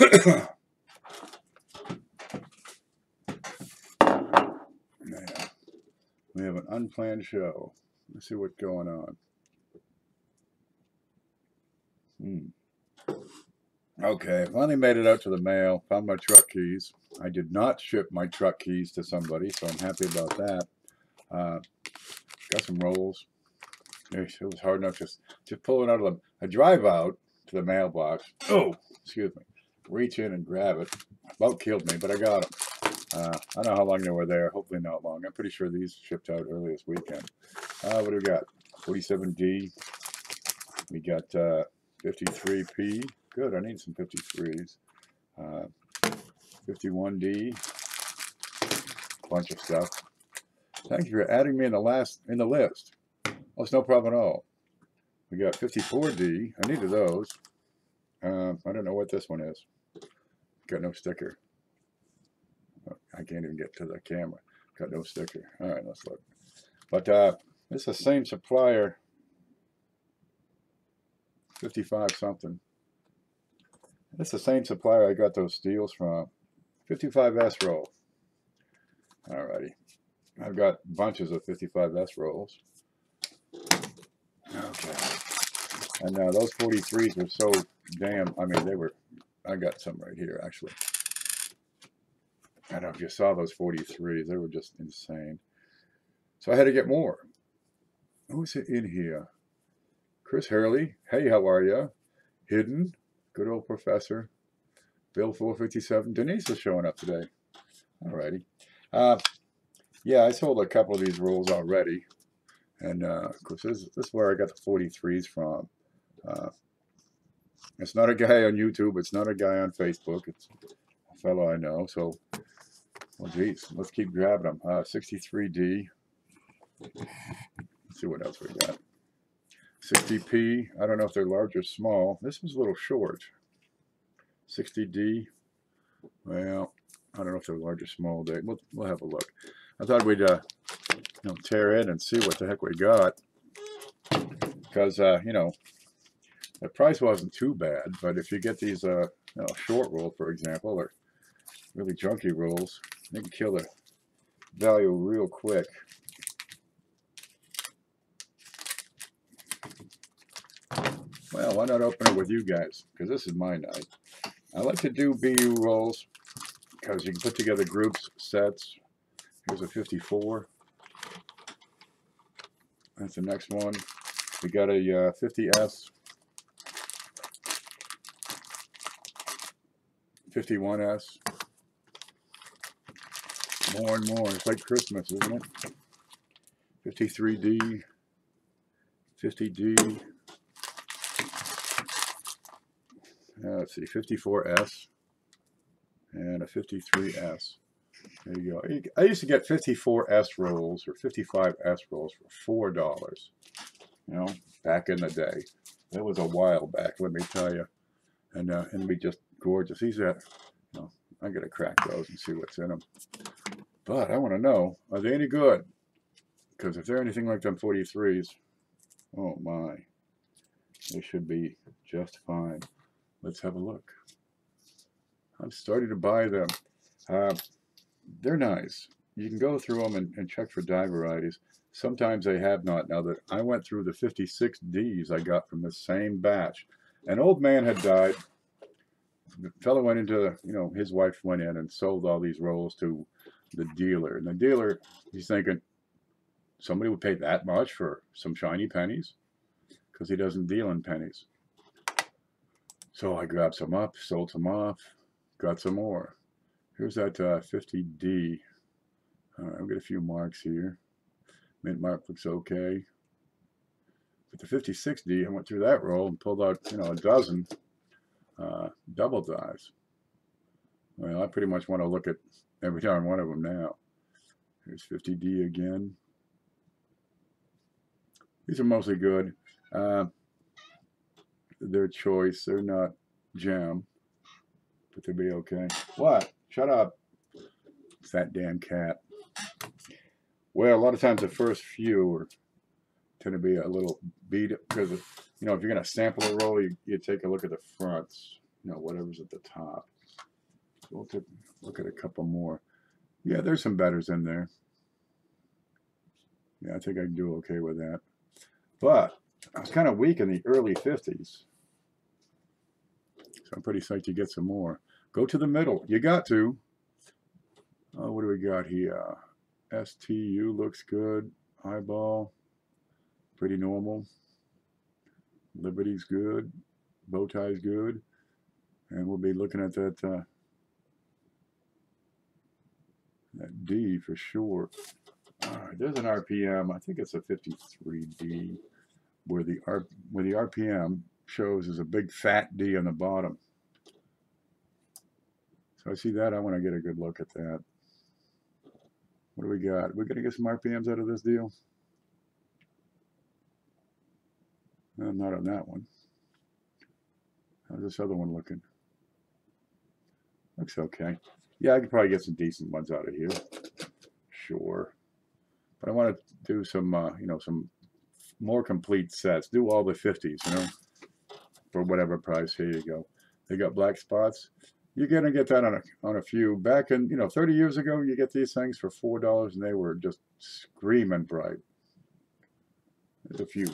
Yeah. We have an unplanned show. Let's see what's going on. Okay, finally made it out to the mail. Found my truck keys. I did not ship my truck keys to somebody, so I'm happy about that. Got some rolls. It was hard enough just pulling out of them. I drive out to the mailbox. Oh, excuse me. Reach in and grab it. About killed me, but I got them. I don't know how long they were there. Hopefully not long. I'm pretty sure these shipped out early this weekend. What do we got? 47D. We got 53P. Good, I need some 53s. 51D. Bunch of stuff. Thank you for adding me in the list. Oh, it's no problem at all. We got 54D. I needed those. I don't know what this one is. Got no sticker. I can't even get to the camera. Got no sticker. All right, let's look. But it's the same supplier. 55 something. It's the same supplier I got those steels from. 55S roll. Alrighty. I've got bunches of 55S rolls. Okay. And those 43s were so damn, I mean, I got some right here, actually. I don't know if you saw those 43s. They were just insane. So I had to get more. Who's in here? Chris Hurley. Hey, how are you? Hidden. Good old professor. Bill 457. Denise is showing up today. Alrighty. Yeah, I sold a couple of these rolls already. And, of course, this is where I got the 43s from. It's not a guy on YouTube. It's not a guy on Facebook. It's a fellow I know. So, well, geez, let's keep grabbing them. 63D. Let's see what else we got. 60P. I don't know if they're large or small. This was a little short. 60D. Well, I don't know if they're large or small. We'll have a look. I thought we'd tear in and see what the heck we got, because the price wasn't too bad. But if you get these short roll, for example, or really junky rolls, they can kill the value real quick. Well, why not open it with you guys? Because this is my night. I like to do BU rolls because you can put together groups, sets. Here's a 54. That's the next one. We got a 50S. 51S. More and more. It's like Christmas, isn't it? 53D. 50D. Let's see, 54S and a 53S. There you go. I used to get 54S rolls or 55S rolls for $4. Back in the day. That was a while back, let me tell you. And it'd be just gorgeous. These are, I'm gonna crack those and see what's in them. But I want to know, are they any good? Because if they're anything like them 43s, oh my, they should be just fine. Let's have a look. I'm starting to buy them. They're nice. You can go through them and check for die varieties. Sometimes they have not. Now that I went through the 56Ds I got from the same batch. An old man had died. The fellow went into, his wife went in and sold all these rolls to the dealer. And the dealer, he's thinking, somebody would pay that much for some shiny pennies? Because he doesn't deal in pennies. So I grabbed some up, sold some off, got some more. Here's that 50D. I've got a few marks here. Mint mark looks okay. But the 56D, I went through that roll and pulled out, a dozen double dies. Well, I pretty much want to look at every darn one of them now. Here's 50D again. These are mostly good. Their choice. They're not jam, but they'll be okay. What? Shut up. It's that damn cat. Well, a lot of times the first few tend to be a little beat because, if you're going to sample a roll, you take a look at the fronts. you know, whatever's at the top. We'll look at a couple more. Yeah, there's some betters in there. Yeah, I think I can do okay with that. But I was kind of weak in the early 50s. So I'm pretty psyched to get some more. Go to the middle. You got to. Oh, what do we got here? STU looks good. Eyeball, pretty normal. Liberty's good. Bowtie's good. And we'll be looking at that that D for sure. All right, there's an RPM. I think it's a 53D, where the RPM shows is a big fat D on the bottom. So I see that. I want to get a good look at that. What do we got? We're going to get some RPMs out of this deal? No, not on that one. How's this other one looking? Looks okay. Yeah, I could probably get some decent ones out of here. Sure. But I want to do some, you know, some more complete sets. Do all the 50s, you know, for whatever price. Here you go. They got black spots. You're going to get that on a few. Back in, you know, 30 years ago, you get these things for $4 and they were just screaming bright. There's a few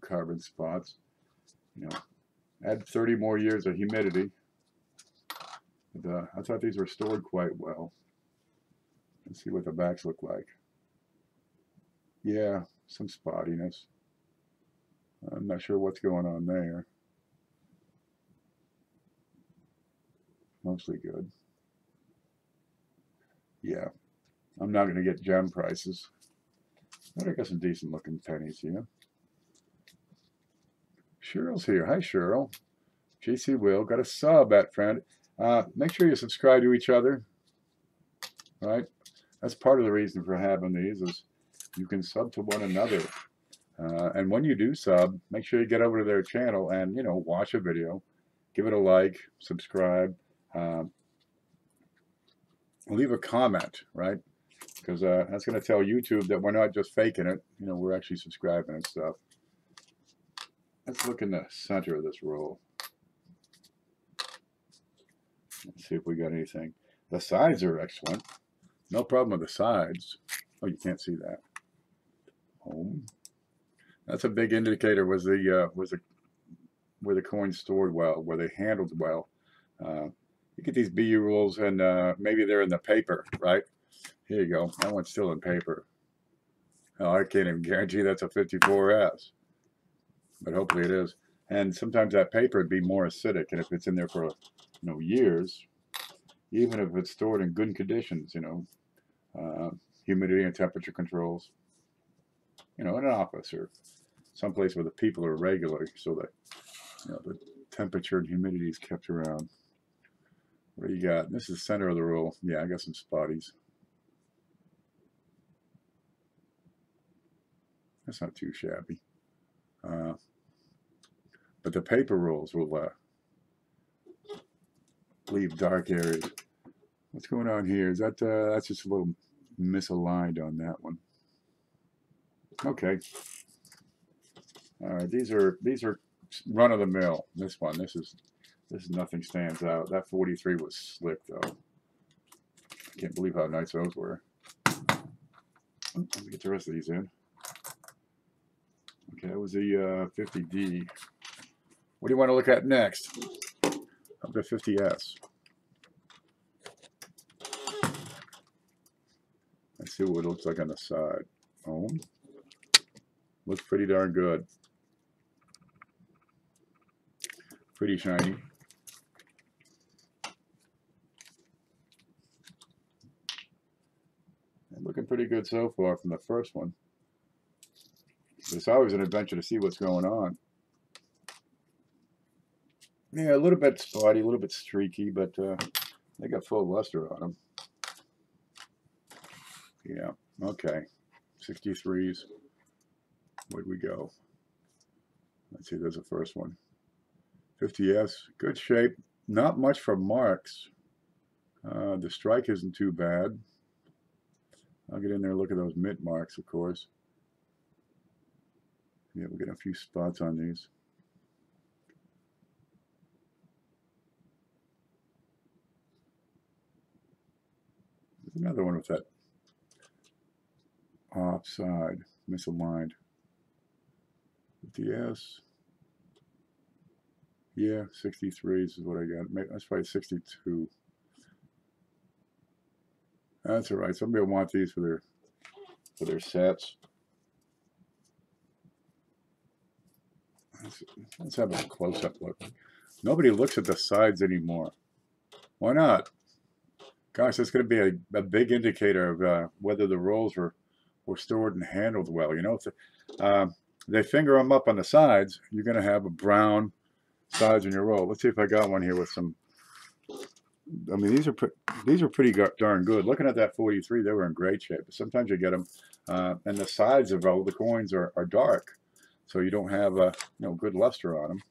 carbon spots. You know, add 30 more years of humidity. But, I thought these were stored quite well. Let's see what the backs look like. Yeah, some spottiness. I'm not sure what's going on there. Mostly good. Yeah, I'm not going to get gem prices. But I got some decent looking pennies here. Cheryl's here. Hi, Cheryl. JC Will. Got a sub at friend. Make sure you subscribe to each other. Right? That's part of the reason for having these is you can sub to one another. And when you do sub, make sure you get over to their channel and, you know, watch a video. Give it a like, subscribe. Leave a comment, right? Because that's going to tell YouTube that we're not just faking it. You know, we're actually subscribing and stuff. Let's look in the center of this roll. Let's see if we got anything. The sides are excellent. No problem with the sides. Oh, you can't see that. Home. That's a big indicator. Was the where the coins stored well, where they handled well. You get these BU rules, and maybe they're in the paper, right? Here you go. That one's still in paper. Oh, I can't even guarantee that's a 54S, but hopefully it is. And sometimes that paper would be more acidic, and if it's in there for, you know, years, even if it's stored in good conditions, you know, humidity and temperature controls, you know, in an office or someplace where the people are regular, so that, you know, the temperature and humidity is kept around. What do you got? This is the center of the roll. Yeah, I got some spotties. That's not too shabby. But the paper rolls will leave dark areas. What's going on here? Is that that's just a little misaligned on that one. Okay. All right, these are run of the mill. This is nothing stands out. That 43 was slick though. Can't believe how nice those were. Let me get the rest of these in. Okay, that was the 50D. What do you want to look at next? Up to 50S. Let's see what it looks like on the side. Oh, looks pretty darn good. Pretty shiny. And looking pretty good so far from the first one. It's always an adventure to see what's going on. Yeah, a little bit spotty, a little bit streaky, but they got full luster on them. Yeah, okay. 63s. Where'd we go? Let's see, there's the first one. 50S, good shape. Not much for marks. The strike isn't too bad. I'll get in there and look at those mint marks, of course. Yeah, we're getting a few spots on these. There's another one with that offside, misaligned. 50S. Yeah, 63 is what I got. Maybe that's probably 62. That's all right. Somebody will want these for their sets. Let's have a close-up look. Nobody looks at the sides anymore. Why not? Gosh, that's going to be a big indicator of whether the rolls were stored and handled well. You know, if they finger them up on the sides, you're going to have a brown sides in your roll. Let's see if I got one here with some. I mean, these are pretty darn good. Looking at that 43, they were in great shape. But sometimes you get them, and the sides of all the coins are dark, so you don't have a good luster on them.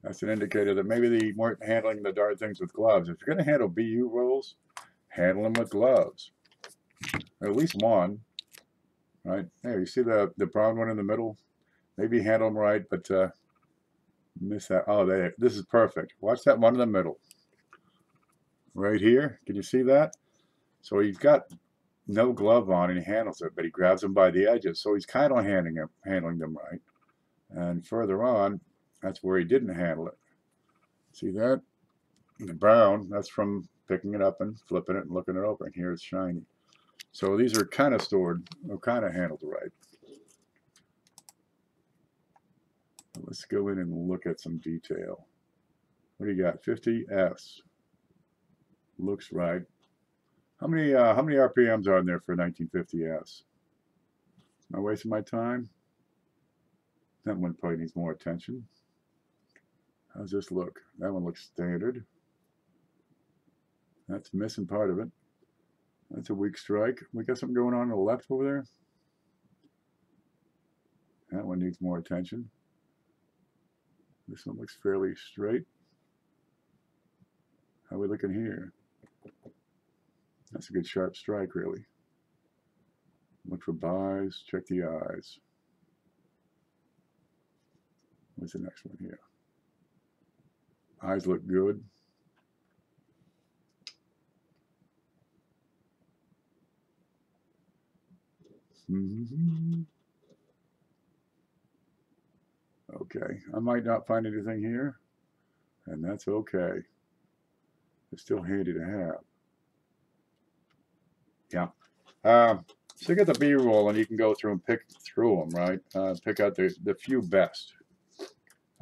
That's an indicator that maybe they weren't handling the darn things with gloves. If you're going to handle BU rolls, handle them with gloves. At least one, right? Hey, you see the brown one in the middle? Maybe handle them right, but miss that. Oh, this is perfect. Watch that one in the middle. Right here. Can you see that? So he's got no glove on and he handles it, but he grabs them by the edges. So he's kind of handling them right. And further on, that's where he didn't handle it. See that? The brown, that's from picking it up and flipping it and looking it over. And here it's shiny. So these are kind of stored, or kind of handled right. Let's go in and look at some detail. What do you got? 50S. Looks right. How many RPMs are in there for 1950S? Am I wasting my time? That one probably needs more attention. How's this look? That one looks standard. That's missing part of it. That's a weak strike. We got something going on the left over there. That one needs more attention. This one looks fairly straight. How are we looking here? That's a good sharp strike, really. Look for buys, check the eyes. What's the next one here? Eyes look good. Okay, I might not find anything here, and that's okay. It's still handy to have. Yeah. So you get the B-roll, and you can go through and pick through them, right? Pick out the few best.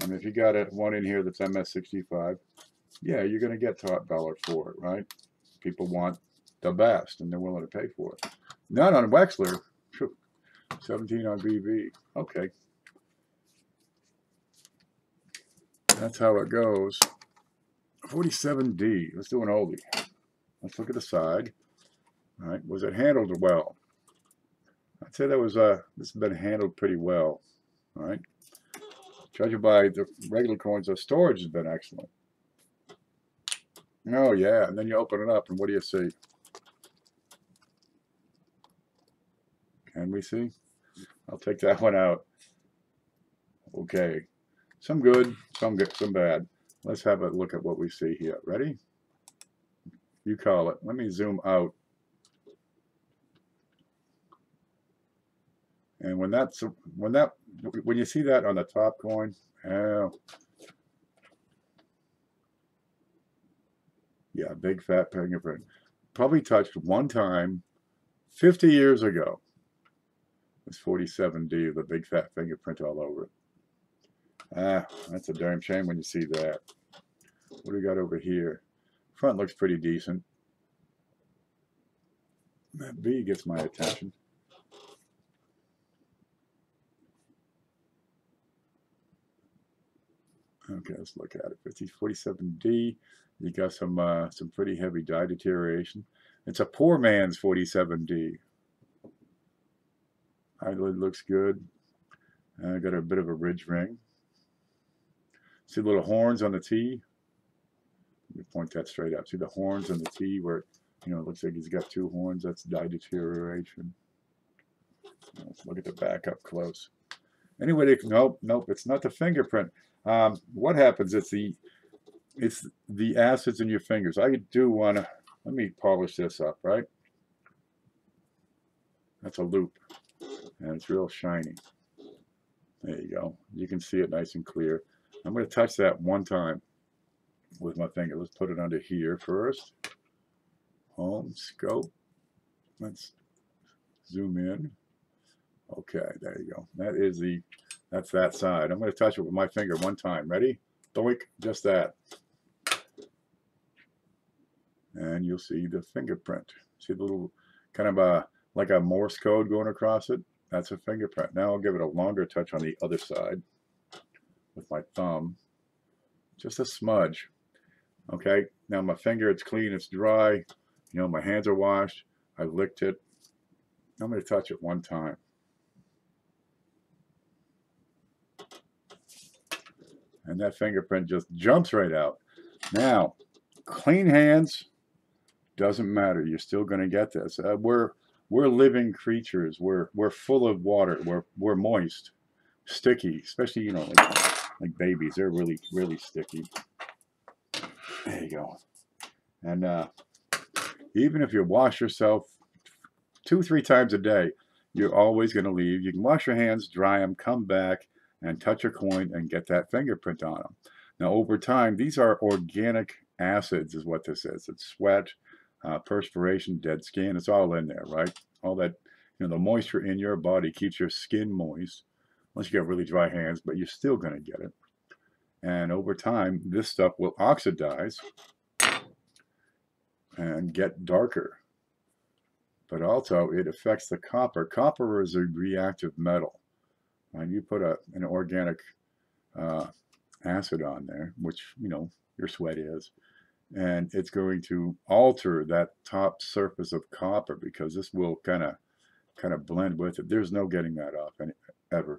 And if you got one in here that's MS65, yeah, you're going to get top dollar for it, right? People want the best, and they're willing to pay for it. None on Wexler. 17 on BB. Okay. That's how it goes. 47D. Let's do an oldie. Let's look at the side. All right. Was it handled well? I'd say that was this has been handled pretty well. All right. Judging by the regular coins, the storage has been excellent. Oh yeah, and then you open it up, and what do you see? Can we see? I'll take that one out. Okay. Some good, some bad. Let's have a look at what we see here. Ready? You call it. Let me zoom out. And when you see that on the top coin, oh, yeah, big fat fingerprint. Probably touched one time 50 years ago. It's 47D with a big fat fingerprint all over it. Ah, that's a darn shame when you see that. What do we got over here? Front looks pretty decent. That B gets my attention. Okay, let's look at it. 47D. You got some pretty heavy die deterioration. It's a poor man's 47D. Eyelid looks good. Got a bit of a ridge ring. See the little horns on the T? Let me point that straight up. See the horns on the T where, it looks like he's got two horns. That's die deterioration. Let's look at the back up close. Anyway, nope, it's not the fingerprint. What happens? It's the acids in your fingers. I do want to Let me polish this up, right? That's a loop, and it's real shiny. There you go. You can see it nice and clear. I'm going to touch that one time with my finger. Let's put it under here first. Home, scope. Let's zoom in. Okay, there you go. That's that side. I'm going to touch it with my finger one time. Ready? Doink, just that. And you'll see the fingerprint. See the little kind of like a Morse code going across it? That's a fingerprint. Now I'll give it a longer touch on the other side with my thumb. Just a smudge. Okay, now my finger, it's clean, it's dry. You know, my hands are washed. I licked it. I'm going to touch it one time. And that fingerprint just jumps right out. Now, clean hands, doesn't matter. You're still going to get this. We're living creatures. We're full of water. We're moist, sticky, especially, you know, like babies. They're really, really sticky. There you go. And even if you wash yourself 2-3 times a day, you're always going to leave. You can wash your hands, dry them, come back, and touch a coin and get that fingerprint on them. Now, over time, these are organic acids is what this is. It's sweat, perspiration, dead skin. It's all in there, right? All that, you know, the moisture in your body keeps your skin moist, unless you got really dry hands, but you're still going to get it. And over time, this stuff will oxidize and get darker. But also, it affects the copper. Copper is a reactive metal. And you put an organic acid on there, which, you know, your sweat is, and it's going to alter that top surface of copper because this will kind of blend with it. There's no getting that off ever.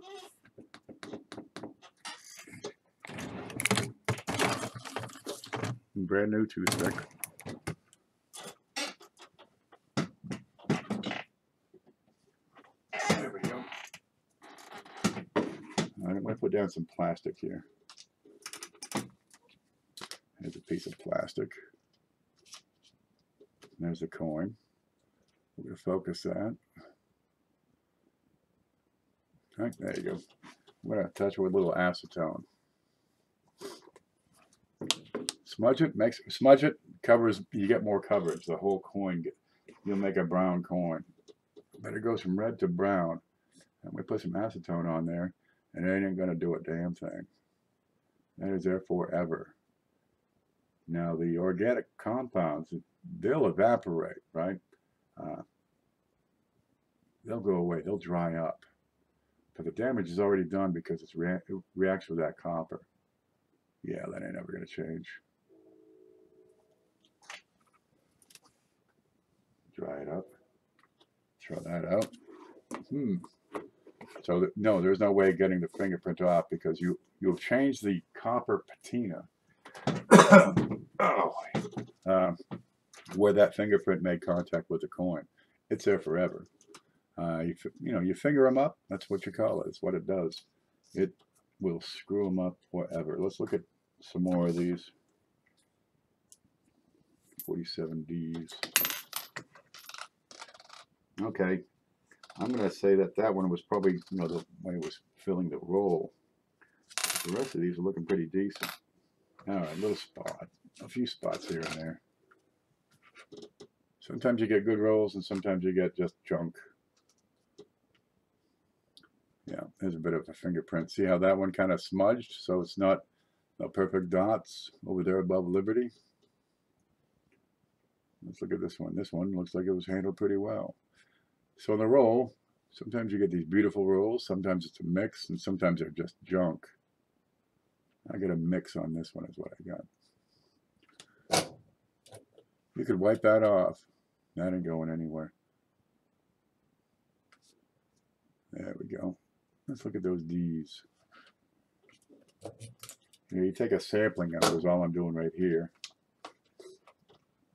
Brand new toothpick. There we go. I'm going to put down some plastic here. Here's a piece of plastic. There's a coin. We're going to focus that. Right, there you go. I'm going to touch it with a little acetone. Smudge it, covers, you get more coverage. The whole coin, you'll make a brown coin. But it goes from red to brown. And we put some acetone on there, and it ain't going to do a damn thing. That is there forever. Now, the organic compounds, they'll evaporate, right? They'll go away. They'll dry up. But the damage is already done because it reacts with that copper. Yeah, that ain't ever going to change. Dry it up. Throw that out. So, no, there's no way of getting the fingerprint off because you'll change the copper patina. Where that fingerprint made contact with the coin. It's there forever. You finger them up, that's what you call it. It's what it does. It will screw them up forever. Let's look at some more of these 47Ds. Okay, I'm going to say that one was probably, when it was filling the roll. The rest of these are looking pretty decent. All right, little spot, a few spots here and there. Sometimes you get good rolls and sometimes you get just junk. Yeah, there's a bit of a fingerprint. See how that one kind of smudged? So it's not no perfect dots over there above Liberty. Let's look at this one. This one looks like it was handled pretty well. So in the roll, sometimes you get these beautiful rolls, sometimes it's a mix, and sometimes they're just junk. I get a mix on this one is what I got. You could wipe that off. That ain't going anywhere. There we go. Let's look at those D's. You take a sampling of it is all I'm doing right here.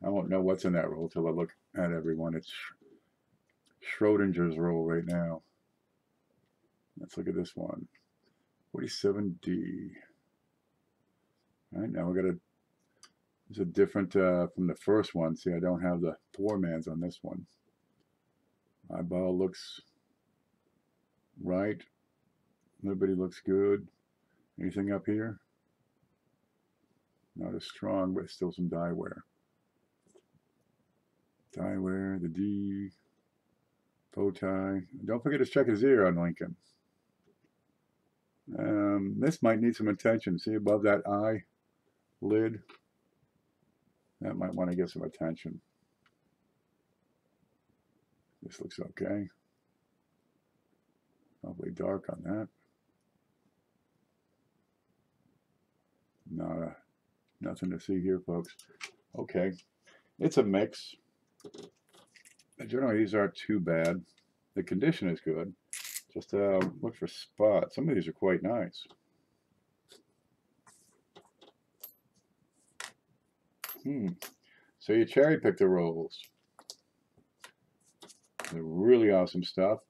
I won't know what's in that roll till I look at everyone. It's Schrodinger's roll right now. Let's look at this one. 47D. All right, now we got to It's a different from the first one. See, I don't have the poor man's on this one. Eyeball looks right. Liberty looks good. Anything up here? Not as strong, but still some die wear. Die wear, the D, bow tie. Don't forget to check his ear on Lincoln. This might need some attention. See above that eye lid? That might want to get some attention. This looks okay. Probably dark on that. Nothing to see here, folks. Okay, it's a mix. Generally, these aren't too bad. The condition is good. Just look for spots. Some of these are quite nice. So you cherry pick the rolls. They're really awesome stuff.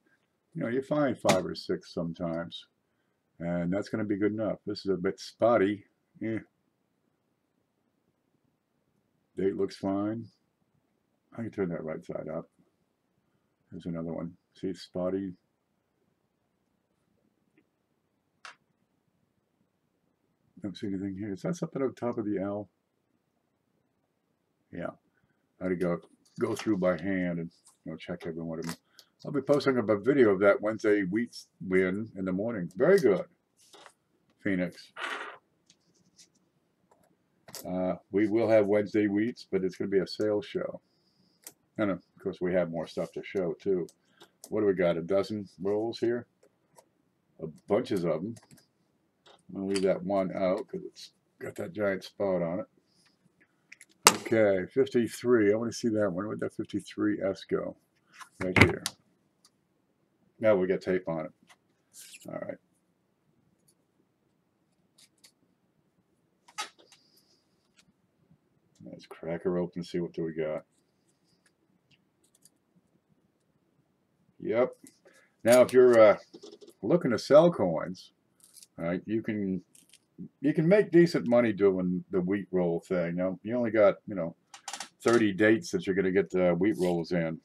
You know, you find 5 or 6 sometimes, and that's going to be good enough. This is a bit spotty. Yeah. Date looks fine. I can turn that right side up. There's another one. See, it's spotty. Don't see anything here. Is that something up top of the L? Yeah. I had to go through by hand and check every one of them. I'll be posting up a video of that Wednesday wheat win in the morning. Very good, Phoenix. We will have Wednesday wheats, but it's going to be a sales show. And of course, we have more stuff to show too. What do we got? A dozen rolls here? Bunches of them. I'm going to leave that one out because it's got that giant spot on it. Okay, 53. I want to see that one. Where'd that 53S go? Right here. Now we got tape on it. All right. Let's crack her open and see what do we got. Yep. Now, if you're looking to sell coins, all right, you can make decent money doing the wheat roll thing. Now, you only got 30 dates that you're going to get the wheat rolls in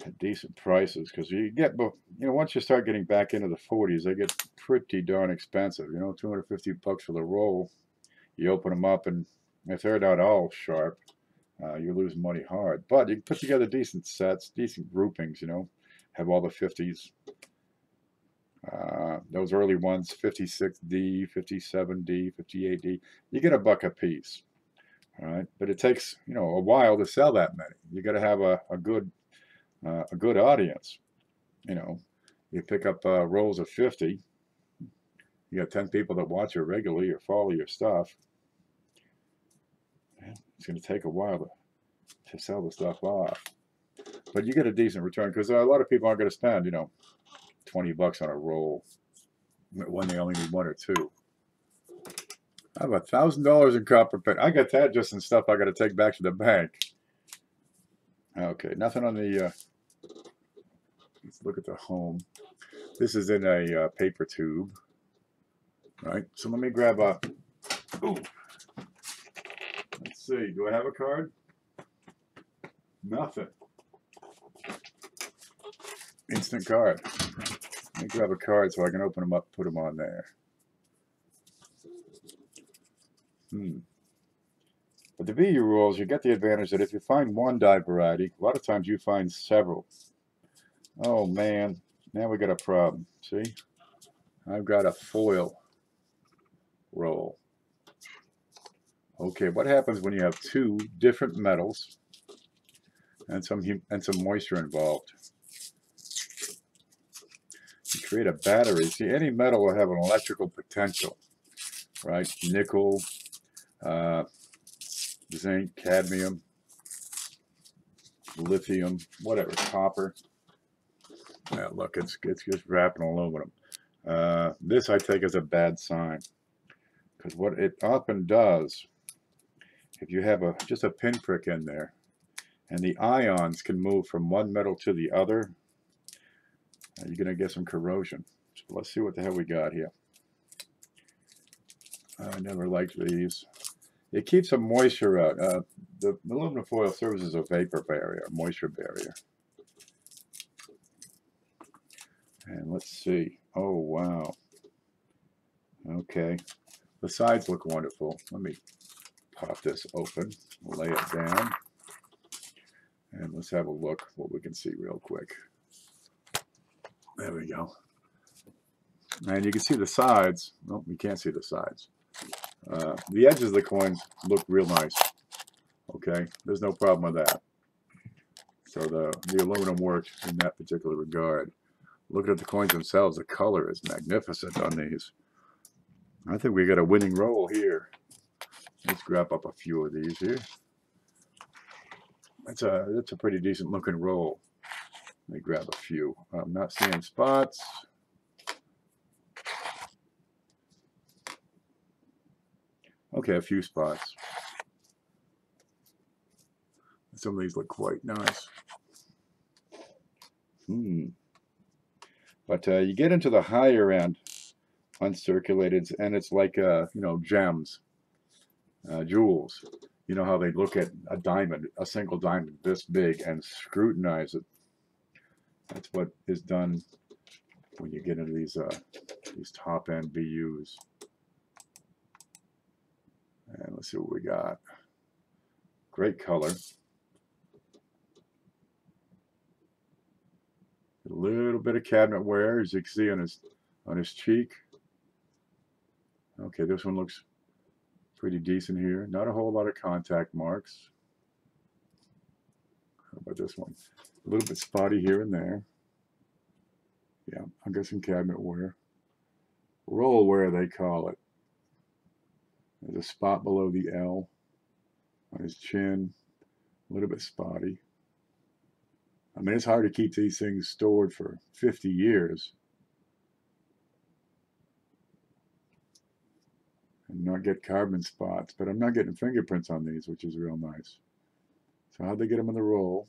at decent prices, because you get once you start getting back into the 40s, they get pretty darn expensive. $250 for the roll. You open them up, and if they're not all sharp, you lose money hard. But you can put together decent sets, decent groupings, have all the 50s. Those early ones, 56D, 57D, 58D, you get $1 a piece. All right, but it takes a while to sell that many. You got to have a good audience. You pick up rolls of 50. You got 10 people that watch you regularly or follow your stuff. It's going to take a while to sell the stuff off, but you get a decent return, because a lot of people aren't going to spend $20 on a roll when they only need 1 or 2. I have $1,000 in copper pen. I got that just in stuff I got to take back to the bank. Okay, nothing on the. Let's look at the home. This is in a paper tube, right? So let me grab a. Ooh. Let's see. Do I have a card? Nothing. Instant card. Let me grab a card so I can open them up, put them on there. But the VU rules, you get the advantage that if you find one die variety, a lot of times you find several. Oh man, now we got a problem. See? I've got a foil roll. Okay, what happens when you have 2 different metals and some moisture involved? You create a battery. See, any metal will have an electrical potential, right? Nickel, zinc, cadmium, lithium, whatever, copper. Yeah, look, it's just wrapping aluminum. This I take as a bad sign, because what it often does, if you have just a pinprick in there, and the ions can move from one metal to the other, you're going to get some corrosion. So let's see what the hell we got here. I never liked these. It keeps some moisture out. The aluminum foil serves as a vapor barrier, moisture barrier. And let's see. Oh, wow. Okay. The sides look wonderful. Let me pop this open, lay it down, and let's have a look what we can see real quick. There we go. And you can see the sides. Well, you can't see the sides. The edges of the coins look real nice. Okay, there's no problem with that. So the aluminum works in that particular regard. Looking at the coins themselves, the color is magnificent on these. I think we got a winning roll here. Let's grab up a few of these here. That's a pretty decent looking roll. Let me grab a few. I'm not seeing spots. Okay, a few spots. Some of these look quite nice. But you get into the higher end uncirculated, and it's like you know, gems, jewels. You know how they look at a diamond, a single diamond this big, and scrutinize it. That's what is done when you get into these top end BUs. And let's see what we got. Great color. A little bit of cabinet wear, as you can see on his cheek. Okay, this one looks pretty decent here. Not a whole lot of contact marks. How about this one? A little bit spotty here and there. Yeah, I've got some cabinet wear. Roll wear, they call it. There's a spot below the L on his chin. A little bit spotty. I mean, it's hard to keep these things stored for 50 years and not get carbon spots, but I'm not getting fingerprints on these, which is real nice. So how'd they get them in the roll?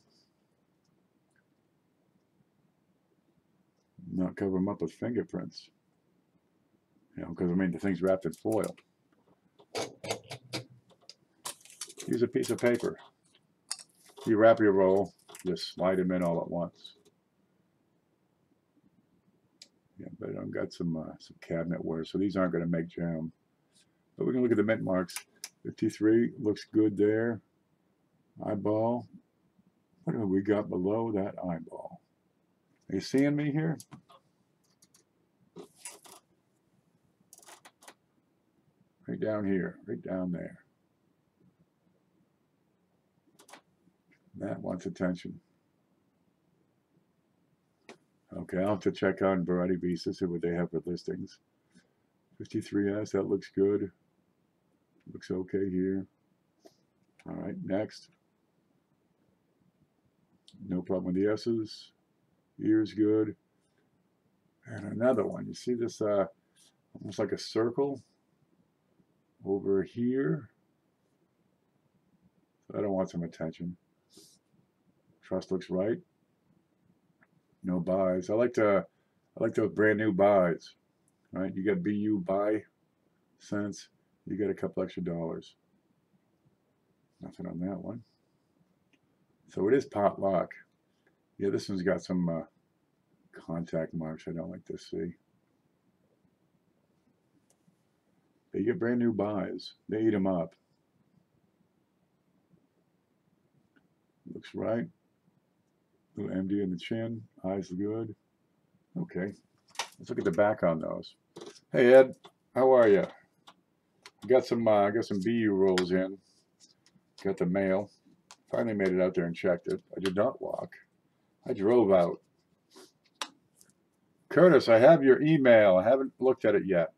Not cover them up with fingerprints. You know, because I mean, the thing's wrapped in foil. Use a piece of paper. You wrap your roll, just slide them in all at once. Yeah, but I've got some cabinet wear, so these aren't going to make jam. But we can look at the mint marks. 53 looks good there. Eyeball. What have we got below that eyeball? Are you seeing me here? Right down here, right down there. That wants attention. Okay, I'll have to check on Variety Beast to see what they have for listings. 53S, that looks good. Looks okay here. All right, next. No problem with the S's. Ears good. And another one. You see this almost like a circle over here? So I don't want some attention. Trust looks right. No buys. I like those brand new buys. Right? You got BU buy cents. You get a couple extra dollars. Nothing on that one. So it is pot lock. Yeah, this one's got some contact marks I don't like to see. They get brand new buys. They eat them up. Looks right. Little MD in the chin. Eyes good. Okay. Let's look at the back on those. Hey Ed, how are you? Got some BU rolls in. Got the mail. Finally made it out there and checked it. I did not walk. I drove out. Curtis, I have your email. I haven't looked at it yet.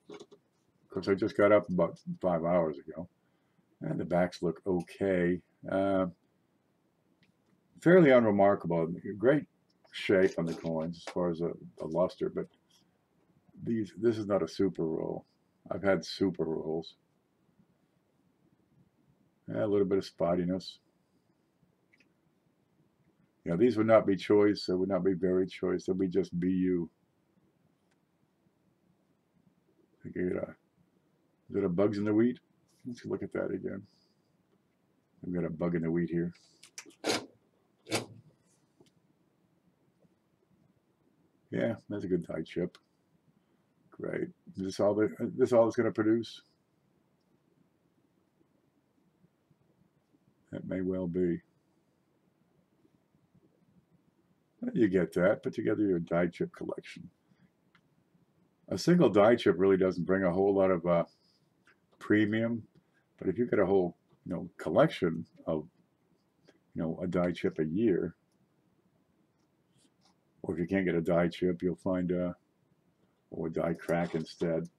Of course, I just got up about 5 hours ago. And the backs look okay. Fairly unremarkable. Great shape on the coins as far as the luster, but this is not a super roll. I've had super rolls. A little bit of spottiness. Yeah, these would not be choice. They would not be very choice. They'll be just BU. Is it a bugs in the wheat? Let's look at that again. I've got a bug in the wheat here. Yeah, that's a good die chip. Great. Is this all it's going to produce? That may well be. You get that. Put together your die chip collection. A single die chip really doesn't bring a whole lot of premium, but if you get a whole collection of a die chip a year, or if you can't get a die chip, you'll find a die crack instead.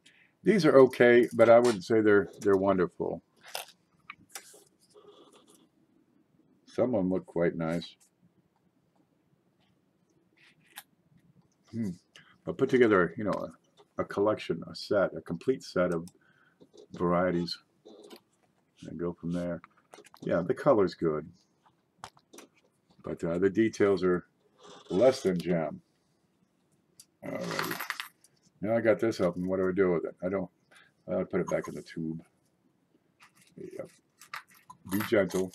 These are okay, but I wouldn't say they're wonderful. Some of them look quite nice. But put together, a collection, a complete set of varieties, and go from there. Yeah, the color's good, but the details are less than gem. Alrighty. Now I got this open. What do I do with it? I'll put it back in the tube. Yep. Be gentle.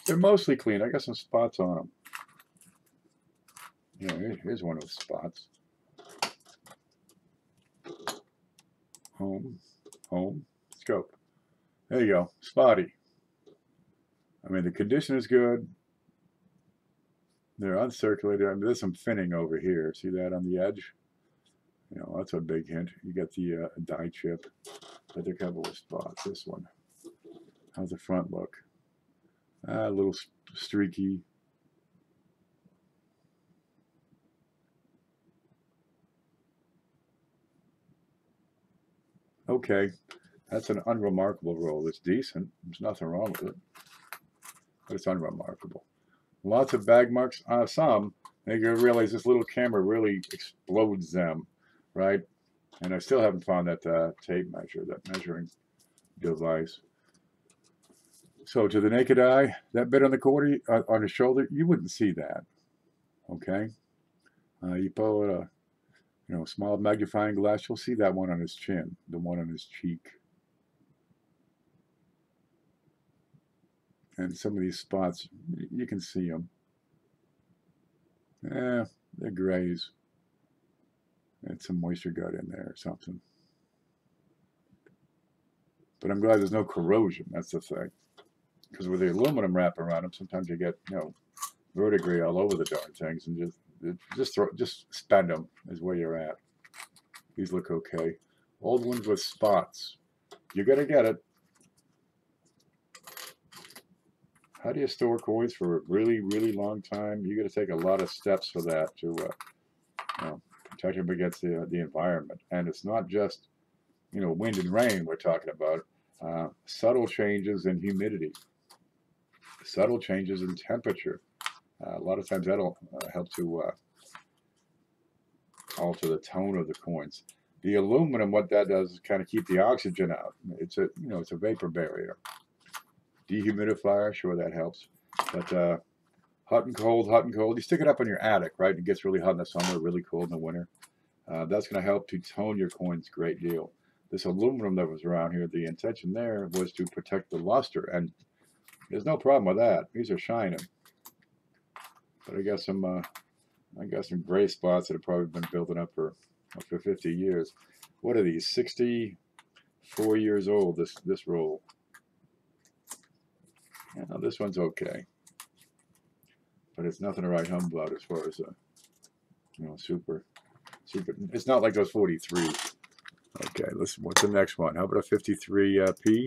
They're mostly clean. I got some spots on them. Here's one of the spots. Home, scope. There you go. Spotty. I mean, the condition is good. They're uncirculated. I mean, there's some finning over here. See that on the edge? That's a big hint. You get the die chip, but they're covered with spots. This one. How's the front look? A little streaky. Okay, that's an unremarkable roll. It's decent. There's nothing wrong with it, but it's unremarkable. Lots of bag marks. Some, you realize this little camera really explodes them, right? And I still haven't found that tape measure, that measuring device. So to the naked eye, that bit on the quarter, on his shoulder, you wouldn't see that. Okay, you pull a small magnifying glass, you'll see that one on his chin, the one on his cheek. And some of these spots, you can see them. They're grays. And some moisture got in there or something. But I'm glad there's no corrosion, that's the thing. Because with the aluminum wrap around them, sometimes you get, verdigris all over the darn things, and just spend them is where you're at. These look okay. Old ones with spots. You gotta get it. How do you store coins for a really, really long time? You gotta take a lot of steps for that to protect them against the environment. And it's not just wind and rain we're talking about. Subtle changes in humidity, subtle changes in temperature. A lot of times that'll help to alter the tone of the coins. The aluminum, what that does is kind of keep the oxygen out. It's a vapor barrier. Dehumidifier, sure, that helps. But hot and cold. You stick it up in your attic, right? It gets really hot in the summer, really cold in the winter. That's going to help to tone your coins a great deal. This aluminum that was around here, the intention there was to protect the luster, and there's no problem with that. These are shining. But I got some gray spots that have probably been building up for 50 years. What are these? 64 years old. This roll. Now this one's okay, but it's nothing to write home about as far as super. It's not like those 43s. Okay, listen. What's the next one? How about a 53p?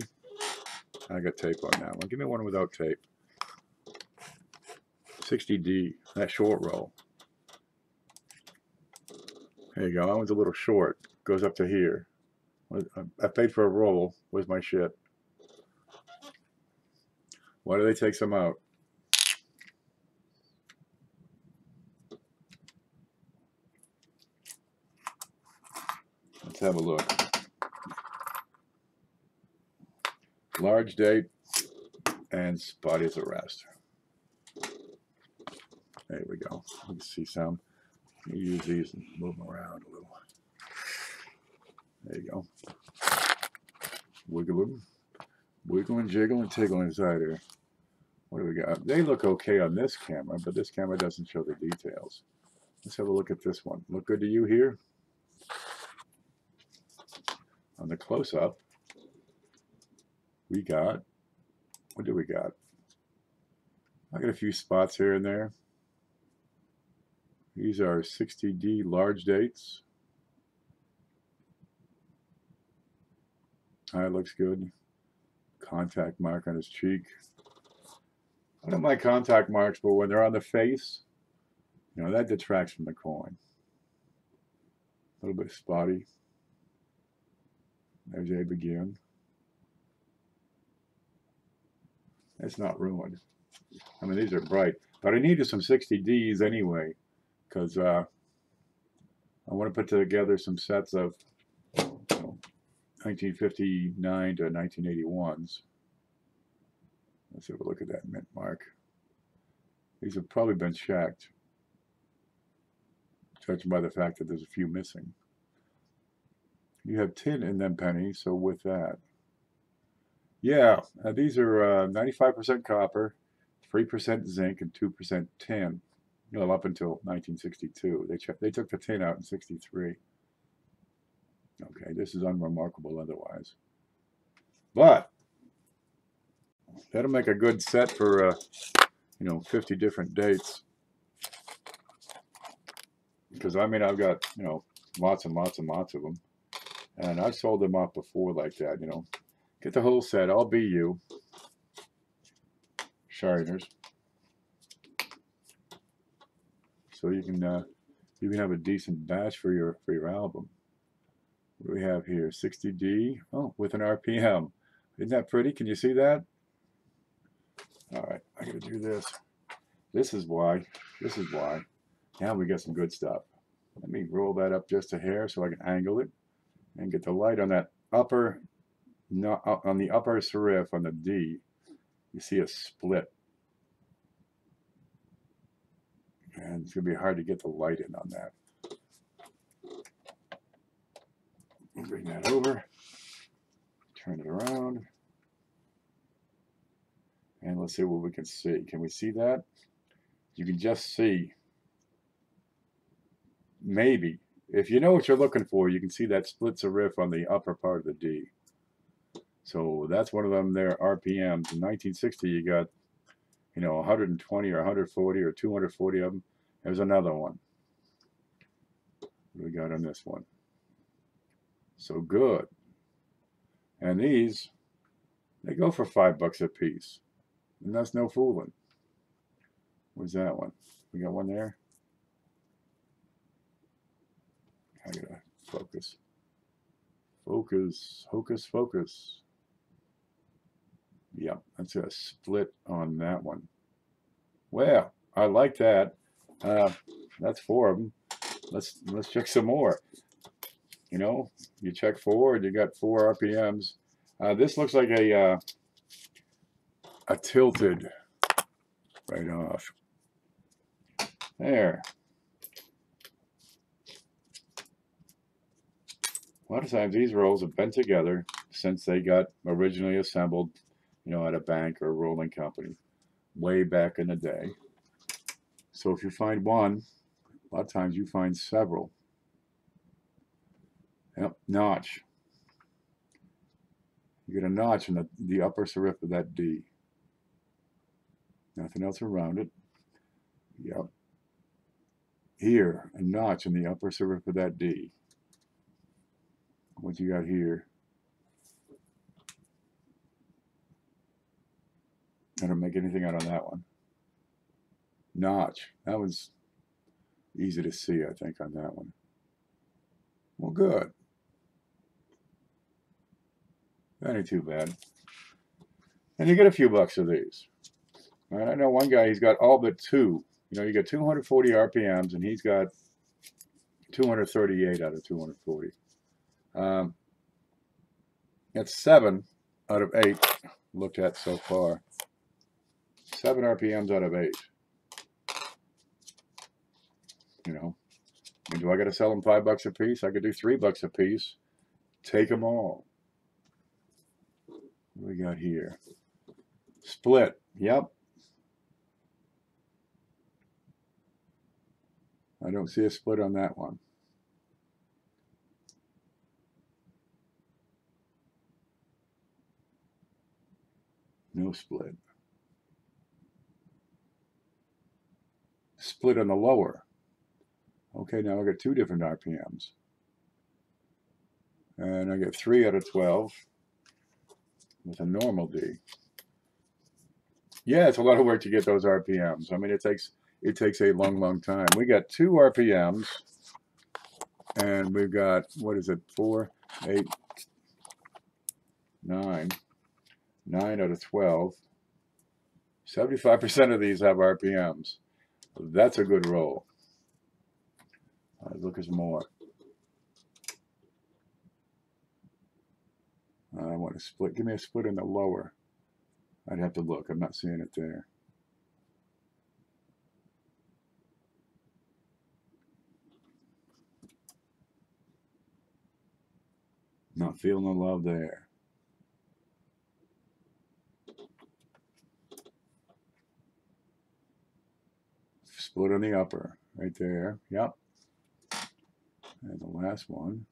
I got tape on that one. Give me one without tape. 60D, that short roll. There you go. That one's a little short. Goes up to here. I paid for a roll. Where's my shit? Why do they take some out? Let's have a look. Large date and spotty as the rest. There we go. You can see some. You use these and move them around a little. There you go. Wiggling, wiggling, jiggling, tiggling inside here. What do we got? They look okay on this camera, but this camera doesn't show the details. Let's have a look at this one. Look good to you here? On the close-up, we got, what do we got? I got a few spots here and there. These are 60D large dates. That looks good. Contact mark on his cheek. I don't mind contact marks, but when they're on the face, you know, that detracts from the coin. A little bit spotty. There's Abe again. It's not ruined. I mean, these are bright. But I needed some 60Ds anyway, because I want to put together some sets of 1959 to 1981s. Let's have a look at that mint mark. These have probably been shacked, judging by the fact that there's a few missing. You have tin in them pennies, so with that. Yeah, these are 95% copper, 3% zinc, and 2% tin. Well, up until 1962. They took the tin out in 63. Okay, this is unremarkable otherwise. But that'll make a good set for, 50 different dates. Because, I mean, I've got, lots and lots and lots of them. And I've sold them off before like that, Get the whole set. I'll be you. Shiners. So you can have a decent batch for your album. What do we have here? 60D. Oh, with an RPM. Isn't that pretty? Can you see that? All right, I gotta do this. This is why. This is why. Now we got some good stuff. Let me roll that up just a hair so I can angle it and get the light on that upper, on the upper serif on the D. You see a split. And it's gonna be hard to get the light in on that. Bring that over. Turn it around. And let's see what we can see. Can we see that? You can just see, maybe, if you know what you're looking for, you can see that split serif on the upper part of the D. So that's one of them there, RPMs. In 1960, you got, 120 or 140 or 240 of them. There's another one. What do we got on this one? So good. And these, they go for $5 a piece. And that's no fooling. Where's that one? We got one there? I gotta focus. Focus. Hocus focus. Yeah, that's a split on that one. Well, I like that. That's 4 of them. Let's check some more. You check 4 and you got 4 RPMs. This looks like a tilted right off. There. A lot of times these rolls have been together since they got originally assembled, at a bank or a rolling company way back in the day. So if you find one, a lot of times you find several. Yep, notch. You get a notch in the upper serif of that D. Nothing else around it. Yep. Here, a notch in the upper serif of that D. What you got here? I don't make anything out on that one. Notch. That was easy to see, I think, on that one. Well, good. That ain't too bad. And you get a few bucks of these. All right, I know one guy, he's got all but 2. You got 240 RPMs, and he's got 238 out of 240. That's 7 out of 8 looked at so far. 7 RPMs out of 8. And do I got to sell them $5 a piece? I could do $3 a piece. Take them all. What do we got here? Split. Yep. I don't see a split on that one. No split. Split on the lower. Okay, now I got 2 different RPMs. And I get 3 out of 12 with a normal D. Yeah, it's a lot of work to get those RPMs. I mean, it takes a long time. We got 2 RPMs, and we've got, what is it, 4, 8, 9 out of 12. 75% of these have RPMs. That's a good roll. Look, there's more. I want to split. Give me a split in the lower. I'd have to look. I'm not seeing it there. Not feeling the love there. Split on the upper, right there. Yep. And the last one.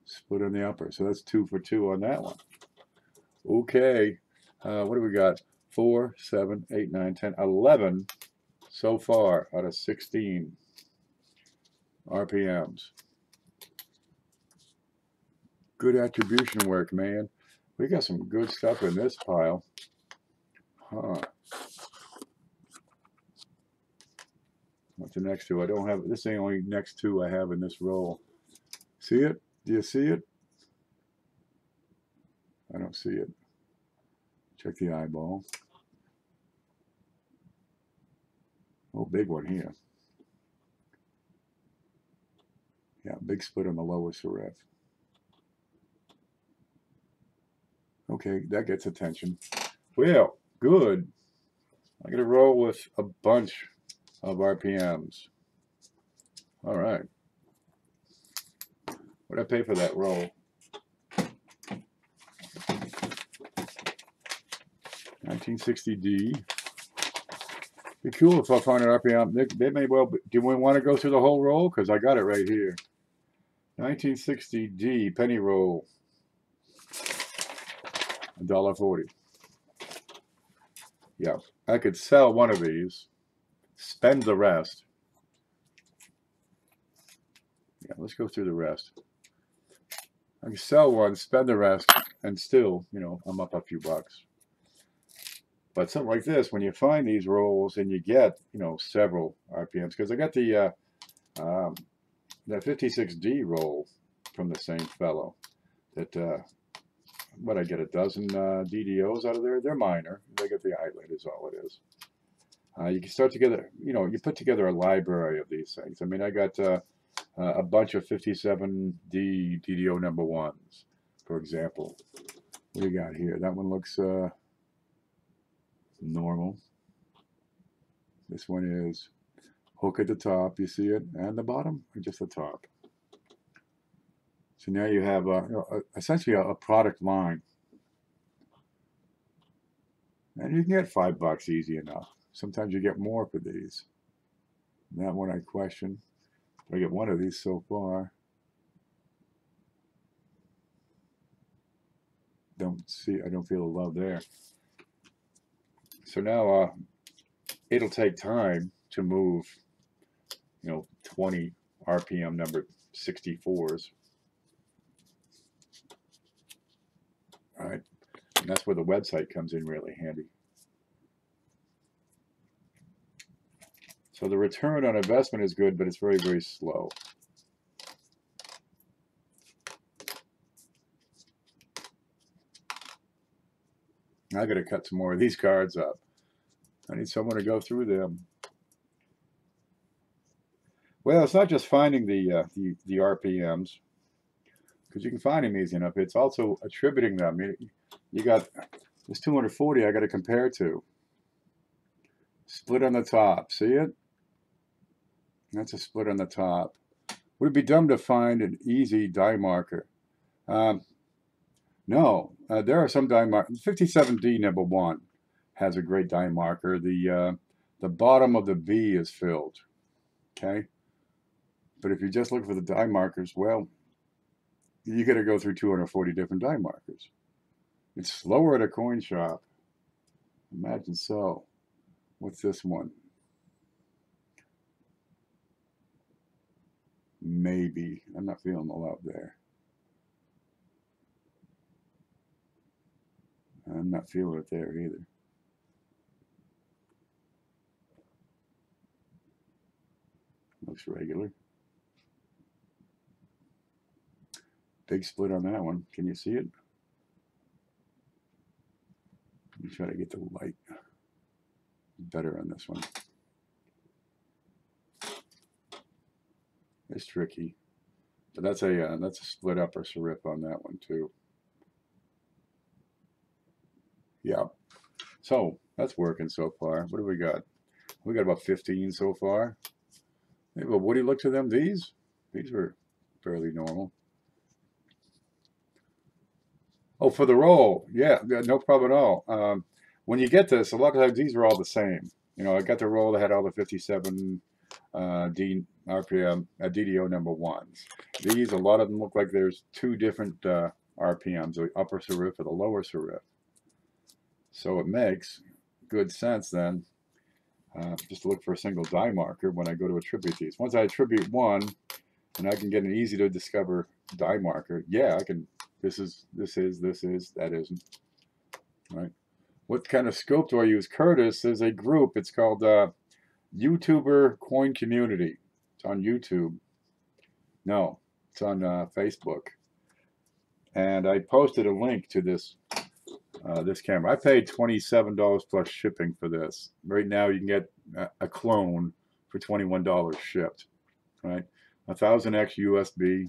Split on the upper. So that's 2 for 2 on that one. Okay. What do we got? 4, 7, 8, 9, 10, 11 so far out of 16 RPMs. Good attribution work, man. We got some good stuff in this pile. Huh. What's the next 2? I don't have, this is the only next 2 I have in this roll. See it? Do you see it? I don't see it. Check the eyeball. Oh, big one here. Yeah, big split on the lower serif. Okay, that gets attention. Well, good. I'm going to roll with a bunch of RPMs. All right. What did I pay for that roll? $1960D. Be cool if I find an RPM. They may well. Do we want to go through the whole roll? Because I got it right here. 1960D penny roll. $1.40. Yeah, I could sell one of these, spend the rest. Yeah, let's go through the rest. I can sell one, spend the rest, and still, you know, I'm up a few bucks. But something like this, when you find these rolls and you get, you know, several RPMs, because I got the 56D roll from the same fellow. That what I get a dozen DDOs out of there. They're minor. They get the eyelid is all it is. You can start together, you know, you put together a library of these things. I mean, I got a bunch of 57D DDO number 1s, for example. What do you got here? That one looks normal. This one is hook at the top, you see it, and the bottom, or just the top. So now you have essentially a product line. And you can get $5 easy enough. Sometimes you get more for these. That one I question. I get one of these so far. I don't feel the love there. So now it'll take time to move, you know, 20 RPM number 64s. All right, and that's where the website comes in really handy. So the return on investment is good, but it's very, very slow. I got to cut some more of these cards up. I need someone to go through them. Well, it's not just finding the RPMs, because you can find them easy enough. It's also attributing them. You got this 240 I got to compare to. Split on the top. See it? That's a split on the top. Would it be dumb to find an easy die marker? No, there are some die markers. 57D number one has a great die marker. The bottom of the V is filled. Okay, but if you just look for the die markers, well, you got to go through 240 different die markers. It's slower at a coin shop. Imagine so. What's this one? Maybe. I'm not feeling the love there. I'm not feeling it there either. Looks regular. Big split on that one. Can you see it? Let me try to get the light better on this one. It's tricky, but that's a split upper serif on that one too. Yeah, so that's working so far. What do we got? We got about 15 so far. Maybe a Woody look to them. These were fairly normal. Oh, for the roll, yeah, no problem at all. When you get this, a lot of times these are all the same. You know, I got the roll that had all the 57 D RPM DDO number ones. These, a lot of them look like there's two different RPMs, the upper serif or the lower serif. So it makes good sense then just to look for a single die marker when I go to attribute these. Once I attribute one, and I can get an easy to discover die marker, yeah, I can. This is, that isn't. Right. What kind of scope do I use? Curtis is a group. It's called YouTuber Coin Community. It's on YouTube. No, it's on Facebook. And I posted a link to this this camera. I paid $27 plus shipping for this. Right now, you can get a clone for $21 shipped. Right, 1000x USB,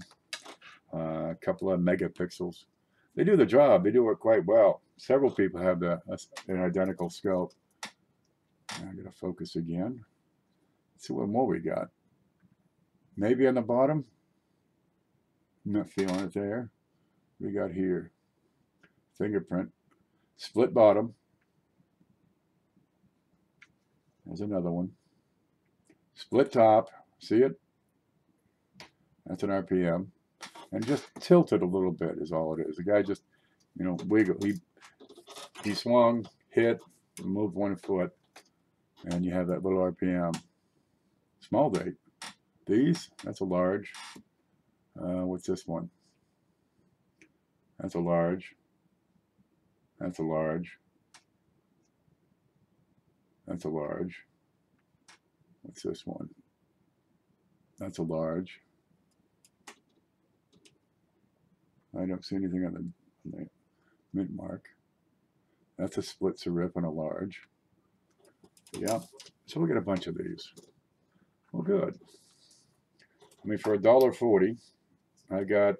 a couple of megapixels. They do the job. They do it quite well. Several people have an identical scope. I'm going to focus again. Let's see what more we got. Maybe on the bottom. Not feeling it there. We got here. Fingerprint. Split bottom. There's another one. Split top. See it? That's an RPM. And just tilted a little bit is all it is. The guy just, you know, wiggle. He swung, hit, moved 1 foot, and you have that little RPM. Small date. These, that's a large. What's this one? That's a large. That's a large. That's a large. What's this one? That's a large. I don't see anything on the mint mark. That's a split serif and a large. Yeah, so we get a bunch of these. Well, good. I mean, for $1.40, I got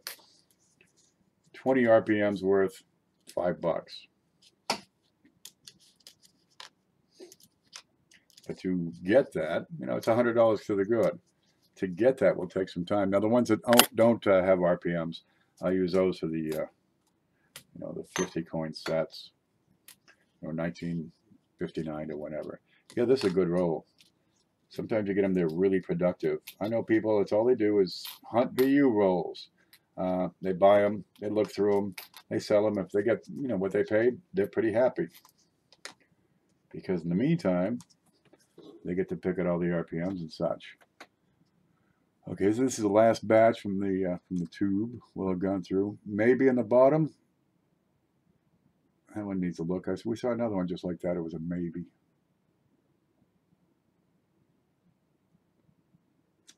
20 RPMs worth $5. But to get that, you know, it's $100 to the good. To get that will take some time. Now, the ones that don't have RPMs, I use those for the, you know, the 50 coin sets, or 1959 or whatever. Yeah, this is a good roll. Sometimes you get them, they're really productive. I know people, that's all they do is hunt VU rolls. They buy them, they look through them, they sell them. If they get, you know, what they paid, they're pretty happy. Because in the meantime, they get to pick at all the RPMs and such. Okay, so this is the last batch from the tube we'll have gone through. Maybe in the bottom. That one needs a look. We saw another one just like that. It was a maybe.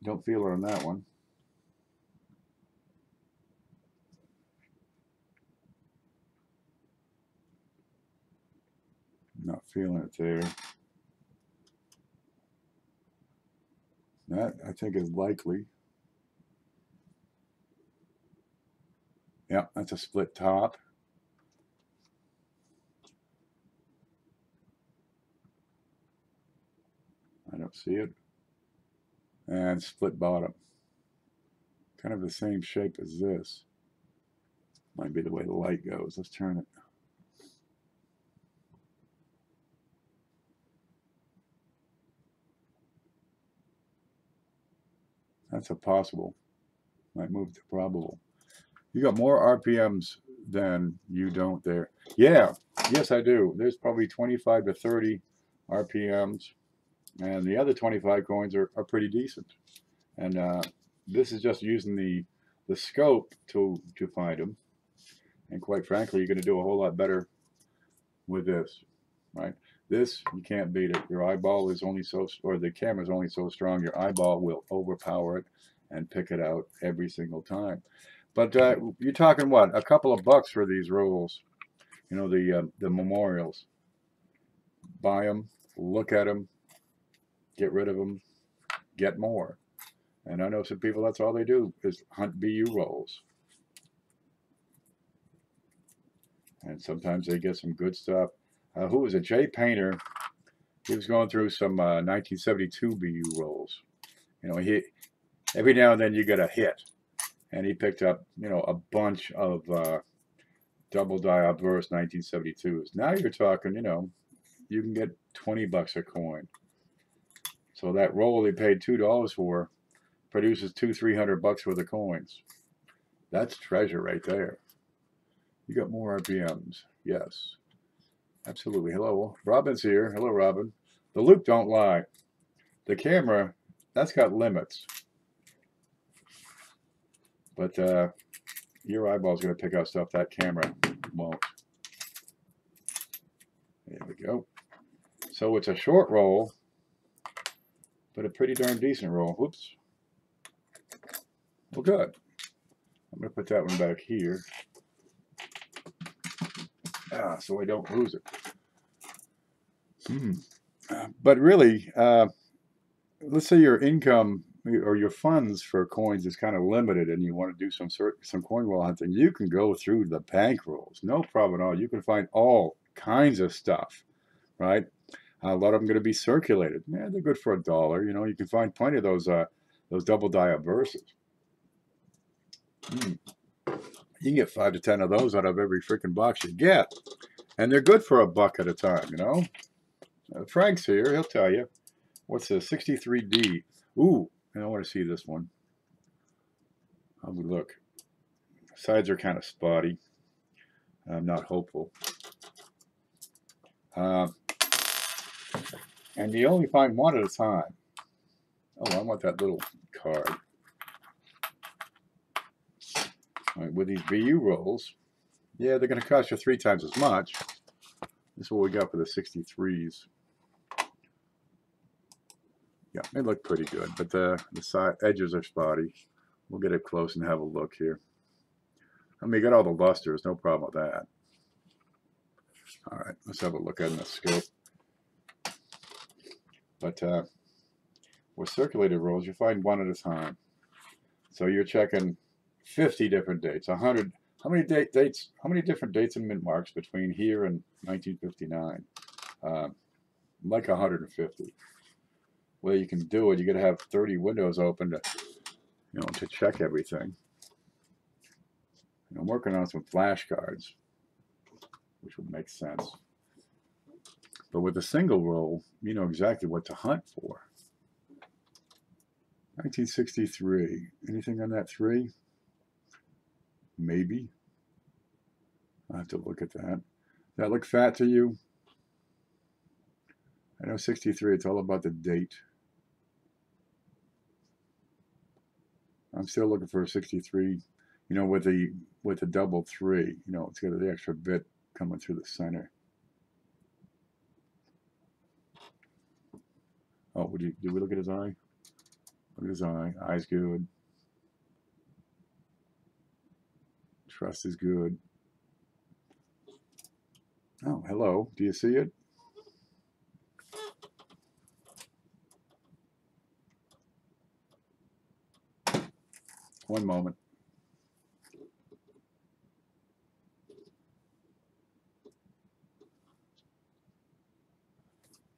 Don't feel it on that one. Not feeling it there. That, I think, is likely. Yeah, that's a split top. I don't see it. And split bottom. Kind of the same shape as this. Might be the way the light goes. Let's turn it. That's a possible. Might move to probable. You got more RPMs than you don't there. Yeah, yes I do. There's probably 25 to 30 RPMs, and the other 25 coins are pretty decent. And this is just using the scope to find them. And quite frankly, you're going to do a whole lot better with this, right? This, you can't beat it. Your eyeball is only so, or the camera's only so strong, your eyeball will overpower it and pick it out every single time. But you're talking what? A couple of bucks for these rolls. You know, the memorials. Buy them, look at them, get rid of them, get more. And I know some people, that's all they do is hunt BU rolls. And sometimes they get some good stuff. Who was it? Jay Painter. He was going through some 1972 BU rolls. You know, every now and then you get a hit. And he picked up, you know, a bunch of double die obverse 1972s. Now you're talking, you know, you can get 20 bucks a coin. So that roll they paid $2 for produces $200-300 bucks worth of coins. That's treasure right there. You got more RPMs. Yes. Absolutely. Hello. Robin's here. Hello, Robin. The loop don't lie. The camera, that's got limits. But your eyeball's going to pick out stuff that camera won't. There we go. So it's a short roll, but a pretty darn decent roll. Whoops. Well, good. I'm going to put that one back here. So I don't lose it. But really, let's say your income or your funds for coins is kind of limited and you want to do some coin roll hunting, you can go through the bank rolls. No problem at all. You can find all kinds of stuff, right? A lot of them going to be circulated. Yeah, they're good for $1. You know, you can find plenty of those double die obverses. You can get 5 to 10 of those out of every freaking box you get. And they're good for $1 at a time, you know. Frank's here. He'll tell you. What's this? 63D. Ooh, and I want to see this one. How we look? Sides are kind of spotty. I'm not hopeful. And you only find one at a time. Oh, I want that little card. All right, with these BU rolls, yeah, they're going to cost you 3 times as much. This is what we got for the 63s. Yeah, they look pretty good, but the side edges are spotty. We'll get it close and have a look here. I mean, you got all the lusters, no problem with that. All right, let's have a look at the scope. But with circulated rolls, you find one at a time. So you're checking 50 different dates, 100. How many dates? How many different dates and mint marks between here and 1959? Like 150. Well, you can do it. You got to have 30 windows open to, you know, to check everything. And I'm working on some flashcards, which would make sense. But with a single roll, you know exactly what to hunt for. 1963. Anything on that 3? Maybe. I'll have to look at that. Does that look fat to you? I know 63, it's all about the date. I'm still looking for a 63, you know, with the double 3. You know, it's got the extra bit coming through the center. Oh, did we look at his eye? Look at his eye. Eye's good. Trust is good. Oh, hello. Do you see it? One moment.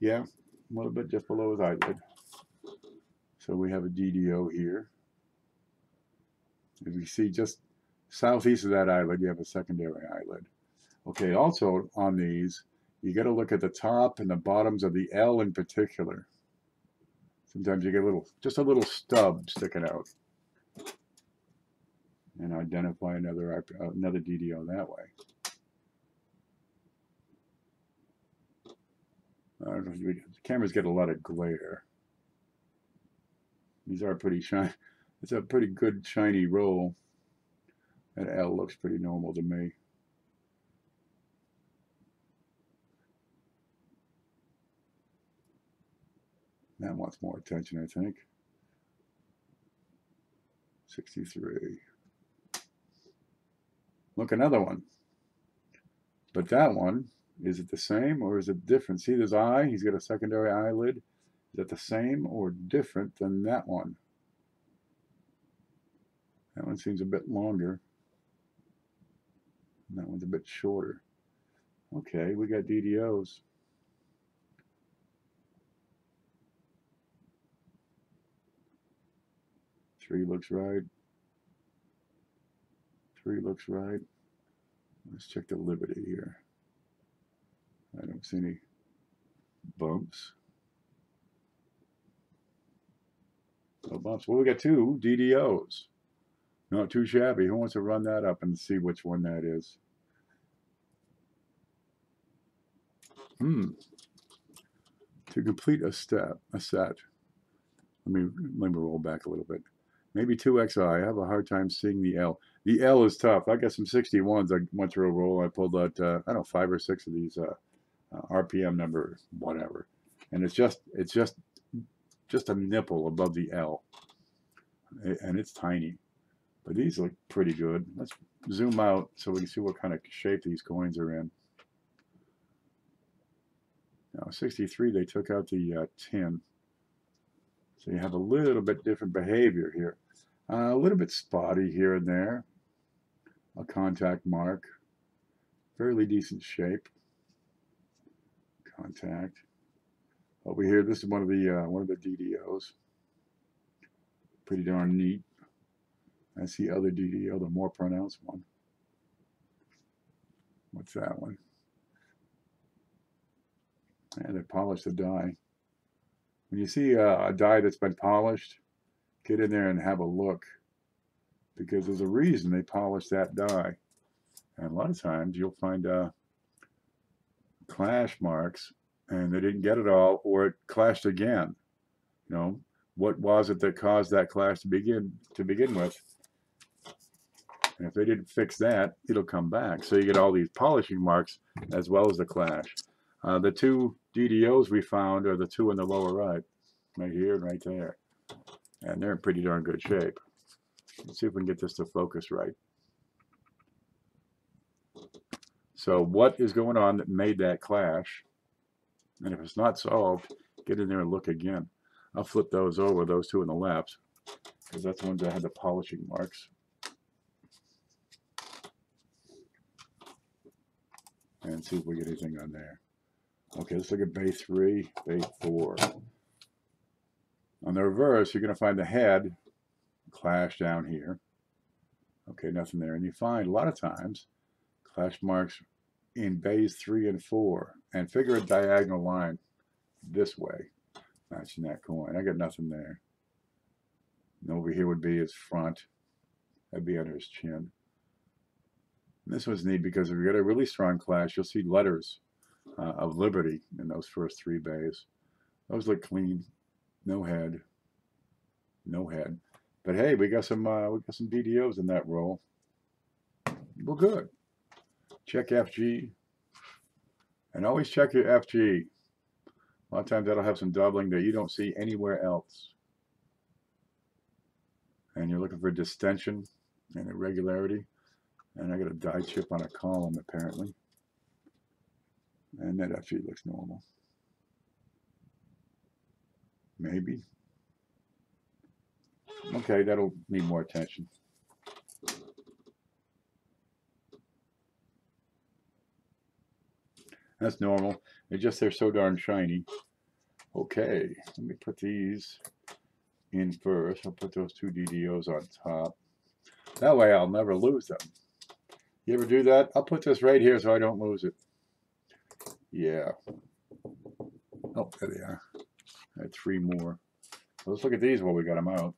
Yeah, a little bit just below his eyelid. So we have a DDO here. As we see, just Southeast of that eyelid, you have a secondary eyelid. Okay, also on these, you got to look at the top and the bottoms of the L in particular. Sometimes you get just a little stub sticking out. And identify another DDO that way. I don't know if the cameras get a lot of glare. These are pretty shiny. It's a pretty good shiny roll. That L looks pretty normal to me. That wants more attention, I think. 63. Look, another one. But that one, is it the same or is it different? See this eye? He's got a secondary eyelid. Is that the same or different than that one? That one seems a bit longer. And that one's a bit shorter. Okay, we got DDOs. Three looks right. 3 looks right. Let's check the Liberty here. I don't see any bumps. No bumps. Well, we got 2 DDOs. Not too shabby. Who wants to run that up and see which one that is? To complete a set. Let me roll back a little bit. Maybe 2XI. I have a hard time seeing the L. The L is tough. I got some 61s. I went through a roll. I pulled out, I don't know, 5 or 6 of these RPM number, whatever. And it's just a nipple above the L. And it's tiny. But these look pretty good. Let's zoom out so we can see what kind of shape these coins are in. Now, 63, they took out the 10. So you have a little bit different behavior here. A little bit spotty here and there. A contact mark. Fairly decent shape. Contact. Over here, this is one of the DDOs. Pretty darn neat. That's the other DDO, the more pronounced one. What's that one? And they polished the die. When you see a die that's been polished, get in there and have a look, because there's a reason they polished that die. And a lot of times you'll find clash marks, and they didn't get it all, or it clashed again. You know, what was it that caused that clash to begin with? And if they didn't fix that, it'll come back. So you get all these polishing marks as well as the clash. The 2 DDOs we found are the 2 in the lower right here and right there. And they're in pretty darn good shape. Let's see if we can get this to focus right. So what is going on that made that clash? And if it's not solved, get in there and look again. I'll flip those over, those 2 on the left, because that's the ones that had the polishing marks. And see if we get anything on there. Okay, let's look at bay 3, bay 4. On the reverse, you're going to find the head clash down here. Okay, nothing there. And you find a lot of times clash marks in bays 3 and 4. And figure a diagonal line this way, matching that coin. I got nothing there. And over here would be his front. That'd be under his chin. And this one's neat because if you get a really strong clash, you'll see letters of Liberty in those first 3 bays. Those look clean. No head. No head. But hey, we got some DDOs in that roll. Well, good. Check FG. And always check your FG. A lot of times that'll have some doubling that you don't see anywhere else. And you're looking for distension and irregularity. And I got a die chip on a column apparently. And that FG looks normal. Maybe. Okay, that'll need more attention. That's normal. They're so darn shiny. Okay, let me put these in first. I'll put those 2 DDOs on top. That way I'll never lose them. You ever do that? I'll put this right here so I don't lose it. Yeah. Oh, there they are. I had 3 more. Let's look at these while we got them out.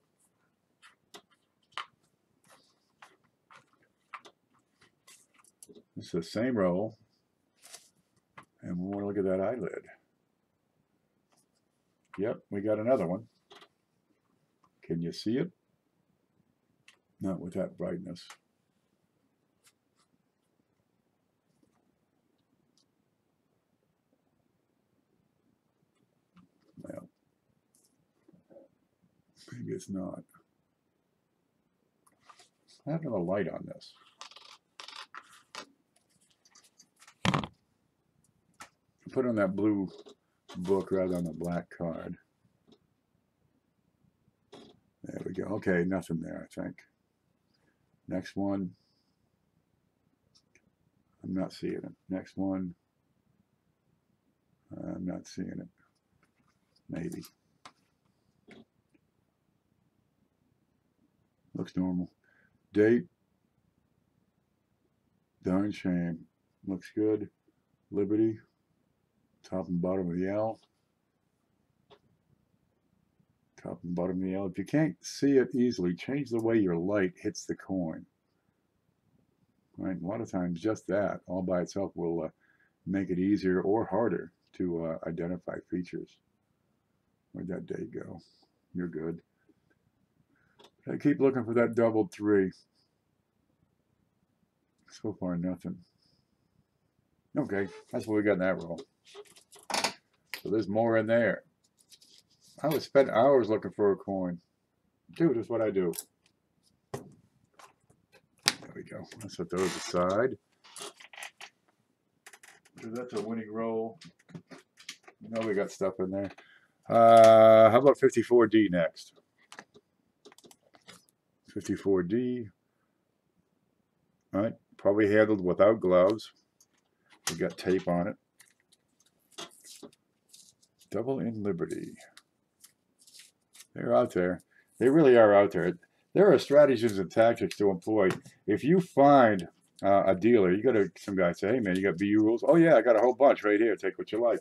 This is the same roll. And we want to look at that eyelid. Yep, we got another one. Can you see it? Not with that brightness. Well, maybe it's not. I have another light on this. Put on that blue book rather than the black card. There we go. Okay, nothing there, I think. Next one. I'm not seeing it. Next one. I'm not seeing it. Maybe. Looks normal. Date. Darn shame. Looks good. Liberty. Top and bottom of the L. Top and bottom of the L. If you can't see it easily, change the way your light hits the coin. Right? A lot of times just that all by itself will make it easier or harder to identify features. Where'd that date go? You're good. I keep looking for that doubled 3. So far, nothing. Okay, that's what we got in that roll. So there's more in there. I would spend hours looking for a coin. Dude, that's what I do. There we go. Let's set those aside. That's a winning roll. You know we got stuff in there. How about 54D next? 54D. All right, probably handled without gloves. We got tape on it. Double in Liberty. They're out there. They really are out there. There are strategies and tactics to employ. If you find a dealer, you go to some guy and say, hey man, you got BU rules? Oh yeah, I got a whole bunch right here. Take what you like.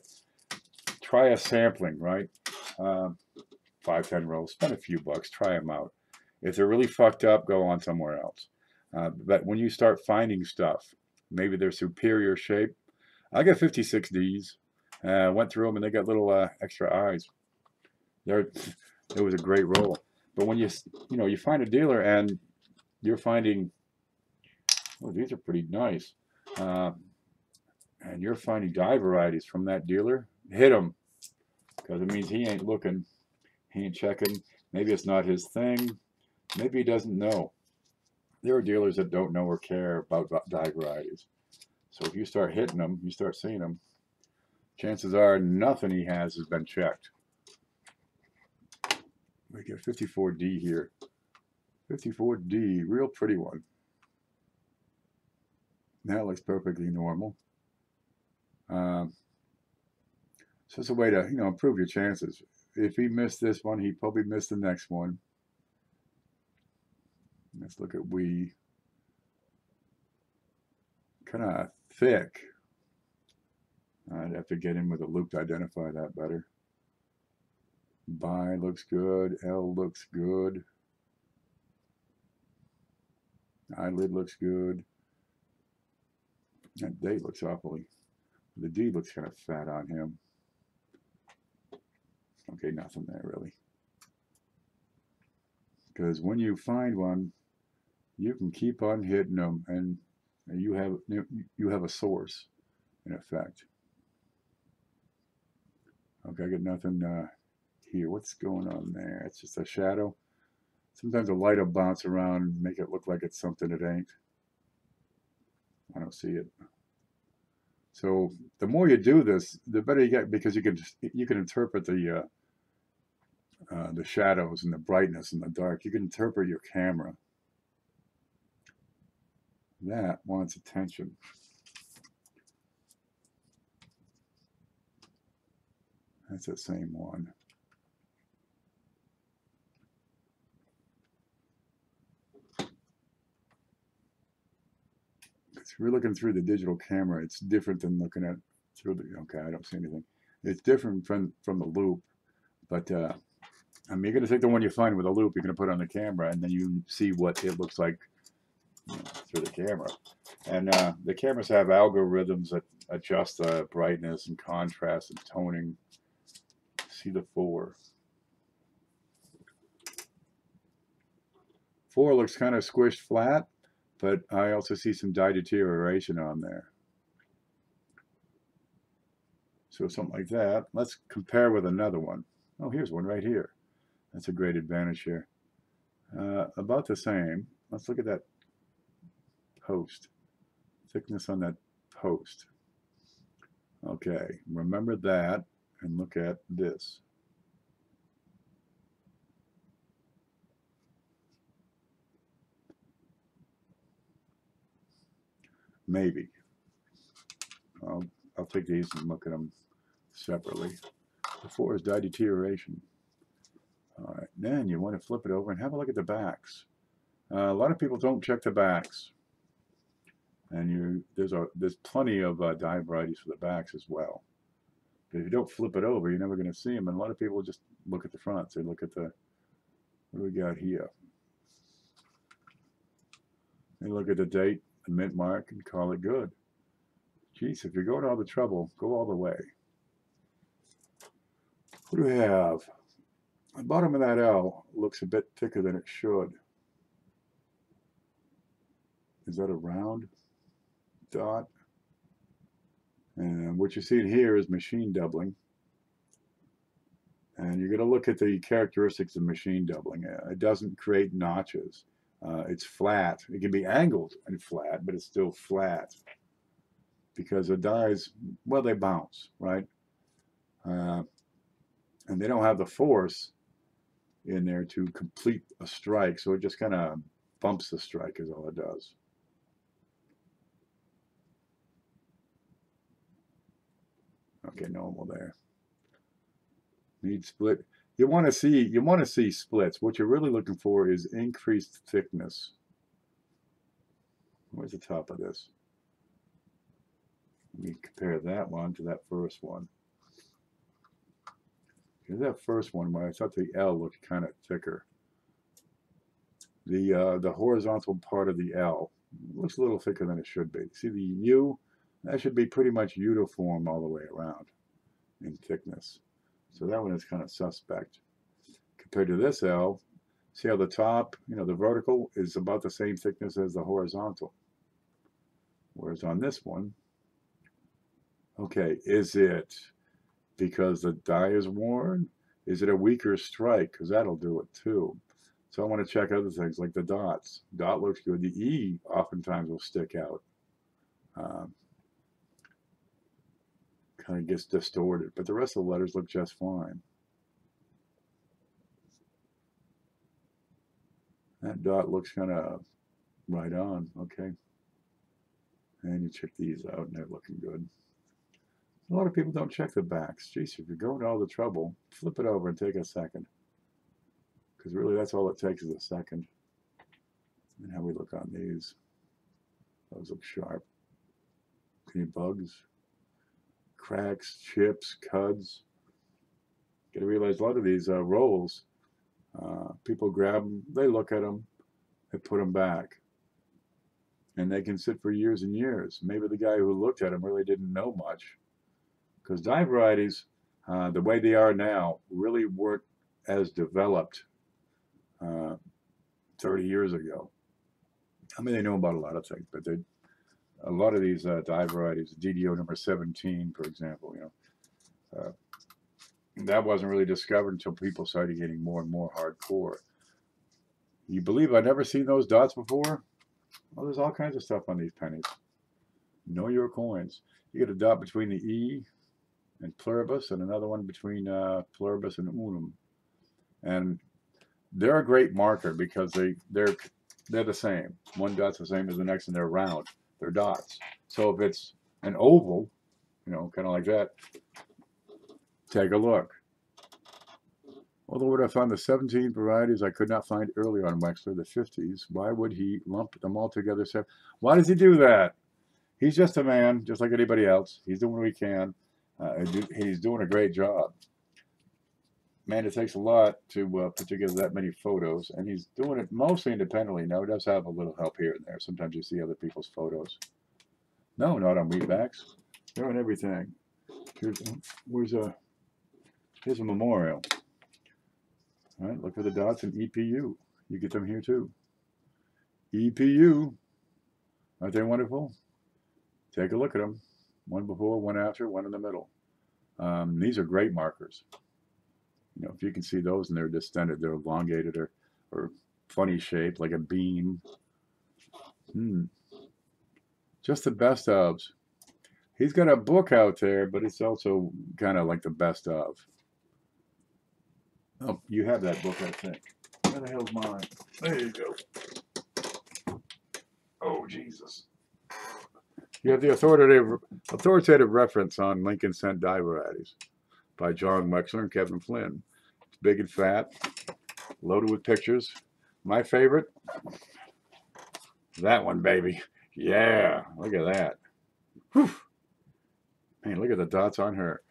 Try a sampling, right? 5, 10 rolls. Spend a few bucks. Try them out. If they're really fucked up, go on somewhere else. But when you start finding stuff, maybe they're superior shape. I got 56Ds. Went through them and they got little extra eyes. It was a great roll. But when you find a dealer and you're finding, oh, these are pretty nice, and you're finding die varieties from that dealer, hit him, because it means he ain't looking, he ain't checking. Maybe it's not his thing. Maybe he doesn't know. There are dealers that don't know or care about die varieties. So if you start hitting them, you start seeing them, chances are nothing he has been checked. We get 54D here. 54D, real pretty one. That looks perfectly normal. So it's a way to, improve your chances. If he missed this one, he probably missed the next one. Let's look at we. Kind of thick. I'd have to get in with a loop to identify that better. Bi looks good. L looks good. Eyelid looks good. That date looks awfully. The D looks kind of fat on him. Okay, nothing there really. Because when you find one, you can keep on hitting them, and you have a source, in effect. Okay, I got nothing here. What's going on there? It's just a shadow. Sometimes the light will bounce around and make it look like it's something it ain't. I don't see it. So the more you do this, the better you get, because you can interpret the shadows and the brightness and the dark. You can interpret your camera. That wants attention. That's the same one. we're looking through the digital camera, it's different than looking at through the, okay, I don't see anything. It's different from the loop, but I mean, you're going to take the one you find with a loop, you're going to put it on the camera, and then you see what it looks like, you know, through the camera. And the cameras have algorithms that adjust the brightness and contrast and toning. See the 4. 4 looks kind of squished flat, but I also see some dye deterioration on there. So something like that. Let's compare with another one. Oh, here's one right here. That's a great advantage here. About the same. Let's look at that post. Thickness on that post. Okay, remember that and look at this. Maybe. I'll take these and look at them separately. The 4 is dye deterioration. All right, then you want to flip it over and have a look at the backs. A lot of people don't check the backs, and there's plenty of dye varieties for the backs as well. But if you don't flip it over, you're never going to see them. And a lot of people just look at the fronts. They look at the, what do we got here? They look at the date, the mint mark, and call it good. Geez, if you're going all the trouble, go all the way. What do we have? The bottom of that L looks a bit thicker than it should. Is that a round dot? And what you're seeing here is machine doubling. And you're going to look at the characteristics of machine doubling. It doesn't create notches. It's flat. It can be angled and flat, but it's still flat. Because the dyes, well, they bounce, right? And they don't have the force in there to complete a strike, so it just kind of bumps the strike is all it does. Okay, normal there. Need split. You want to see splits. What you're really looking for is increased thickness. Where's the top of this? Let me compare that one to that first one. Here's that first one where I thought the L looked kind of thicker. The horizontal part of the L looks a little thicker than it should be. See the U? That should be pretty much uniform all the way around in thickness. So that one is kind of suspect. Compared to this L, see how the top, you know, the vertical is about the same thickness as the horizontal. Whereas on this one, okay, is it because the dye is worn? Is it a weaker strike? Because that'll do it too. So I want to check other things like the dots. Dot looks good. The E oftentimes will stick out. Kind of gets distorted, but the rest of the letters look just fine. That dot looks kind of right on, okay. And you check these out and they're looking good. A lot of people don't check the backs. Geez, if you're going to all the trouble, flip it over and take a second. Because really that's all it takes is a second. And how we look on these. Those look sharp. Any bugs? Cracks, chips, cuds. You gotta realize a lot of these rolls, people grab them, they look at them, they put them back. And they can sit for years and years. Maybe the guy who looked at them really didn't know much. Because dye varieties, the way they are now, really weren't as developed 30 years ago. I mean, they know about a lot of things, but a lot of these dye varieties, DDO number 17, for example, you know, that wasn't really discovered until people started getting more and more hardcore. You believe I've never seen those dots before? Well, there's all kinds of stuff on these pennies. Know your coins. You get a dot between the E and pluribus, and another one between pluribus and unum. And they're a great marker because they're the same. One dot's the same as the next, and they're round. They're dots. So if it's an oval, you know, kind of like that, take a look. Although when I found the 17 varieties I could not find earlier on Wexler, the 50s, why would he lump them all together? Why does he do that? he's just a man, just like anybody else. He's doing what he can. He's doing a great job. Man, it takes a lot to put together that many photos, and he's doing it mostly independently. Now, he does have a little help here and there. Sometimes you see other people's photos. No, not on wheatbacks. They're on everything. Here's a memorial. All right, look for the dots in EPU. You get them here too. EPU. Aren't they wonderful? Take a look at them. One before, one after, one in the middle. These are great markers. You know, if you can see those and they're distended, they're elongated or funny shaped like a bean. Just the best ofs. He's got a book out there, but it's also kind of like the best of. Oh, you have that book, I think. Where the hell's mine? There you go. Oh, Jesus. You have the authoritative reference on Lincoln Cent die varieties by John Wexler and Kevin Flynn. It's big and fat, loaded with pictures. My favorite, that one, baby. Yeah, look at that. Whew. Man, look at the dots on her.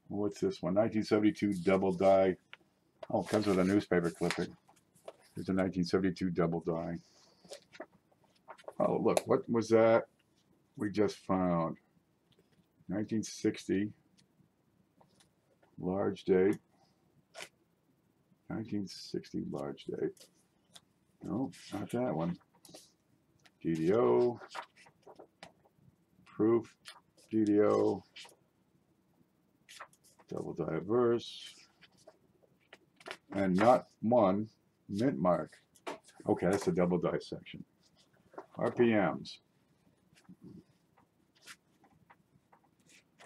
What's this one? 1972 double die. Oh, it comes with a newspaper clipping. There's a 1972 double die. Oh, look, what was that we just found? 1960. Large date. 1960 large date. No, not that one. GDO. Proof. GDO. Double diverse. And not one mint mark. Okay, that's the double dissection. RPMs.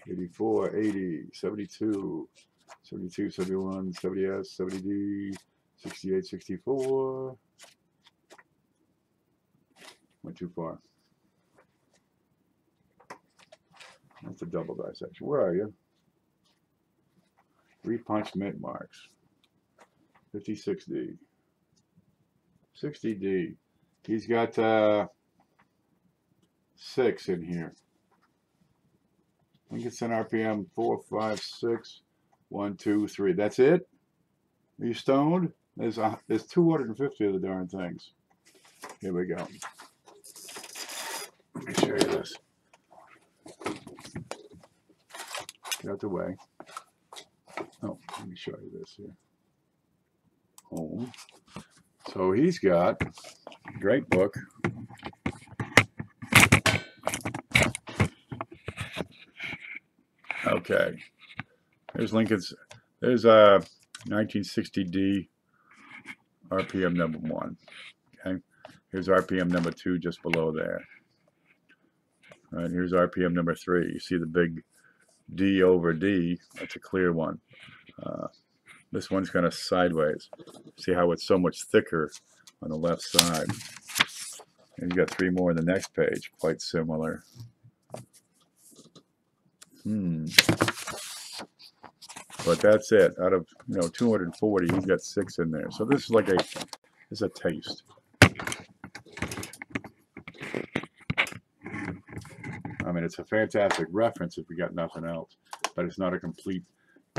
84, 80, 72, 72, 71, 70S, 70D, 68, 64. Went too far. That's the double dissection. Where are you? Repunch mint marks. 56D. 60D. He's got 6 in here. Lincoln Cent RPM 4, 5, 6, 1, 2, 3. That's it? Are you stoned? There's 250 of the darn things. Here we go. Let me show you this. Get out the way. Oh, let me show you this here. Home. So he's got a great book. Okay. There's Lincoln's. There's a 1960D RPM number 1. Okay. Here's RPM number 2 just below there. All right. Here's RPM number 3. You see the big D over D. That's a clear one. This one's kind of sideways. See how it's so much thicker on the left side. And you got 3 more on the next page, quite similar. But that's it. Out of 240, he's got 6 in there. So this is like it's a taste. I mean, it's a fantastic reference if we got nothing else, but it's not a complete.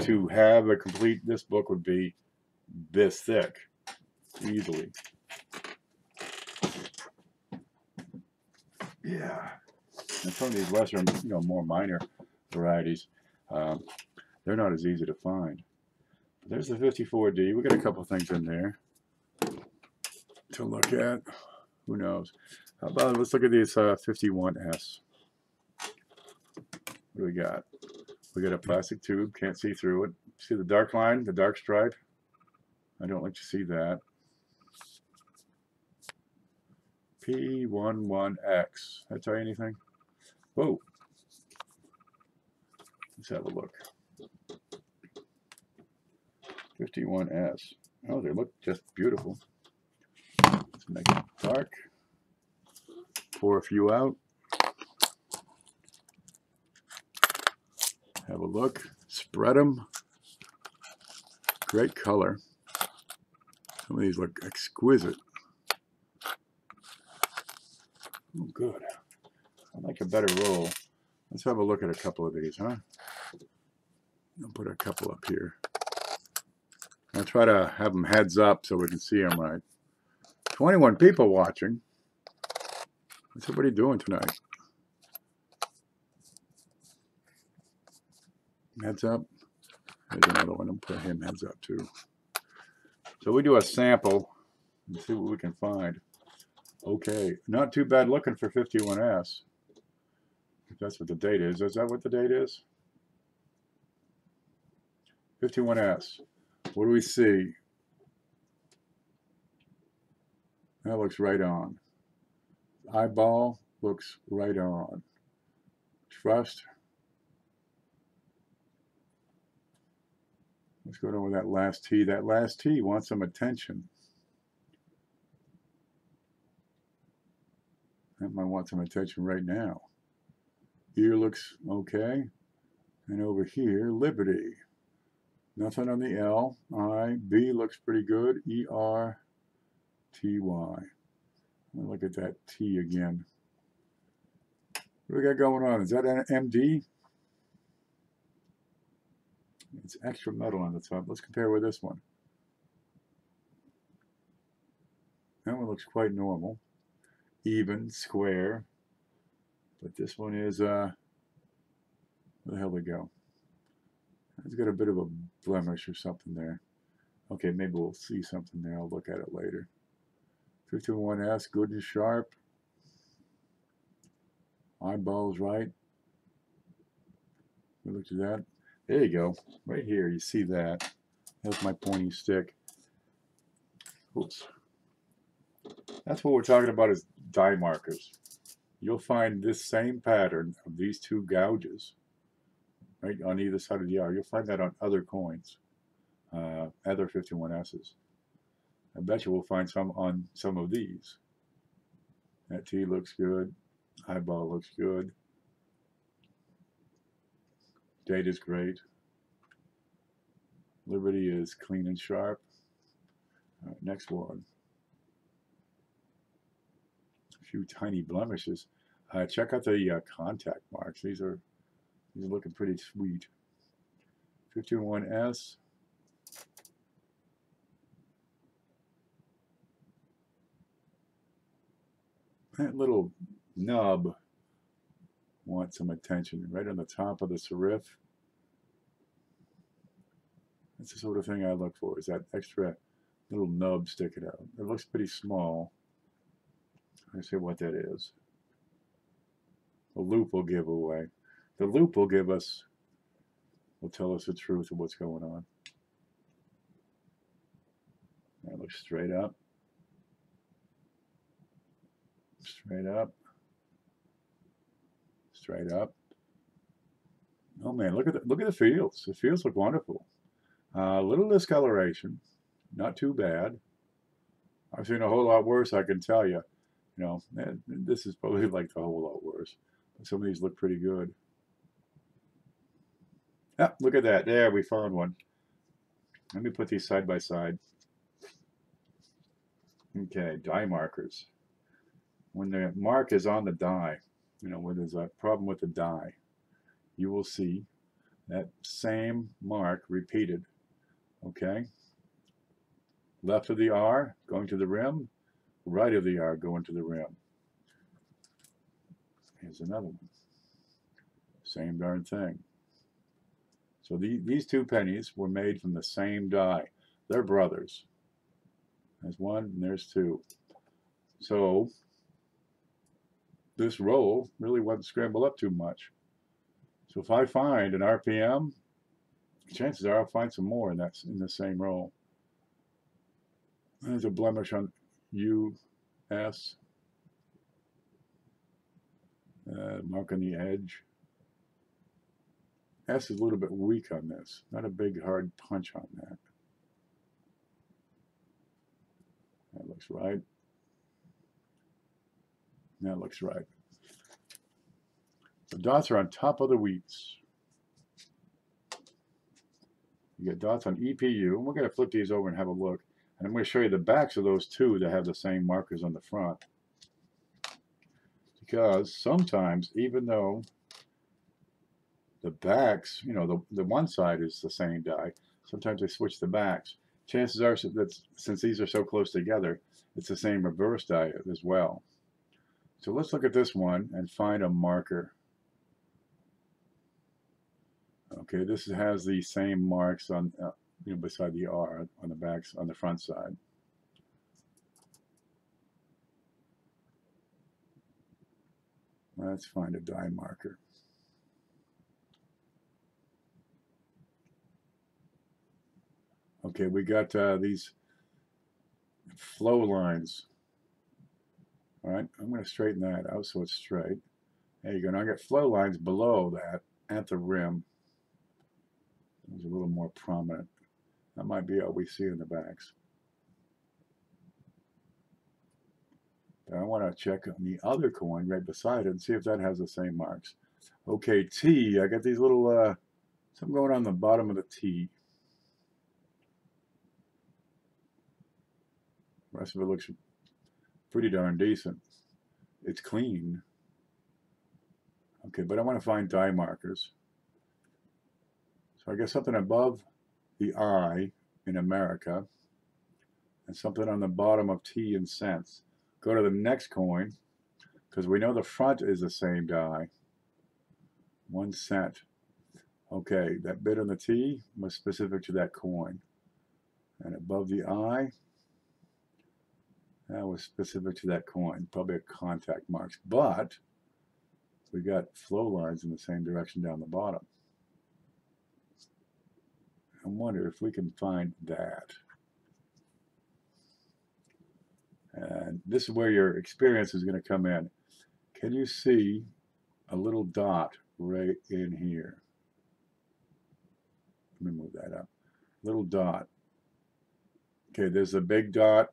To have a complete, this book would be this thick, easily. Yeah. And some of these lesser, more minor varieties, they're not as easy to find. But there's the 54D. We got a couple things in there to look at. Who knows? How about, let's look at these 51S. What do we got? We got a plastic tube, can't see through it. See the dark line, the dark stripe? I don't like to see that. P11X. That tell you anything? Whoa. Let's have a look. 51S. Oh, they look just beautiful. Let's make it dark. Pour a few out. Have a look. Spread them. Great color. Some of these look exquisite. Oh, good. I like a better roll. Let's have a look at a couple of these, huh? I'll put a couple up here. I'll try to have them heads up so we can see them right. 21 people watching. What's everybody doing tonight? Heads up. There's another one. I'll put him heads up too. So we do a sample and see what we can find. Okay, not too bad looking for 51S. If that's what the date is. Is that what the date is? 51S. What do we see? That looks right on. Eyeball looks right on. Trust. What's going on with that last T? That last T wants some attention. That might want some attention right now. Ear looks okay. And over here, Liberty. Nothing on the L. I. B looks pretty good. E-R. T-Y. Look at that T again. What do we got going on? Is that an MD? It's extra metal on the top. Let's compare with this one. That one looks quite normal. Even, square. But this one is, where the hell did it go? It's got a bit of a blemish or something there. Okay, maybe we'll see something there. I'll look at it later. 51S, good and sharp. Eyeballs right. We looked at that. There you go. Right here, you see that. That's my pointing stick. Oops. That's what we're talking about is die markers. You'll find this same pattern of these two gouges right on either side of the R. You'll find that on other coins, other 51Ss. I bet you we'll find some on some of these. That T looks good. Eyeball looks good. Date is great. Liberty is clean and sharp. All right, next one. A few tiny blemishes. Check out the contact marks. These are looking pretty sweet. 51S. That little nub wants some attention right on the top of the serif. That's the sort of thing I look for, is that extra little nub sticking out. It looks pretty small. I say what that is. The loop will give away. The loop will tell us the truth of what's going on. That looks straight up. Straight up. Straight up. Oh man, look at the fields. The fields look wonderful. A little discoloration, not too bad. I've seen a whole lot worse, I can tell you. You know, this is probably like a whole lot worse. But some of these look pretty good. Ah, look at that. There, we found one. Let me put these side by side. Okay, die markers. When the mark is on the die, you know, when there's a problem with the die, you will see that same mark repeated. Okay? Left of the R, going to the rim. Right of the R, going to the rim. Here's another one. Same darn thing. So these two pennies were made from the same die. They're brothers. There's one and there's two. So this roll really wasn't scrambled up too much. So if I find an RPM, chances are I'll find some more in the same roll. There's a blemish on US. Mark on the edge. S is a little bit weak on this. Not a big hard punch on that. That looks right. That looks right. The dots are on top of the wheats. You get dots on EPU. And we're going to flip these over and have a look. And I'm going to show you the backs of those two that have the same markers on the front. because sometimes, even though the backs, you know, the one side is the same die, sometimes they switch the backs. Chances are that since these are so close together, it's the same reverse die as well. So let's look at this one and find a marker. Okay, this has the same marks on, you know, beside the R on the backs on the front side. Let's find a die marker. Okay, we got these flow lines. All right, I'm going to straighten that out so it's straight. There you go. Now I got flow lines below that at the rim. It's a little more prominent. That might be what we see in the backs. But I want to check on the other coin right beside it and see if that has the same marks. Okay, T. I got these little something going on the bottom of the T. The rest of it looks pretty darn decent. It's clean. Okay, but I want to find die markers. So I guess something above the I in America and something on the bottom of T in cents. Go to the next coin because we know the front is the same die. 1 cent. Okay, that bit on the T was specific to that coin. And above the I, that was specific to that coin. Probably a contact marks. But we got flow lines in the same direction down the bottom. I wonder if we can find that. And this is where your experience is going to come in. Can you see a little dot right in here? Let me move that up. Little dot. Okay, there's a big dot.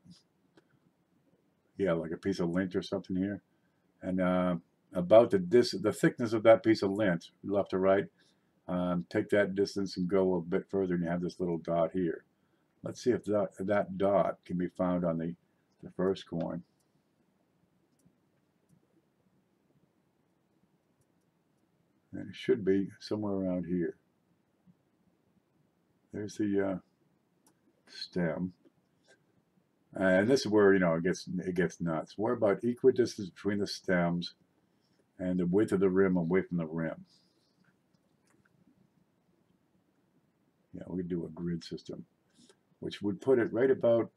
Yeah, like a piece of lint or something here. And about the thickness of that piece of lint, left to right, take that distance and go a bit further and you have this little dot here. Let's see if that dot can be found on the first coin. And it should be somewhere around here. There's the stem. And this is where, you know, it gets nuts. We're about equidistance between the stems and the width of the rim away from the rim. Yeah, we could do a grid system, which would put it right about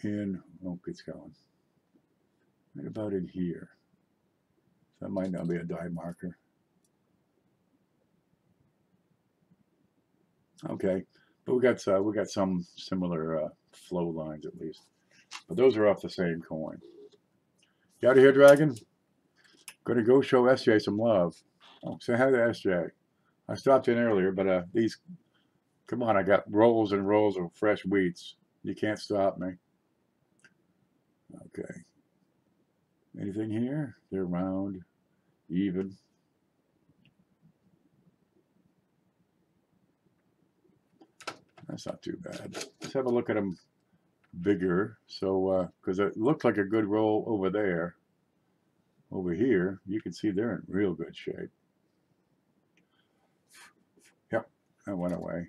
in, oh, it's going, right about in here. So that might not be a die marker. Okay, but we got some similar flow lines at least. But those are off the same coin. You out of here, Dragon? Gonna go show SJ some love. Oh, say hi to SJ. I stopped in earlier, but these, come on, I got rolls and rolls of fresh wheats. You can't stop me. Okay. Anything here? They're round, even. That's not too bad. Let's have a look at them bigger. So, because it looked like a good roll over there. Over here, you can see they're in real good shape. Yep, that went away.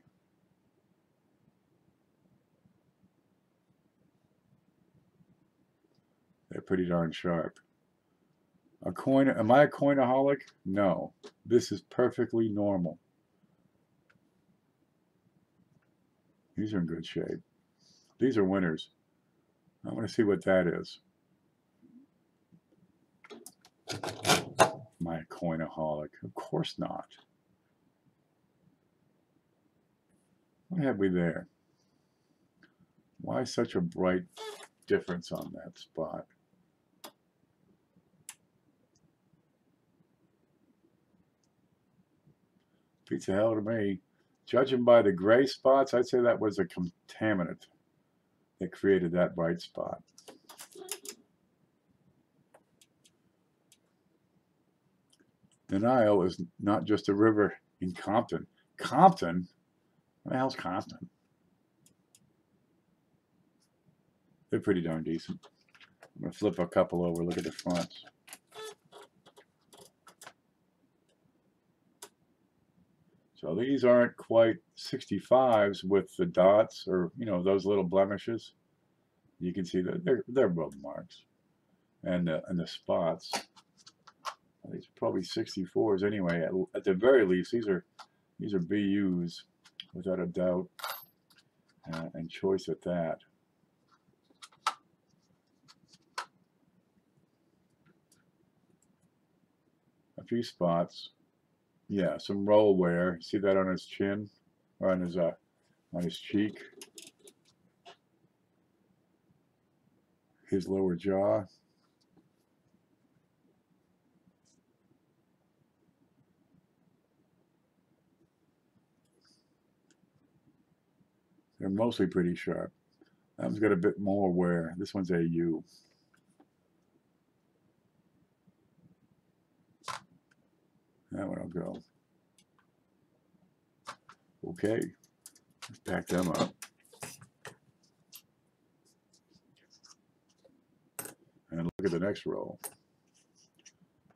They're pretty darn sharp. A coin, am I a coinaholic? No. This is perfectly normal. These are in good shape. These are winners. I want to see what that is. Am I a coinaholic? Of course not. What have we there? Why such a bright difference on that spot? Beats the hell out of me. Judging by the gray spots, I'd say that was a contaminant that created that bright spot. The Nile is not just a river in Compton. Compton? What the hell's Compton? They're pretty darn decent. I'm going to flip a couple over, look at the fronts. So these aren't quite 65s with the dots or, you know, those little blemishes. You can see that they're bookmarks. And the spots. These are probably 64s anyway. At the very least, these are BUs without a doubt, and choice at that. A few spots. Yeah, some roll wear. See that on his chin or on his cheek, his lower jaw. They're mostly pretty sharp. That one's got a bit more wear. This one's AU. That one will go. Okay, let's pack them up. And look at the next roll.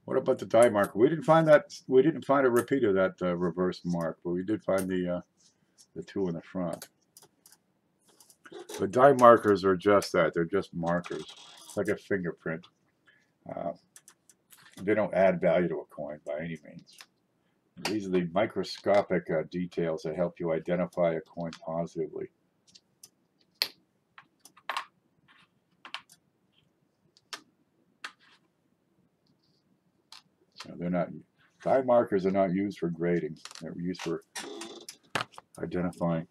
What about the die marker? We didn't find that. We didn't find a repeat of that reverse mark, but we did find the two in the front. The die markers are just that. They're just markers. It's like a fingerprint. They don't add value to a coin by any means. These are the microscopic details that help you identify a coin positively. They're not, die markers are not used for grading. They're used for identifying.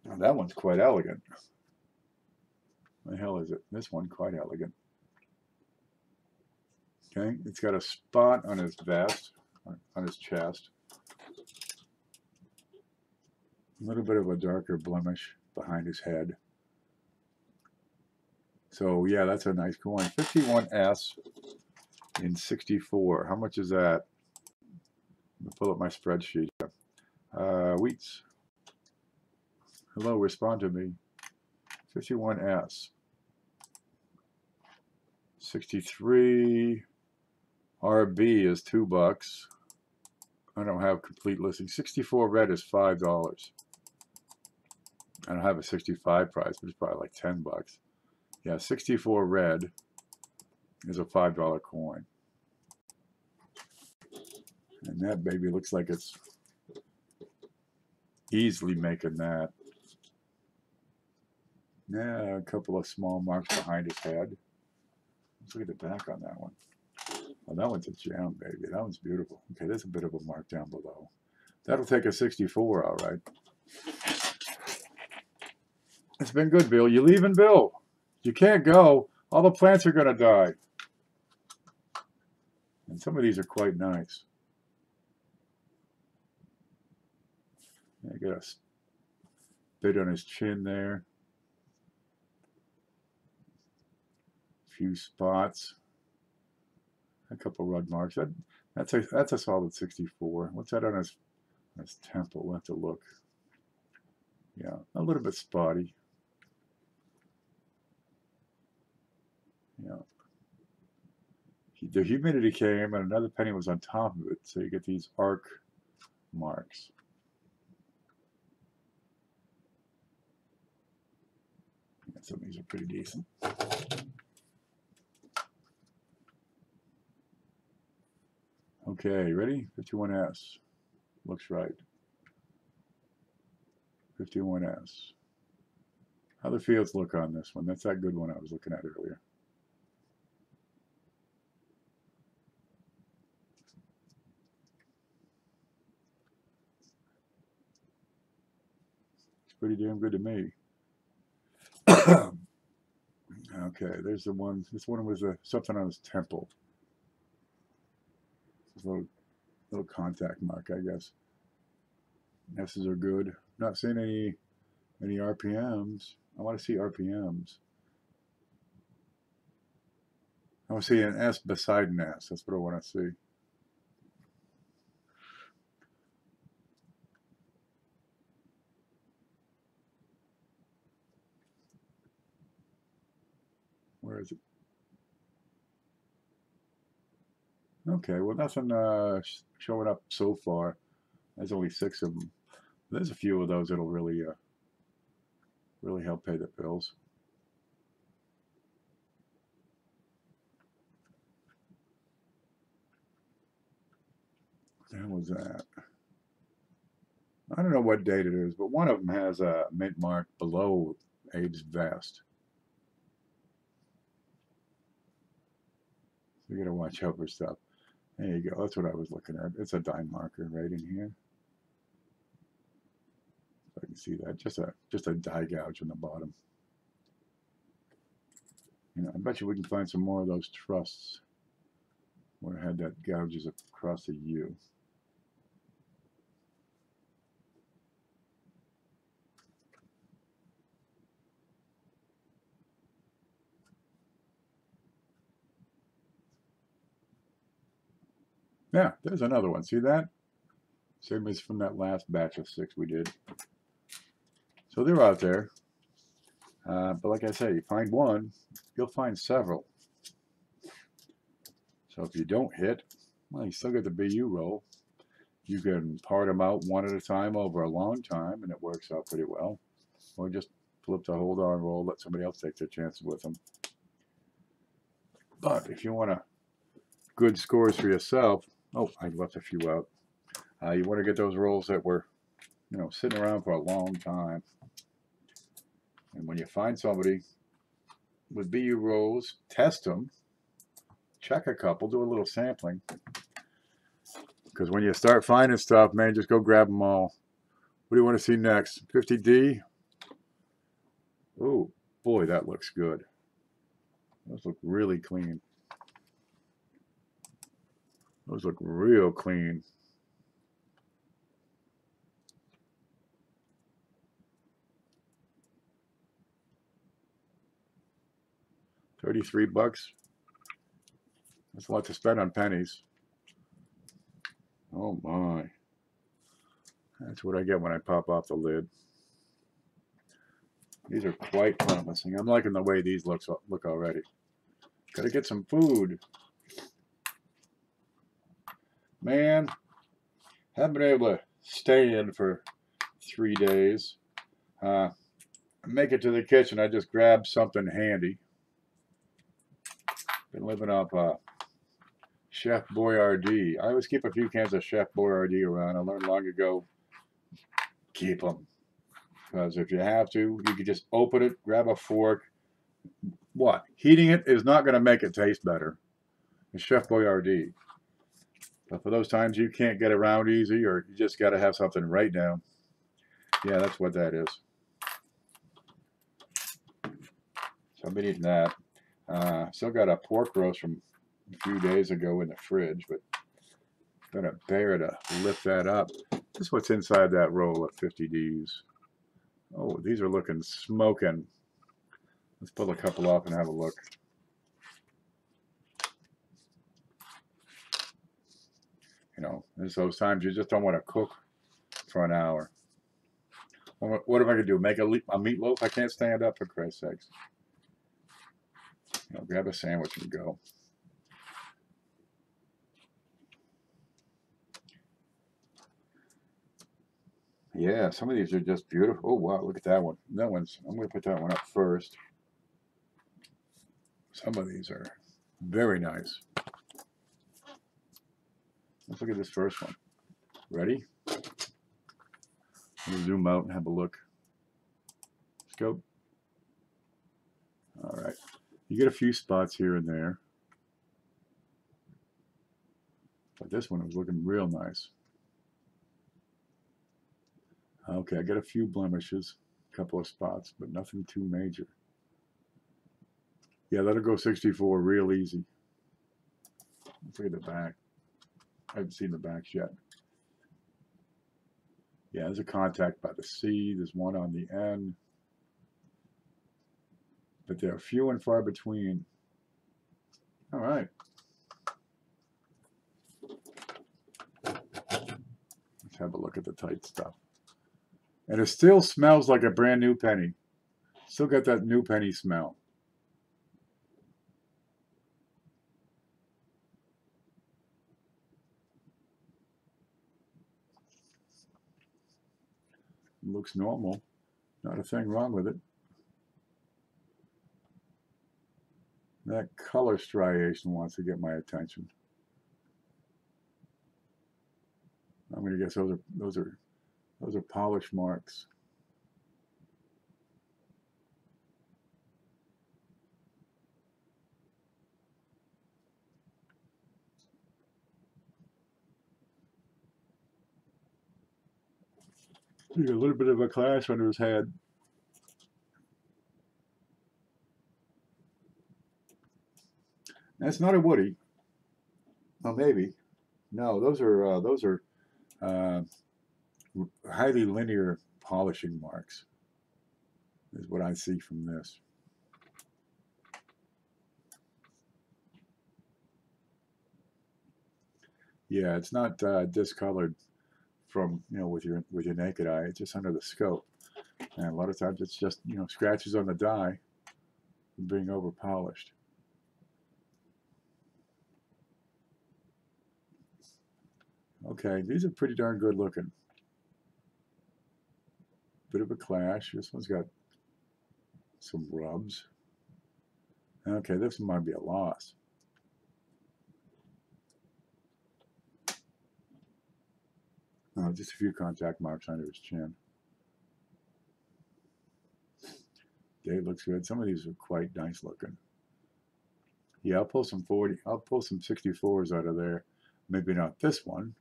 Now that one's quite elegant. What the hell is it? This one, quite elegant. Okay, it's got a spot on his vest, on his chest. A little bit of a darker blemish behind his head. So yeah, that's a nice coin. 51S in 64. How much is that? Let me pull up my spreadsheet. Wheats. Hello, respond to me. 51S. 63 RB is $2. I don't have complete listing. 64 red is $5. I don't have a 65 price, but it's probably like $10. Yeah, 64 red is a $5 coin. And that baby looks like it's easily making that. Yeah, a couple of small marks behind his head. Let's look at the back on that one. Oh, that one's a gem, baby. That one's beautiful. Okay, there's a bit of a mark down below. That'll take a 64, all right. It's been good, Bill. You leaving, Bill? You can't go. All the plants are going to die. And some of these are quite nice. I got a bit on his chin there. A few spots. A couple rug marks. That's a solid 64. What's that on his temple? We'll have to look. Yeah, a little bit spotty. Yeah. The humidity came and another penny was on top of it, so you get these arc marks. Yeah, some of these are pretty decent. Okay, ready? 51S. Looks right. 51S. How the fields look on this one? That's that good one I was looking at earlier. It's pretty damn good to me. Okay, there's the one. This one was something on his temple. This little contact mark, I guess. S's are good. Not seeing any RPMs. I want to see RPMs. I want to see an S beside an S. That's what I want to see. Where is it? Okay, well, nothing showing up so far. There's only 6 of them. There's a few of those that'll really really help pay the bills. What the hell was that? I don't know what date it is, but one of them has a mint mark below Abe's vest. So you gotta watch out for stuff. There you go. That's what I was looking at. It's a dime marker right in here. So I can see that. Just a die gouge on the bottom. You know, I bet you we can find some more of those trusts where I had that gouges across the U. Yeah, there's another one. See that? Same as from that last batch of 6 we did. So they're out there. But like I say, you find one, you'll find several. So if you don't hit, well, you still get the BU roll. You can part them out one at a time over a long time, and it works out pretty well. Or just flip the hold on roll, let somebody else take their chances with them. But if you want a good scores for yourself, oh, I left a few out. You want to get those rolls that were, you know, sitting around for a long time. And when you find somebody with BU rolls, test them, check a couple, do a little sampling. Because when you start finding stuff, man, just go grab them all. What do you want to see next? 50D? Oh, boy, that looks good. Those look really clean. Those look real clean. $33. That's a lot to spend on pennies. Oh my. That's what I get when I pop off the lid. These are quite promising. I'm liking the way these look already. Gotta get some food. Man, haven't been able to stay in for 3 days. Make it to the kitchen. I just grabbed something handy. Been living off Chef Boyardee. I always keep a few cans of Chef Boyardee around. I learned long ago, keep them. Because if you have to, you can just open it, grab a fork. What? Heating it is not going to make it taste better. It's Chef Boyardee. But for those times you can't get around easy, or you just got to have something right now. Yeah, that's what that is. So I've been eating that. Still got a pork roast from a few days ago in the fridge, but gonna bear to lift that up. This is what's inside that roll of 50Ds. Oh, these are looking smoking. Let's pull a couple off and have a look. You know, there's those times you just don't want to cook for an hour. What am I going to do? Make a meatloaf? I can't stand up, for Christ's sakes. You know, grab a sandwich and go. Yeah, some of these are just beautiful. Oh, wow, look at that one. That one's, I'm going to put that one up first. Some of these are very nice. Let's look at this first one. Ready? Let me zoom out and have a look. Let's go. All right. You get a few spots here and there. But this one was looking real nice. Okay, I got a few blemishes, a couple of spots, but nothing too major. Yeah, that'll go 64 real easy. Let's look at the back. I haven't seen the backs yet. Yeah, there's a contact by the C. There's one on the end. But they're few and far between. All right. Let's have a look at the tight stuff. And it still smells like a brand new penny. Still got that new penny smell. looks normal. Not a thing wrong with it. That color striation wants to get my attention. I'm going to guess those are polish marks. A little bit of a clash under his head. That's not a woody. Well, maybe. No, those are highly linear polishing marks. Is what I see from this. Yeah, it's not discolored from with your naked eye. It's just under the scope, and a lot of times it's just scratches on the die from being over polished. Okay, these are pretty darn good looking. Bit of a clash. This one's got some rubs. Okay, this one might be a loss. Oh, just a few contact marks under his chin. Date looks good. Some of these are quite nice looking. Yeah, I'll pull some 40. I'll pull some 64s out of there. Maybe not this one.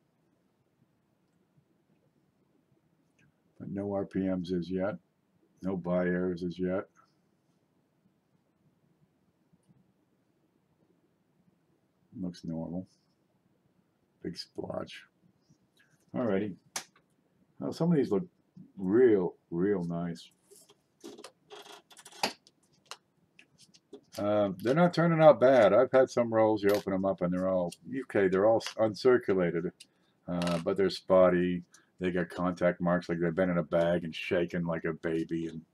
But no RPMs as yet. No buy errors as yet. Looks normal. Big splotch. Alrighty. Well, some of these look real nice. They're not turning out bad. I've had some rolls, you open them up and they're all okay. They're all uncirculated, but they're spotty. They got contact marks like they've been in a bag and shaken like a baby, and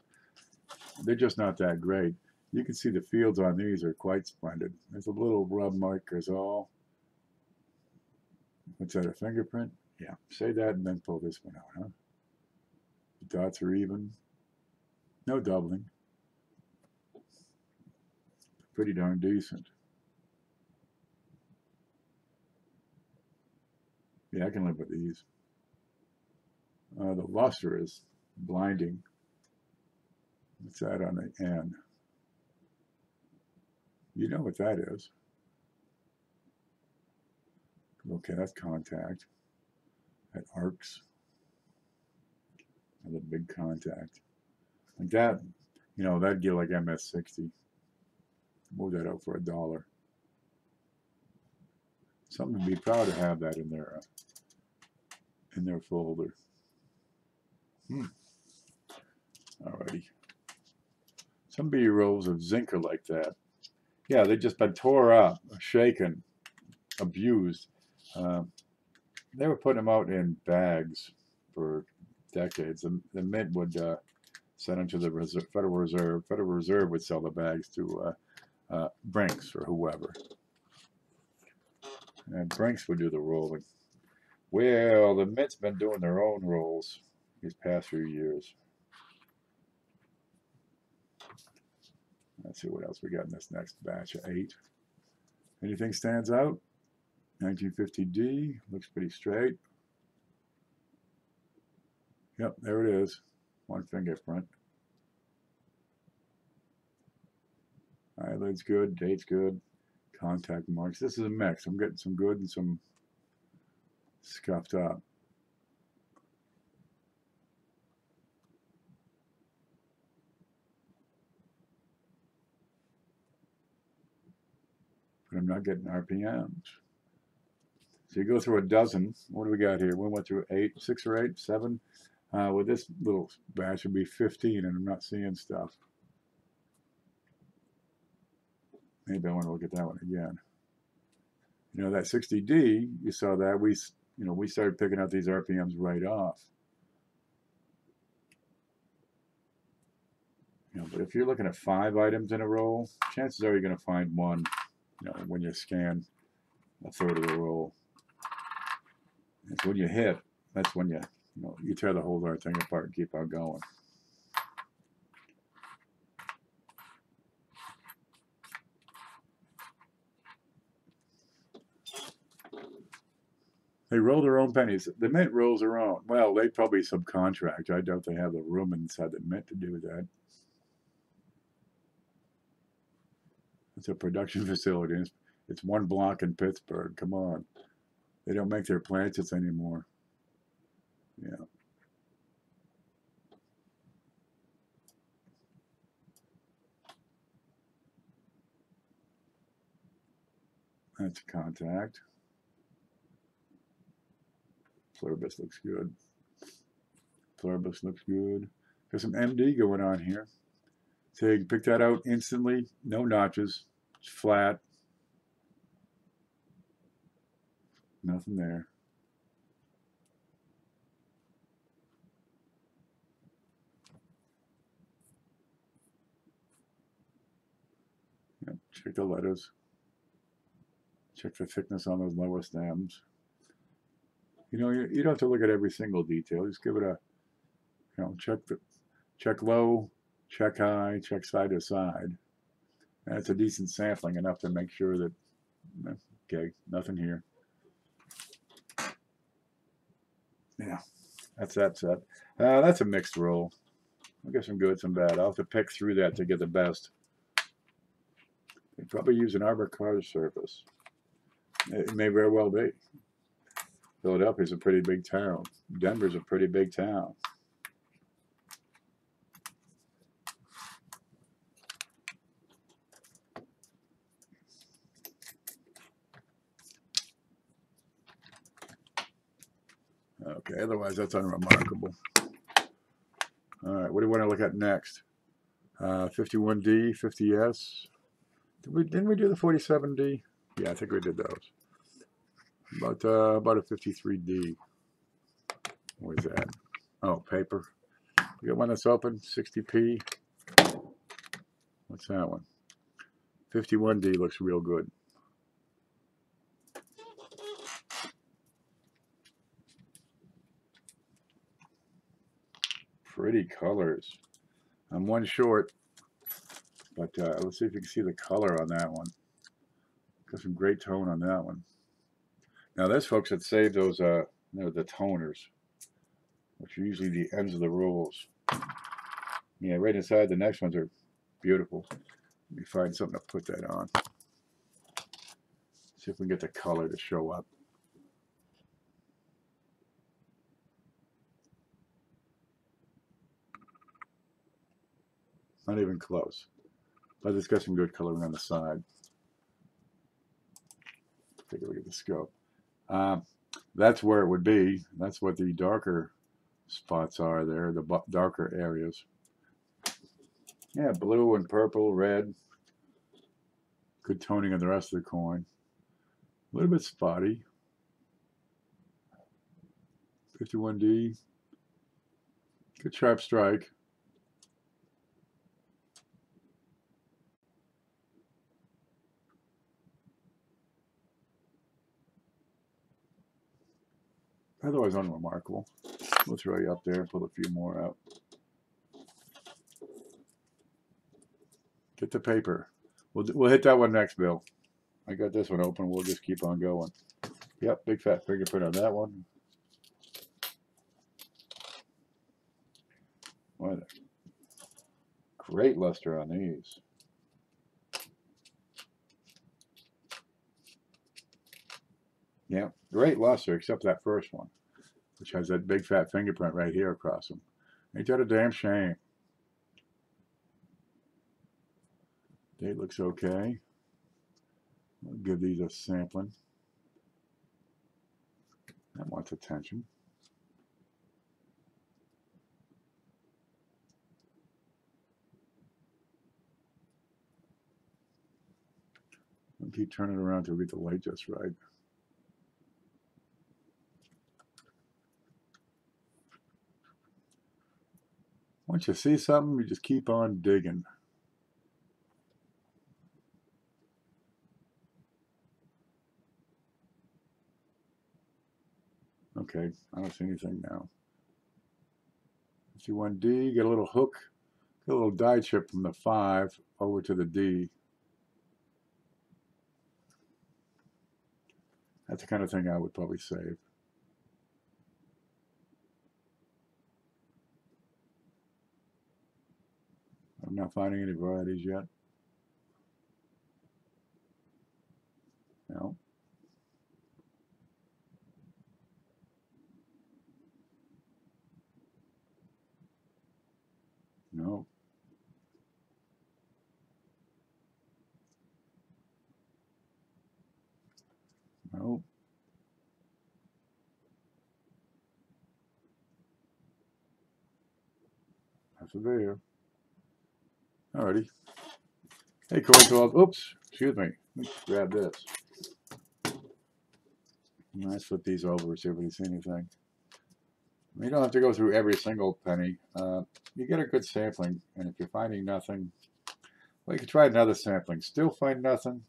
they're just not that great. You can see the fields on these are quite splendid. There's a little rub mark is all. What's that, a fingerprint? Yeah, say that and then pull this one out, huh? The dots are even. No doubling. Pretty darn decent. Yeah, I can live with these. The luster is blinding. What's that on the end? You know what that is. Okay, that's contact. That arcs. Another big contact. Like that, that'd get like MS60. Move that out for $1. Something to be proud to have that in their folder. Alrighty. Some B rolls of zinc are like that. Yeah, they've just been tore up, shaken, abused. They were putting them out in bags for decades. The Mint would send them to the Federal Reserve. Federal Reserve would sell the bags to Brinks or whoever. And Brinks would do the rolling. Well, the Mint's been doing their own rolls these past few years. Let's see what else we got in this next batch of 8. Anything stands out? 1950D, looks pretty straight. Yep, there it is. One fingerprint. Eyelid's good, date's good, contact marks. This is a mix. I'm getting some good and some scuffed up. But I'm not getting RPMs. So you go through a dozen. What do we got here? We went through 6 or 8, 7. With this little batch would be 15, and I'm not seeing stuff. Maybe I want to look at that one again. That 60D, you saw that we started picking out these RPMs right off. But if you're looking at 5 items in a roll, chances are you're going to find one. When you scan a third of the roll. It's when you hit. That's when You know, you tear the whole darn thing apart and keep on going. They roll their own pennies. The mint rolls their own. Well, they probably subcontract. I doubt they have the room inside the mint to do that. It's a production facility. It's one block in Pittsburgh. Come on. They don't make their planters anymore. Yeah. That's contact. Pluribus looks good. Pluribus looks good. Got some MD going on here. So you can pick that out instantly. No notches. It's flat. Nothing there. Yep. Check the letters. Check the thickness on those lower stems. You know, you don't have to look at every single detail. Just give it a, you know, check low, check high, check side to side. And it's a decent sampling, enough to make sure that, okay, nothing here. Yeah, that's that set. That's a mixed roll. I'll get some good, some bad. I'll have to pick through that to get the best. They'd probably use an arbor surface. It may very well be. Philadelphia's a pretty big town. Denver's a pretty big town. Okay, otherwise that's unremarkable. All right, what do you want to look at next? 51D, 50S. Didn't we do the 47D? Yeah, I think we did those. About a 53D. What is that? Oh, paper. We got one that's open, 60p. What's that one? 51D looks real good. Pretty colors. I'm one short, but let's see if you can see the color on that one. Got some great tone on that one. Now there's folks that save those, you know, the toners, which are usually the ends of the rolls. Yeah, right inside the next ones are beautiful. Let me find something to put that on. See if we can get the color to show up. Not even close. But it's got some good coloring on the side. Take a look at the scope. That's where it would be. That's what the darker spots are there, the darker areas. Yeah, blue and purple, red. Good toning on the rest of the coin. A little bit spotty. 51D. Good sharp strike. Otherwise unremarkable. We'll throw you up there and pull a few more out. Get the paper. We'll hit that one next, Bill. I got this one open. We'll just keep on going. Yep, big fat fingerprint on that one. What a great luster on these. Yeah, great luster, except that first one, which has that big fat fingerprint right here across them. Ain't that a damn shame? Date looks okay. We'll give these a sampling. That wants attention. We'll keep turning it around till we get the light just right. Once you see something, you just keep on digging. Okay, I don't see anything now. 51D, get a little hook, get a little die chip from the 5 over to the D. That's the kind of thing I would probably save. I'm not finding any varieties yet. No. No. No. That's a there. Alrighty. Hey, Corey 12. Oops. Excuse me. Let me grab this. Let's flip these over, see if we see anything. You don't have to go through every single penny. You get a good sampling, and if you're finding nothing, well, you can try another sampling. Still find nothing,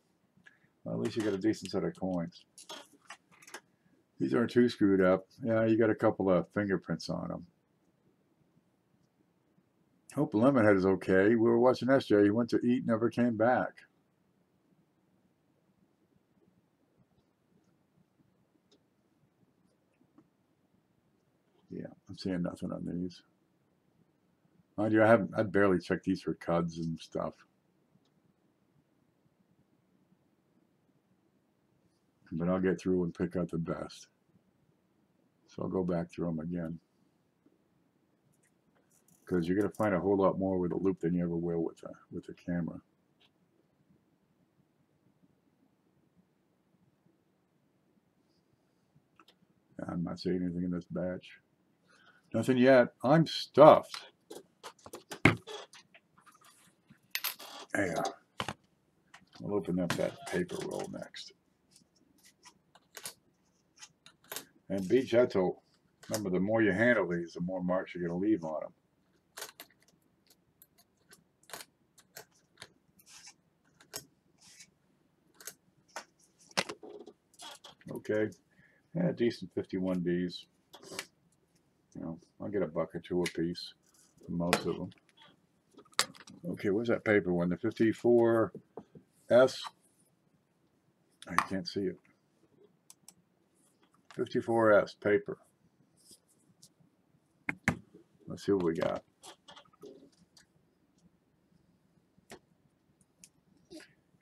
well, at least you get a decent set of coins. These aren't too screwed up. Yeah, you got a couple of fingerprints on them. Hope Lemonhead is okay. We were watching SJ. He went to eat, never came back. Yeah, I'm seeing nothing on these. Mind you, I barely checked these for cuds and stuff. But I'll get through and pick out the best. So I'll go back through them again. Because you're going to find a whole lot more with a loop than you ever will with a camera. I'm not seeing anything in this batch. Nothing yet. I'm stuffed. Yeah. I'll open up that paper roll next. And be gentle. Remember, the more you handle these, the more marks you're going to leave on them. Okay. Yeah, decent 51Ds. You know, I'll get a buck or two a piece for most of them. Okay, where's that paper one? The 54S? I can't see it. 54S paper. Let's see what we got.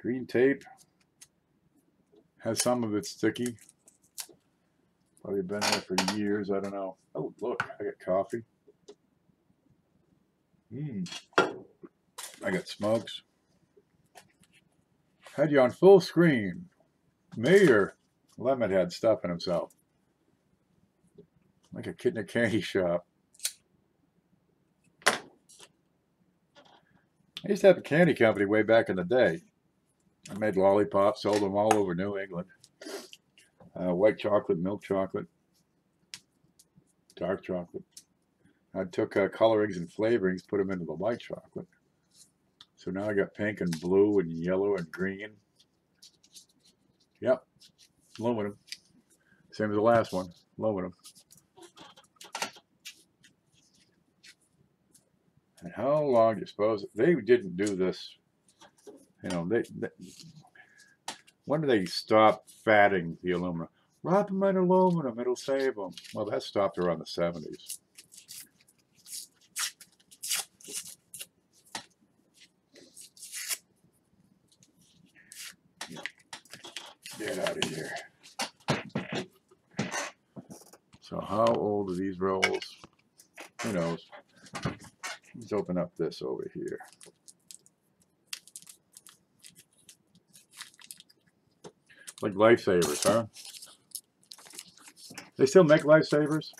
Green tape. Has some of it sticky. Probably been there for years. I don't know. Oh, look, I got coffee. I got smokes. Had you on full screen. Mayor Lemonhead stuffing himself. Like a kid in a candy shop. I used to have a candy company way back in the day. I made lollipops, sold them all over New England. White chocolate, milk chocolate, dark chocolate. I took colorings and flavorings, put them into the white chocolate. So now I got pink and blue and yellow and green. Yep, aluminum. Same as the last one, aluminum. And how long do you suppose? They didn't do this, you know, when do they stop fatting the aluminum? Wrap them in aluminum, it'll save them. Well, that stopped around the 70s. Get out of here. So how old are these rolls? Who knows? Let's open up this over here. Like lifesavers, huh? They still make lifesavers?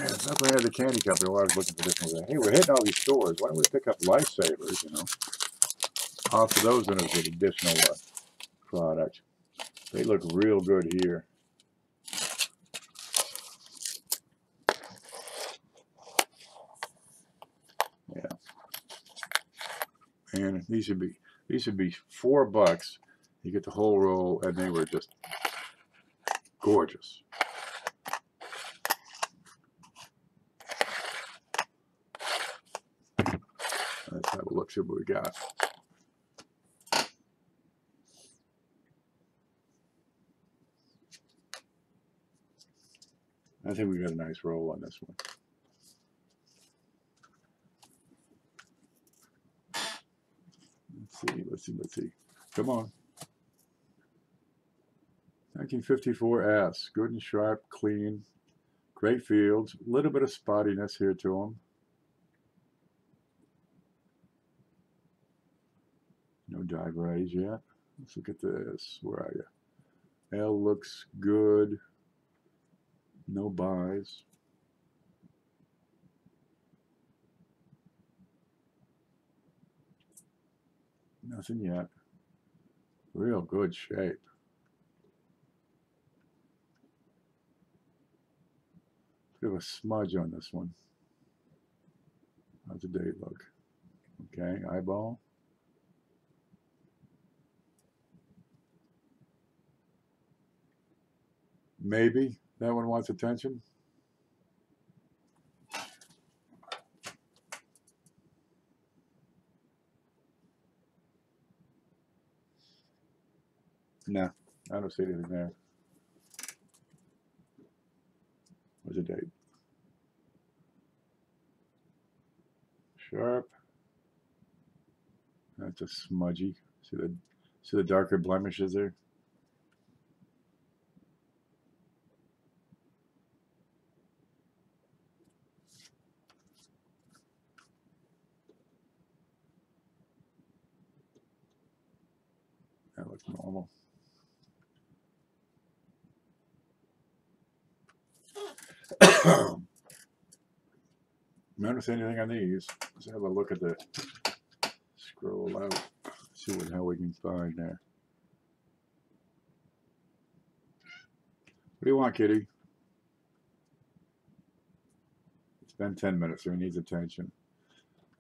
Yeah, that's when I had the candy company while I was looking for this one. Hey, we're hitting all these stores. Why don't we pick up lifesavers, you know? Offer those in as an additional product. They look real good here. Yeah. And these would be $4. You get the whole roll, and they were just gorgeous. have a look, see what we got. I think we got a nice roll on this one. Let's see. Come on. 1954 S. Good and sharp, clean. Great fields. A little bit of spottiness here to them. No dive rays yet. Let's look at this. Where are you? L looks good. No buys. Nothing yet. Real good shape. Bit of a smudge on this one. How's the date look? Okay, eyeball. Maybe that one wants attention. No, I don't see anything there. What's the date? Sharp. That's a smudgy. See the darker blemishes there? That looks normal. Notice anything on these? Let's have a look at the scroll out. See what hell we can find there. What do you want, kitty? It's been 10 minutes, so he needs attention.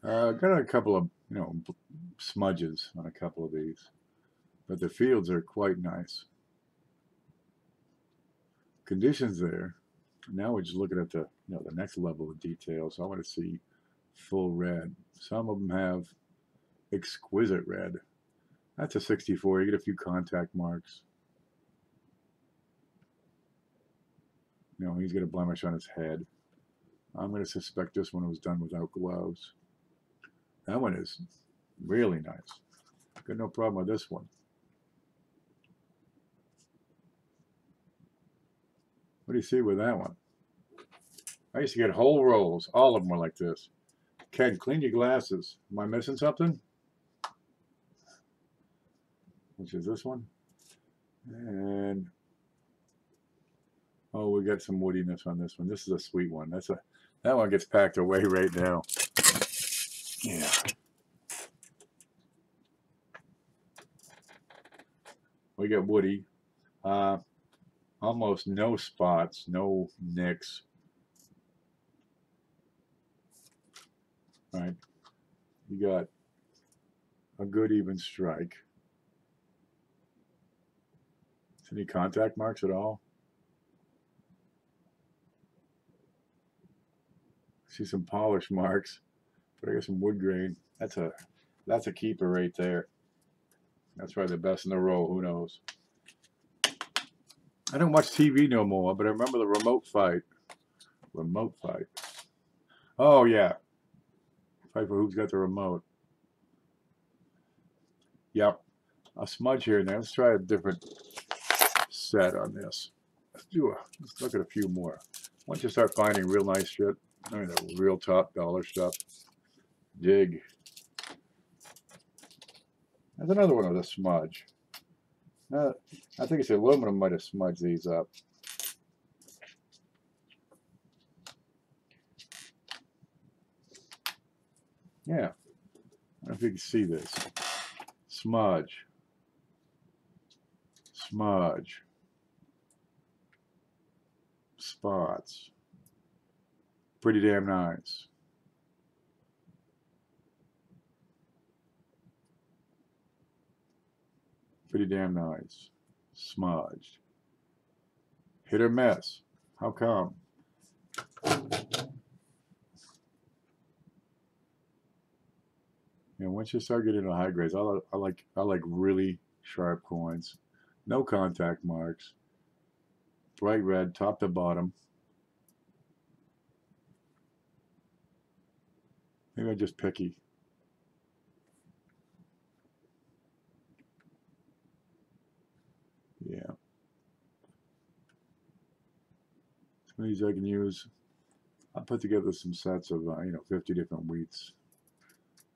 Got a couple of, smudges on a couple of these, but the fields are quite nice. Conditions there. Now we're just looking at the, the next level of detail. So I want to see full red. Some of them have exquisite red. That's a 64. You get a few contact marks. He's got a blemish on his head. I'm going to suspect this one was done without gloves. That one is really nice. Got no problem with this one. What do you see with that one? I used to get whole rolls. All of them were like this. Ken, clean your glasses. Am I missing something? Which is this one? And oh, we got some woodiness on this one. This is a sweet one. That one gets packed away right now. Yeah. We got woody. Almost no spots, no nicks. All right. You got a good even strike. Any contact marks at all? See some polish marks, but I got some wood grain. That's a keeper right there. That's probably the best in the roll. Who knows? I don't watch TV no more, but I remember the remote fight. Remote fight. Oh yeah. Fight for who's got the remote. Yep. A smudge here and there. Let's try a different set on this. Let's look at a few more. Once you start finding real nice shit, the real top dollar stuff, dig. There's another one with a smudge. I think it's aluminum might have smudged these up. Yeah. I don't know if you can see this. Smudge. Smudge. Spots. Pretty damn nice. Pretty damn nice. Smudged. Hit or miss. How come? And once you start getting into high grades, I like really sharp coins, no contact marks, bright red top to bottom. Maybe I'm just picky. Yeah. Some of these I can use. I'll put together some sets of 50 different wheats,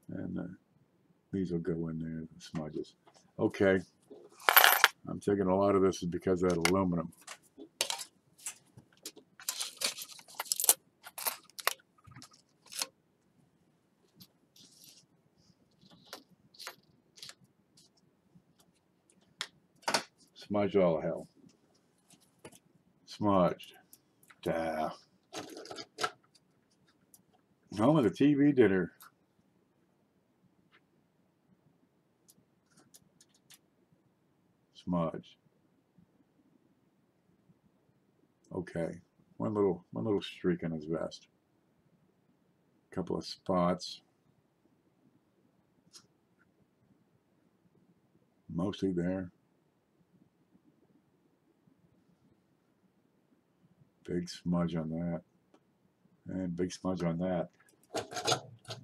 and these will go in there, the smudges. Okay. I'm thinking a lot of this is because of that aluminum. Smudged all hell. Smudged. Duh. Home of the TV dinner. Smudged. Okay. One little streak on his vest. A couple of spots. Mostly there. Big smudge on that. And big smudge on that.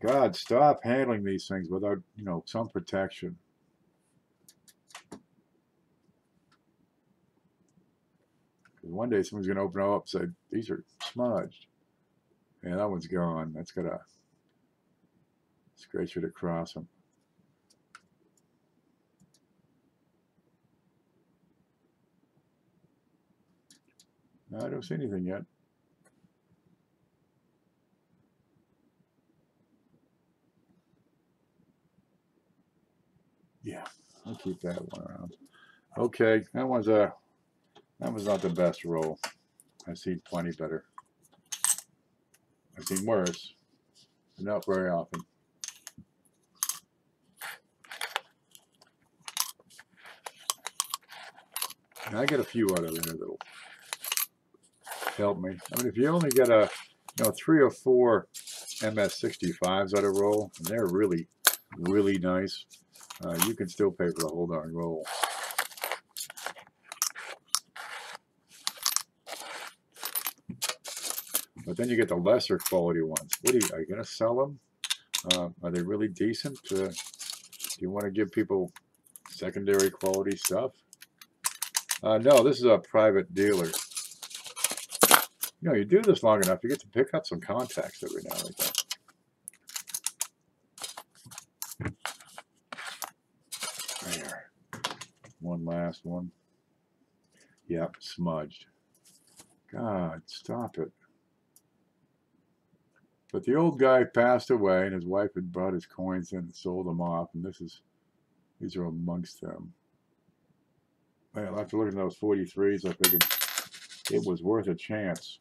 God, stop handling these things without, some protection. Because one day someone's going to open it up and say, these are smudged. And that one's gone. That's got to scratch it across them. No, I don't see anything yet. Yeah, I'll keep that one around. Okay, that was not the best roll. I've seen plenty better. I've seen worse, but not very often. And I get a few out of there that'll help me. I mean, if you only get 3 or 4 MS65s out of roll, and they're really, really nice, you can still pay for the whole darn roll. But then you get the lesser quality ones. Are you going to sell them? Are they really decent? Do you want to give people secondary quality stuff? No, this is a private dealer. You do this long enough, you get to pick up some contacts every now and then. There. One last one. Yep, smudged. God, stop it. But the old guy passed away, and his wife had brought his coins in and sold them off, and these are amongst them. Well, after looking at those 43s, I figured it was worth a chance,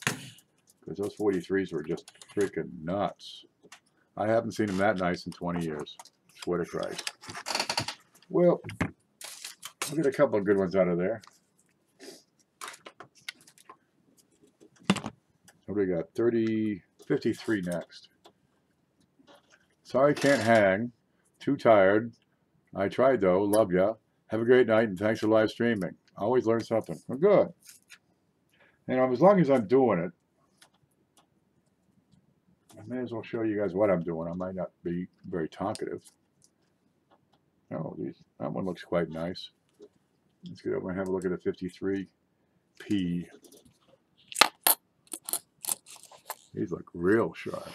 because those 43s were just freaking nuts. I haven't seen them that nice in 20 years. Swear to Christ. Well, I'll get a couple of good ones out of there. What do we got? 53 next. Sorry, can't hang. Too tired. I tried though. Love ya. Have a great night, and thanks for live streaming. Always learn something. Well, good. As long as I'm doing it, I may as well show you guys what I'm doing. I might not be very talkative. Oh, that one looks quite nice. Let's get over and have a look at a 53P. These look real sharp.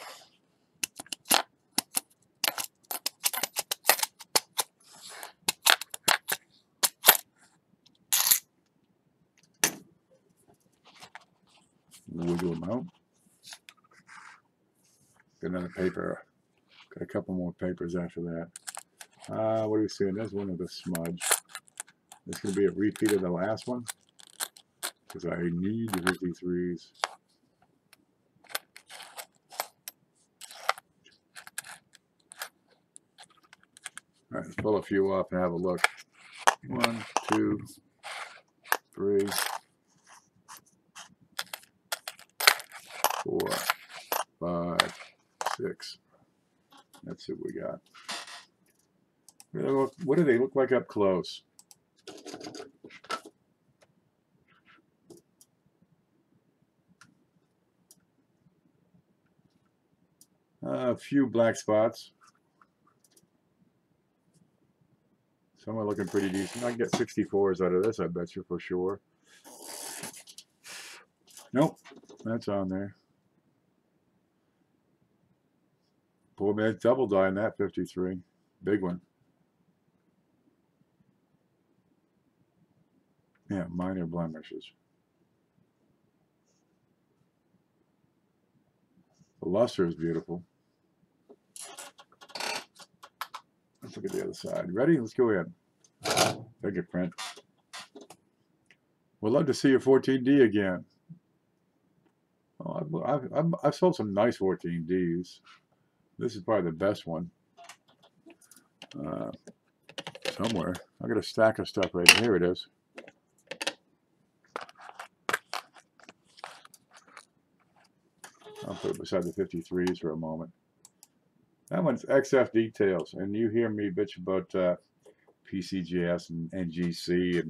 Wiggle them out. Got another paper. Got a couple more papers after that. What are we seeing? There's one with a smudge. This going to be a repeat of the last one, because I need the 53s. All right, let's pull a few up and have a look. 1, 2, 3, 4, 5, 6. Let's see what we got. What do they look like up close? A few black spots. Some are looking pretty decent. I can get 64s out of this, I bet you, for sure. Nope, that's on there. Boy, man, double die in that 53. Big one. Yeah, minor blemishes. The luster is beautiful. Let's look at the other side. Ready? Let's go in. Fingerprint. We'd love to see a 14D again. Oh, I've sold some nice 14Ds. This is probably the best one. Somewhere. I got a stack of stuff right here. It is. I'll put it beside the 53s for a moment. That one's XF details, and you hear me bitch about PCGS and NGC,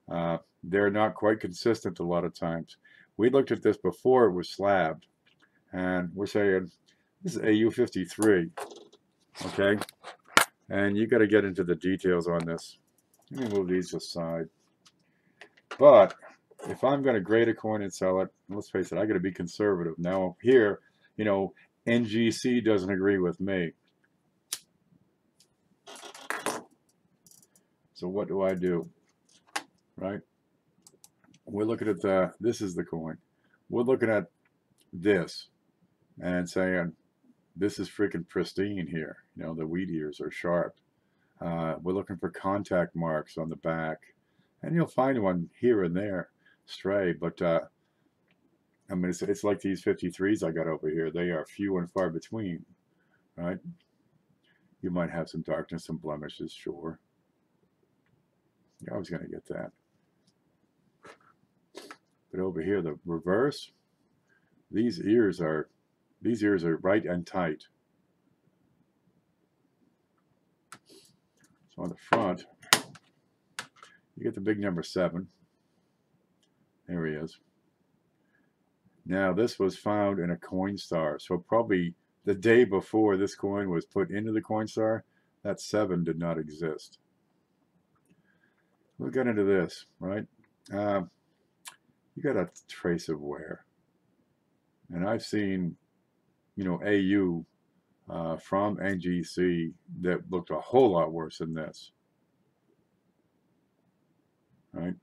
and they're not quite consistent a lot of times. We looked at this before it was slabbed, and we're saying this is AU53, okay? And you got to get into the details on this. Let me move these aside. But if I'm going to grade a coin and sell it, let's face it, I got to be conservative. Now here, you know, NGC doesn't agree with me. So what do I do? Right? We're looking at this is the coin. We're looking at this and saying, this is freaking pristine here. You know, the wheat ears are sharp. We're looking for contact marks on the back. And you'll find one here and there stray, but I mean, it's like these 53s I got over here. They are few and far between, right? You might have some darkness, some blemishes, sure. You're always going to get that. But over here, the reverse, these ears are right and tight. So on the front, you get the big number 7. There he is. Now this was found in a Coinstar, so probably the day before this coin was put into the Coinstar, that 7 did not exist. We'll get into this, right? You got a trace of wear, and I've seen, you know, AU from NGC that looked a whole lot worse than this, right?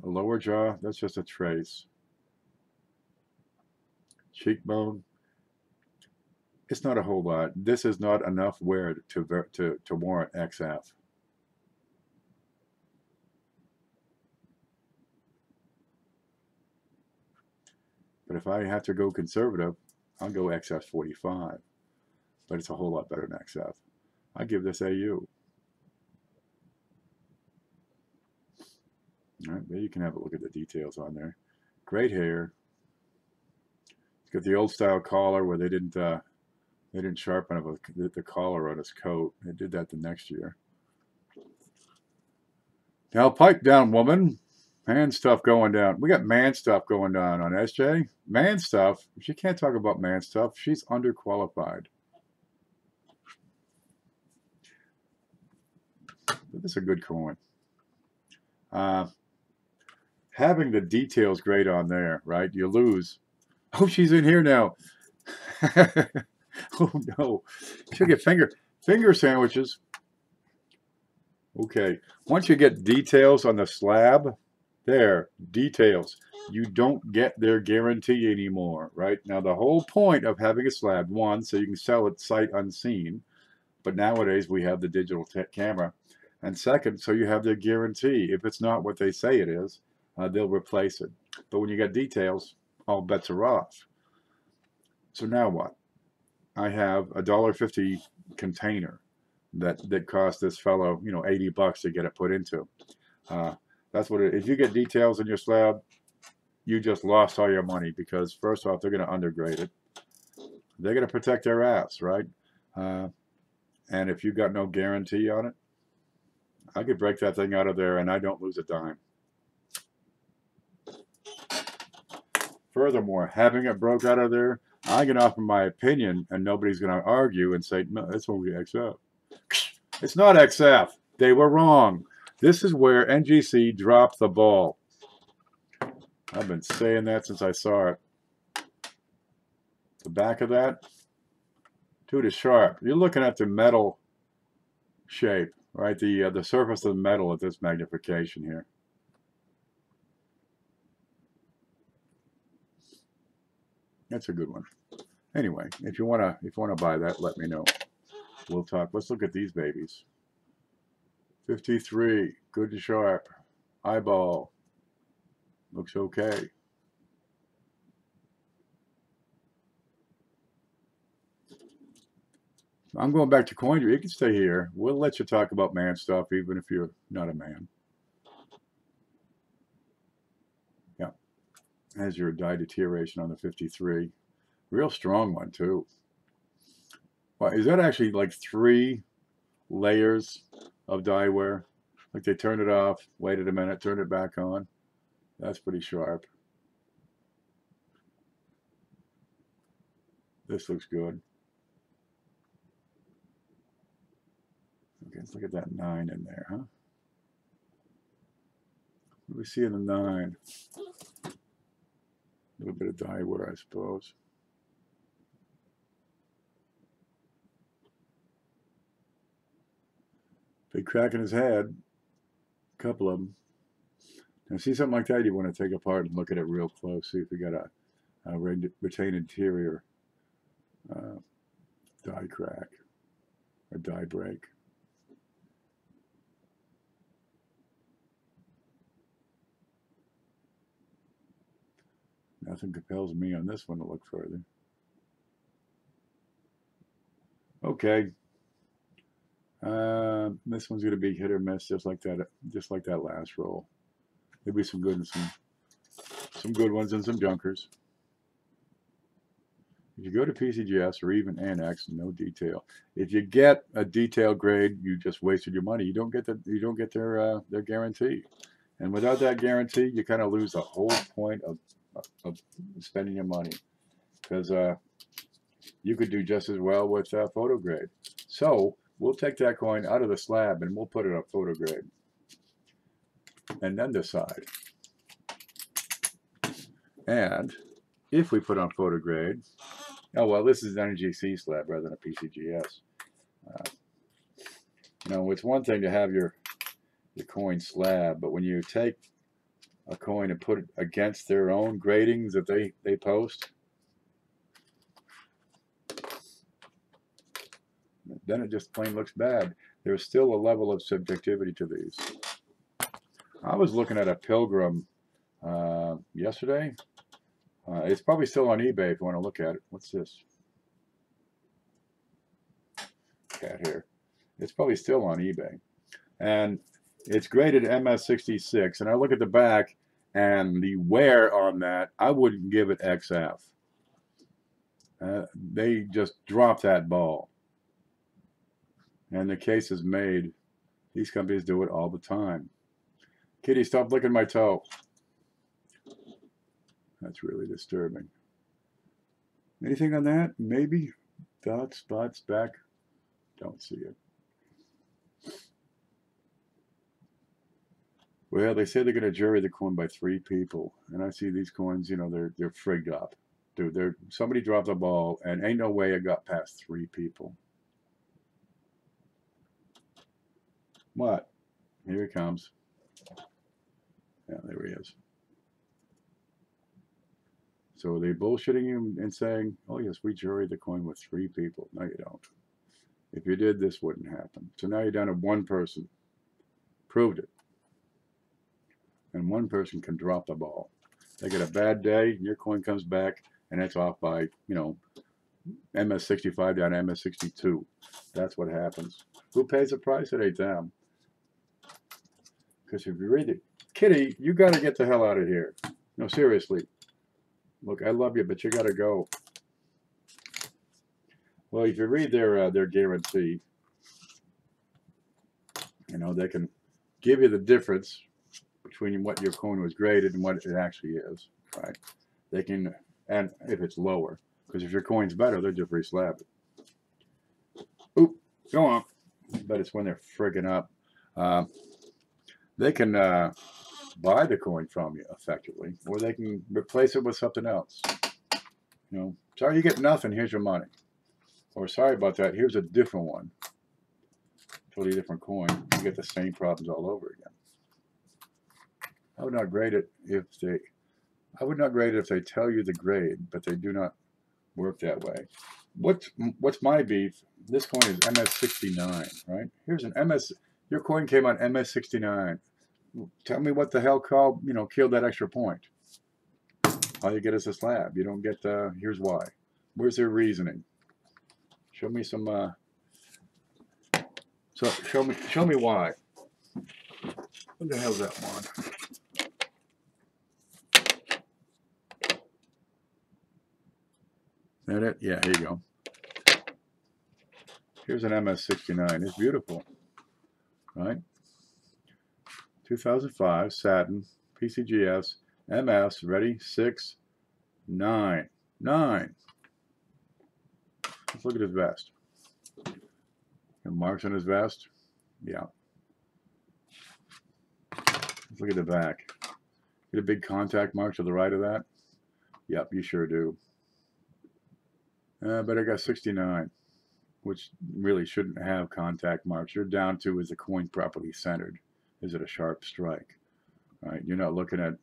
A lower jaw, that's just a trace. Cheekbone, it's not a whole lot. This is not enough wear to warrant XF. But if I have to go conservative, I'll go XF 45. But it's a whole lot better than XF. I give this AU. All right, there you can have a look at the details on there. Great hair. It's got the old style collar where they didn't sharpen up the collar on his coat. They did that the next year. Now pipe down, woman. Man stuff going down. We got man stuff going down on SJ. Man stuff. She can't talk about man stuff. She's underqualified. But this is a good coin. Having the details great on there, right? You lose. Oh, she's in here now. Oh no. She'll get finger sandwiches. Okay. Once you get details on the slab, there, details. You don't get their guarantee anymore, right? Now, the whole point of having a slab, one, so you can sell it sight unseen, but nowadays we have the digital camera. And second, so you have their guarantee. If it's not what they say it is, they'll replace it. But when you get details, all bets are off. So now what? I have a $1.50 container that cost this fellow, you know, 80 bucks to get it put into. That's what it is. If you get details in your slab, you just lost all your money because first off, they're going to undergrade it. They're going to protect their ass, right? And if you got no guarantee on it, I could break that thing out of there and I don't lose a dime. Furthermore, having it broke out of there, I can offer my opinion and nobody's going to argue and say, no, that's only XF. It's not XF. They were wrong. This is where NGC dropped the ball. I've been saying that since I saw it. The back of that, dude, is sharp. You're looking at the metal shape, right? The surface of the metal at this magnification here. That's a good one. Anyway, if you wanna buy that, let me know. We'll talk. Let's look at these babies. 53, good to sharp. Eyeball, looks okay. I'm going back to Coinery. You can stay here. We'll let you talk about man stuff, even if you're not a man. Yeah. Has your dye deterioration on the 53. Real strong one, too. Well, is that actually like 3 layers of dye wear? Like they turned it off, waited a minute, turned it back on. That's pretty sharp. This looks good. Okay, let's look at that 9 in there, huh? What do we see in the 9? A little bit of dye wear, I suppose. Big crack in his head. A couple of them. Now, see something like that, you want to take apart and look at it real close. See if we got a retained interior dye crack or dye break. Nothing compels me on this one to look further. Okay. This one's going to be hit or miss, just like that last roll. There'll be some good and some good ones and some junkers. If you go to PCGS or even Annex, no detail. If you get a detail grade, you just wasted your money. You don't get their guarantee, and without that guarantee, you kind of lose the whole point of spending your money, because you could do just as well with photo grade. So we'll take that coin out of the slab and we'll put it on photo grade, and then decide. And if we put on photo grade, oh well, this is an NGC slab rather than a PCGS. You know, it's one thing to have your coin slab, but when you take a coin and put it against their own gradings that they post, then it just plain looks bad. There's still a level of subjectivity to these. I was looking at a Pilgrim yesterday. It's probably still on eBay if you want to look at it. What's this? Cat here. It's probably still on eBay. And it's graded MS66. And I look at the back and the wear on that, I wouldn't give it XF. They just dropped that ball. And the case is made. These companies do it all the time. Kitty, stop licking my toe. That's really disturbing. Anything on that? Maybe? Dots, spots, back? Don't see it. Well, they say they're going to jury the coin by 3 people. And I see these coins, you know, they're frigged up. Dude, somebody dropped the ball, and ain't no way it got past 3 people. What? Here he comes. Yeah, there he is. So are they bullshitting you and saying, oh yes, we juried the coin with 3 people? No, you don't. If you did, this wouldn't happen. So now you're down to 1 person. Proved it. And 1 person can drop the ball. They get a bad day, your coin comes back, and it's off by, you know, MS65 down to MS62. That's what happens. Who pays the price? It ain't them. Because if you read it, Kitty, you got to get the hell out of here. No, seriously. Look, I love you, but you got to go. Well, if you read their guarantee, You know, they can give you the difference between what your coin was graded and what it actually is, right? They can, and if it's lower, because if your coin's better, they're just re-slabbed. Oop, go on. But it's when they're frigging up. They can buy the coin from you effectively, or they can replace it with something else. You know, sorry you get nothing, here's your money. Or sorry about that, here's a different one. Totally different coin. You get the same problems all over again. I would not grade it if they tell you the grade, but they do not work that way. What's my beef? This coin is MS69, right? Here's an MS. Your coin came on MS69. Tell me what the hell killed that extra point. All you get is a slab. You don't get here's why. Where's their reasoning? Show me some show me why. What the hell's that one? That it? Yeah, here you go. Here's an MS69. It's beautiful, right? 2005 Satin PCGS MS. Ready? 6, 9, 9. Let's look at his vest. And marks on his vest. Yeah. Let's look at the back. Get a big contact mark to the right of that. Yep, you sure do. But I got 69, which really shouldn't have contact marks. You're down to, is the coin properly centered? Is it a sharp strike? Right? You're not looking at,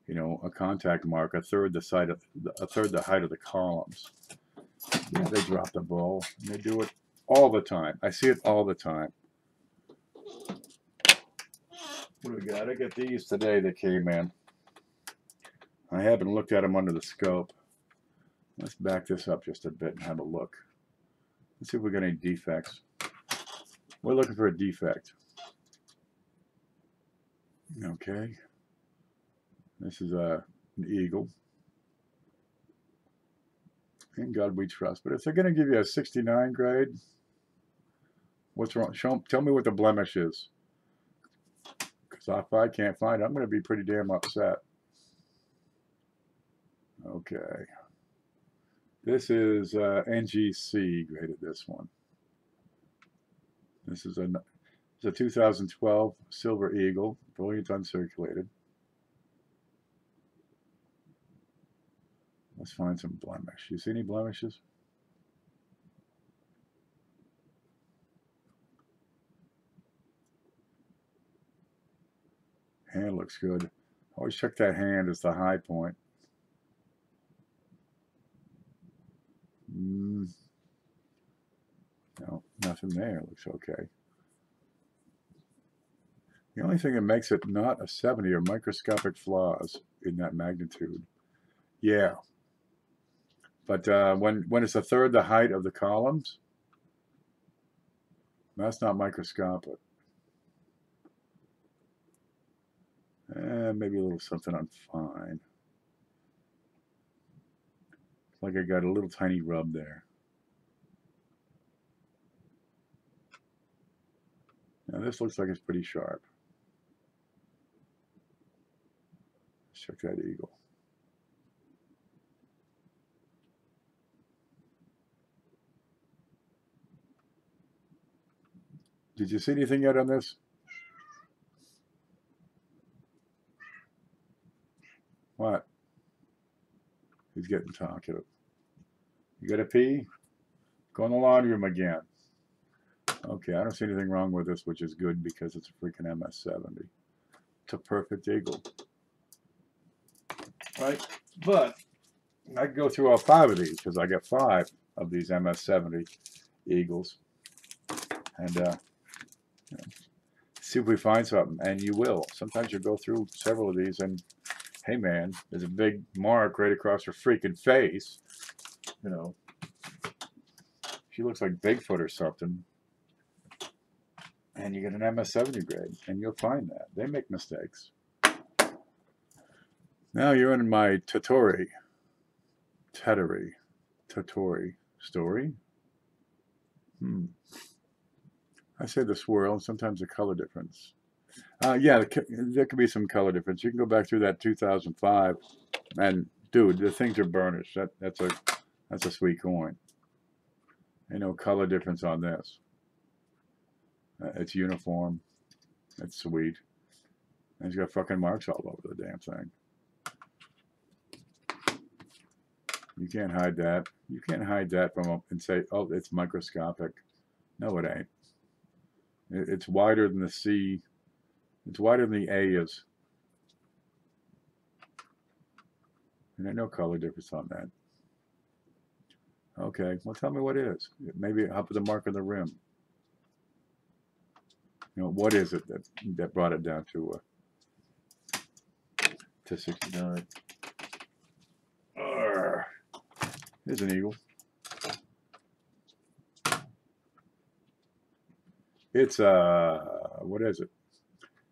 you know, a contact mark a third the height of the columns. Yeah, they drop the ball. And they do it all the time. I see it all the time. What do we got? I got these today that came in. I haven't looked at them under the scope. Let's back this up just a bit and have a look. Let's see if we got any defects. We're looking for a defect. Okay. This is an eagle. In God we trust. But if they're going to give you a 69 grade, what's wrong? Tell me what the blemish is. Because if I can't find it, I'm going to be pretty damn upset. Okay. This is NGC graded this one. This is a 2012 Silver Eagle, brilliant uncirculated. Let's find some blemish. You see any blemishes? Hand looks good. Always check that hand as the high point. No, nothing there. Looks okay. The only thing that makes it not a 70 are microscopic flaws in that magnitude. Yeah. But when it's a third the height of the columns, that's not microscopic. Maybe a little something on fine. Like I got a little tiny rub there. Now this looks like it's pretty sharp. Let's check that eagle. Did you see anything yet on this? What? He's getting talkative. You got to pee? Go in the laundry room again. Okay, I don't see anything wrong with this, which is good because it's a freaking MS-70. It's a perfect eagle. Right? But I could go through all 5 of these because I got 5 of these MS-70 eagles. And you know, see if we find something. And you will. Sometimes you go through several of these and, hey man, there's a big mark right across her freaking face. You know, she looks like Bigfoot or something. And you get an MS-70 grade, and you'll find that. They make mistakes. Now you're in my Tottori story. I say the swirl, and sometimes the color difference. Yeah, there could be some color difference. You can go back through that 2005, and dude, the things are burnished. That's a sweet coin. Ain't no color difference on this. It's uniform. It's sweet. And it's got fucking marks all over the damn thing. You can't hide that. You can't hide that from and say, oh, it's microscopic. No, it ain't. It's wider than the C. It's wider than the A is. And there's no color difference on that. Okay, well, tell me what is. Maybe up at the mark on the rim. You know, what is it that brought it down to 69? Here's an eagle. It's what is it?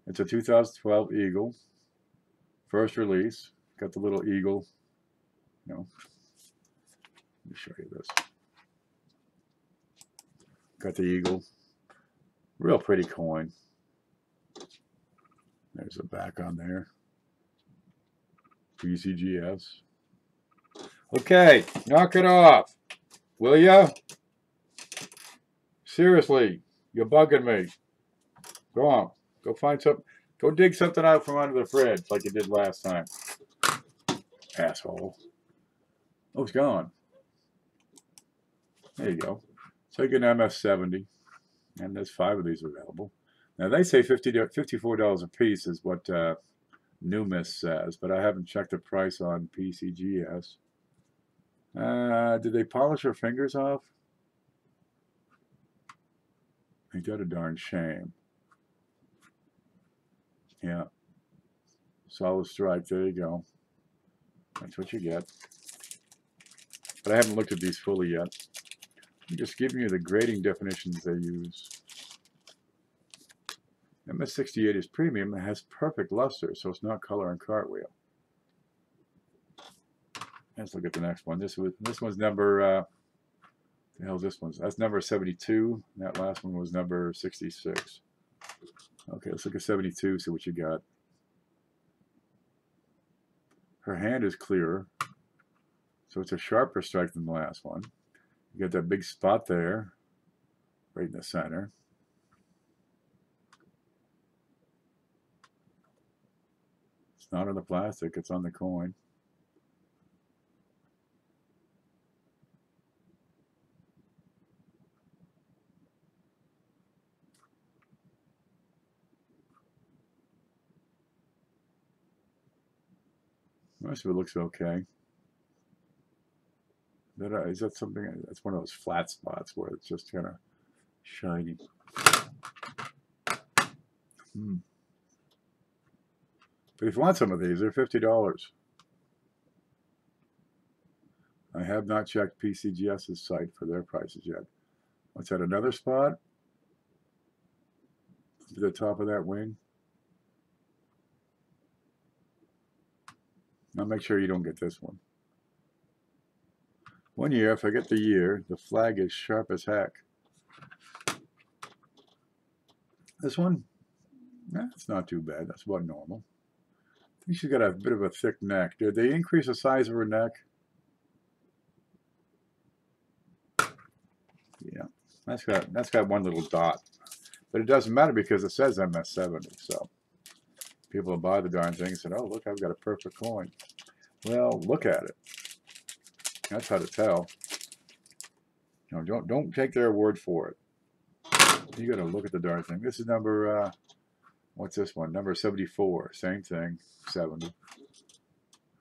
It's a 2012 eagle. First release. Got the little eagle. You know. Let me show you this. Got the eagle. Real pretty coin. There's the back on there. PCGS. Okay, knock it off. Will ya? Seriously, you're bugging me. Go on. Go find something. Go dig something out from under the fridge like you did last time. Asshole. Oh, it's gone. There you go. So you get an MS-70. And there's 5 of these available. Now they say $54 a piece is what Numis says, but I haven't checked the price on PCGS. Did they polish her fingers off? Ain't that a darn shame? Yeah. Solid strike. There you go. That's what you get. But I haven't looked at these fully yet. I'm just giving you the grading definitions they use. MS-68 is premium and has perfect luster, so it's not color and cartwheel. Let's look at the next one. This one's number. The hell's this one? That's number 72. That last one was number 66. Okay, let's look at 72. See what you got. Her hand is clearer, so it's a sharper strike than the last one. You got that big spot there, right in the center. It's not on the plastic, it's on the coin. Most of it looks okay. Is that something? That's one of those flat spots where it's just kind of shiny. But if you want some of these, they're $50. I have not checked PCGS's site for their prices yet. What's that, another spot? To the top of that wing? Now make sure you don't get this one. One year, if I get the year, the flag is sharp as heck. This one? Nah, it's not too bad. That's about normal. I think she's got a bit of a thick neck. Did they increase the size of her neck? Yeah, that's got one little dot. But it doesn't matter because it says MS-70. So people will buy the darn thing and say, oh, look, I've got a perfect coin. Well, look at it. That's how to tell. You know, don't take their word for it. You got to look at the darn thing. This is number, what's this one? Number 74. Same thing, 70.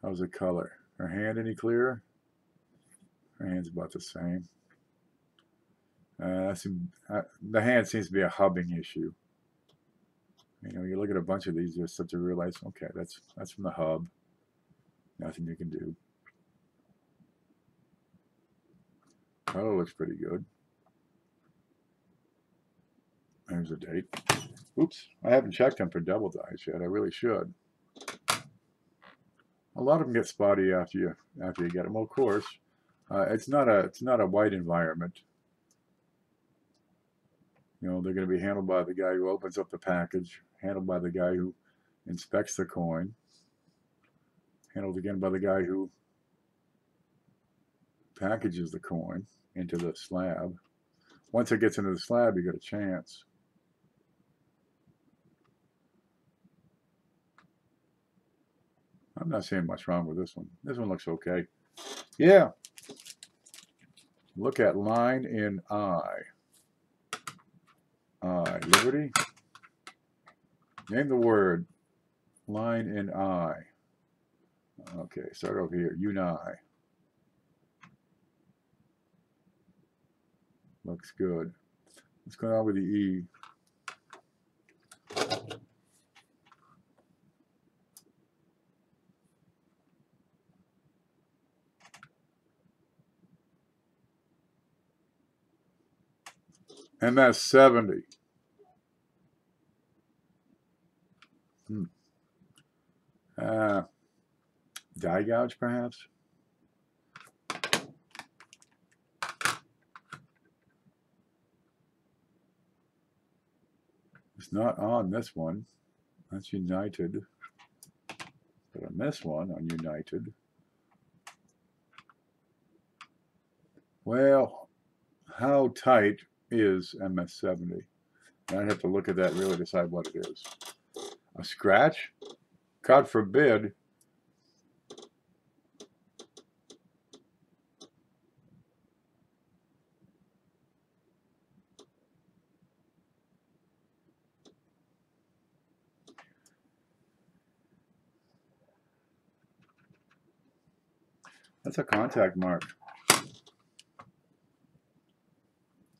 How's the color? Her hand any clearer? Her hand's about the same. The hand seems to be a hubbing issue. You know, you look at a bunch of these, you just have to realize, okay, that's from the hub. Nothing you can do. Color looks pretty good. There's a date. Oops, I haven't checked them for double dice yet. I really should. A lot of them get spotty after you get them. Well, of course, it's not a white environment. You know, they're going to be handled by the guy who opens up the package, handled by the guy who inspects the coin, handled again by the guy who packages the coin into the slab. Once it gets into the slab, you got a chance. I'm not seeing much wrong with this one. This one looks okay. Yeah. Look at line in I. Liberty. Name the word. Line in I. Okay, start over here. Unai. Looks good. What's going on with the E? MS-70. Die gouge, perhaps? It's not on this one. That's United. But on this one, on United, well, how tight is MS-70? I'd have to look at that and really decide what it is. A scratch? God forbid. That's a contact mark.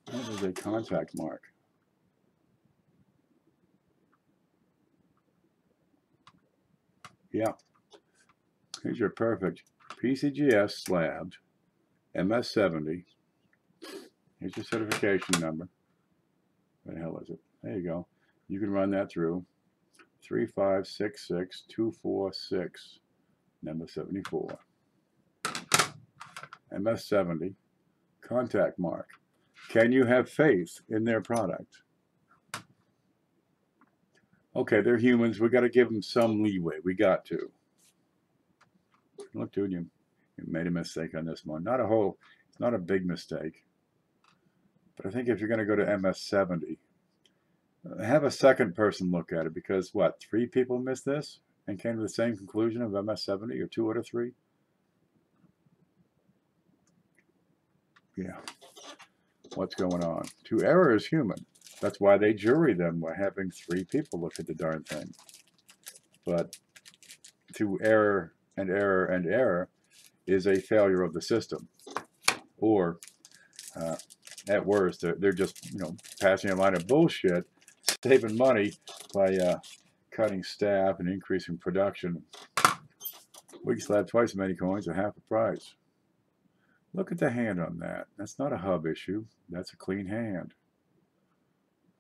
That is a contact mark. Yeah. Here's your perfect PCGS slabbed MS-70. Here's your certification number. What the hell is it? There you go. You can run that through. 3566246, number 74. MS-70, contact mark. Can you have faith in their product? Okay, they're humans. We got to give them some leeway. We got to. Look, dude, you made a mistake on this one. It's not a big mistake. But I think if you're going to go to MS-70, have a second person look at it, because what, 3 people missed this and came to the same conclusion of MS-70, or 2 out of 3? Yeah. What's going on? To error is human. That's why they jury them by having 3 people look at the darn thing. But to error and error and error is a failure of the system. Or, at worst, they're just, passing a line of bullshit, saving money by cutting staff and increasing production. We can slab twice as many coins at half the price. Look at the hand on that. That's not a hub issue. That's a clean hand.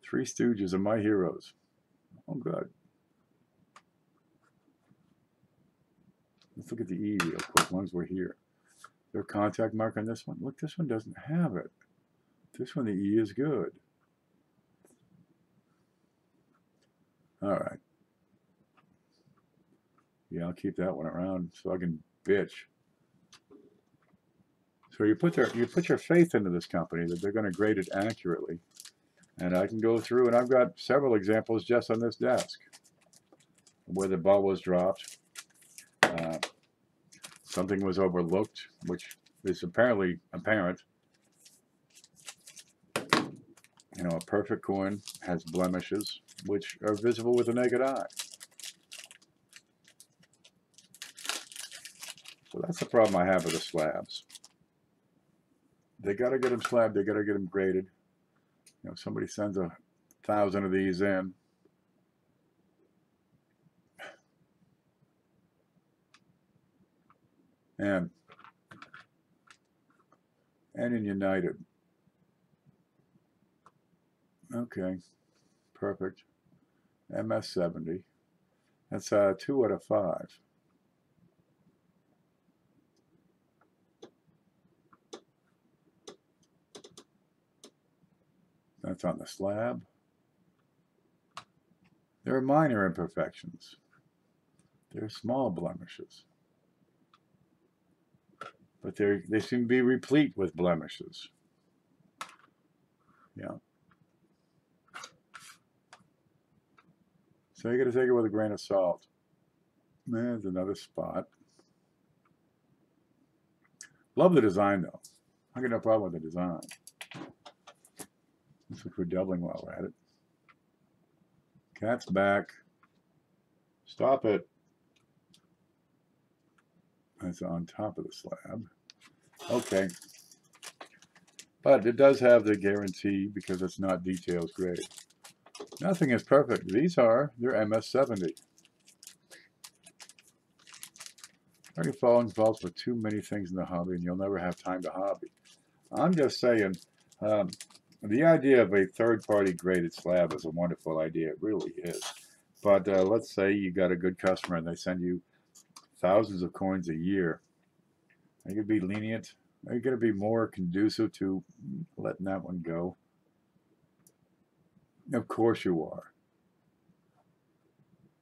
3 Stooges are my heroes. Oh, good. Let's look at the E real quick, as long as we're here. Is there a contact mark on this one? Look, this one doesn't have it. This one, the E is good. All right. Yeah, I'll keep that one around so I can bitch. So you put your faith into this company that they're going to grade it accurately. And I can go through, and I've got several examples just on this desk where the ball was dropped. Something was overlooked, which is apparently apparent. A perfect coin has blemishes, which are visible with the naked eye. So that's the problem I have with the slabs. They got to get them slabbed. They got to get them graded. If somebody sends 1,000 of these in, and in United. Okay, perfect. MS-70. That's 2 out of 5. That's on the slab. There are minor imperfections. They're small blemishes. But they seem to be replete with blemishes. Yeah. So you got to take it with a grain of salt. There's another spot. Love the design though. I got no problem with the design. Looks like we're doubling while we're at it. Cat's back. Stop it. That's on top of the slab. Okay. But it does have the guarantee because it's not details grade. Nothing is perfect. These are. They're MS-70. Already fallen falls for too many things in the hobby and you'll never have time to hobby. I'm just saying, the idea of a third-party graded slab is a wonderful idea. It really is. But let's say you got a good customer and they send you thousands of coins a year. Are you going to be lenient? Are you going to be more conducive to letting that one go? Of course you are.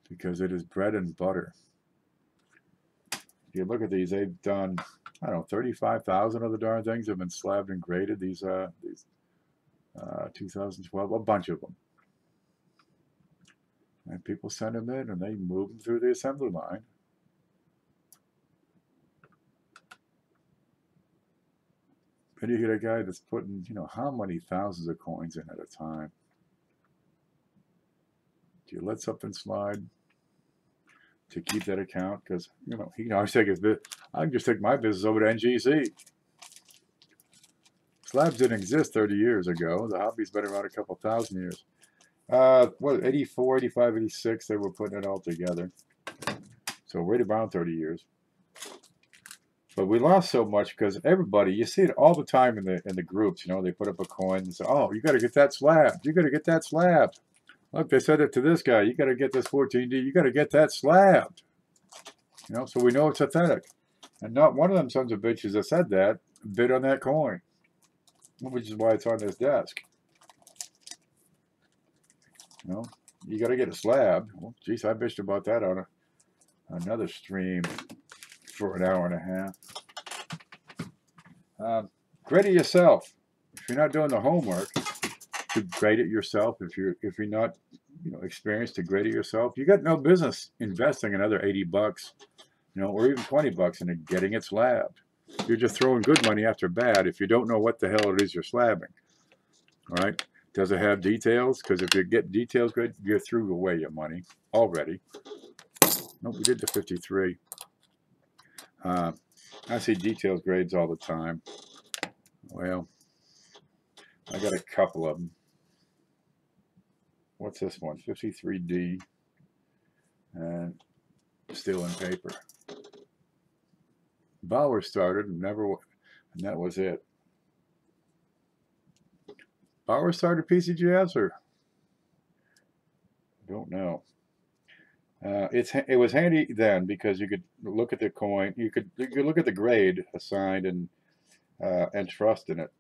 Because it is bread and butter. If you look at these, they've done, I don't know, 35,000 of the darn things have been slabbed and graded. These 2012, a bunch of them. And people send them in and they move them through the assembly line. And you get a guy that's putting, you know, how many thousands of coins in at a time? Do you let something slide to keep that account? Because, you know, he can always take his bit. I can just take my business over to NGC. Slabs didn't exist 30 years ago. The hobby's been around a couple thousand years. What, 84, 85, 86, they were putting it all together. So right around 30 years. But we lost so much because everybody, you see it all the time in the groups, you know, they put up a coin and say, oh, you got to get that slabbed. You got to get that slabbed. Look, they said it to this guy. You got to get this 14D. You got to get that slabbed. You know, so we know it's authentic. And not one of them sons of bitches that said that bid on that coin, which is why it's on this desk. You know, you got to get a slab. Well, geez, I bitched about that on another stream for an hour and a half. Grade it yourself. If you're not doing the homework to grade it yourself, if you're not, you know, experienced to grade it yourself, you got no business investing another 80 bucks, you know, or even 20 bucks into getting it slabbed. You're just throwing good money after bad if you don't know what the hell it is you're slabbing. All right? Does it have details? Because if you get details grade, you threw away your money already. Nope, we did the 53. I see details grades all the time. Well, I got a couple of them. What's this one? 53D. And still in paper. Bauer started and and that was it. Bauer started PCGS or? Don't know. It was handy then because you could look at the coin, you could look at the grade assigned and trust in it,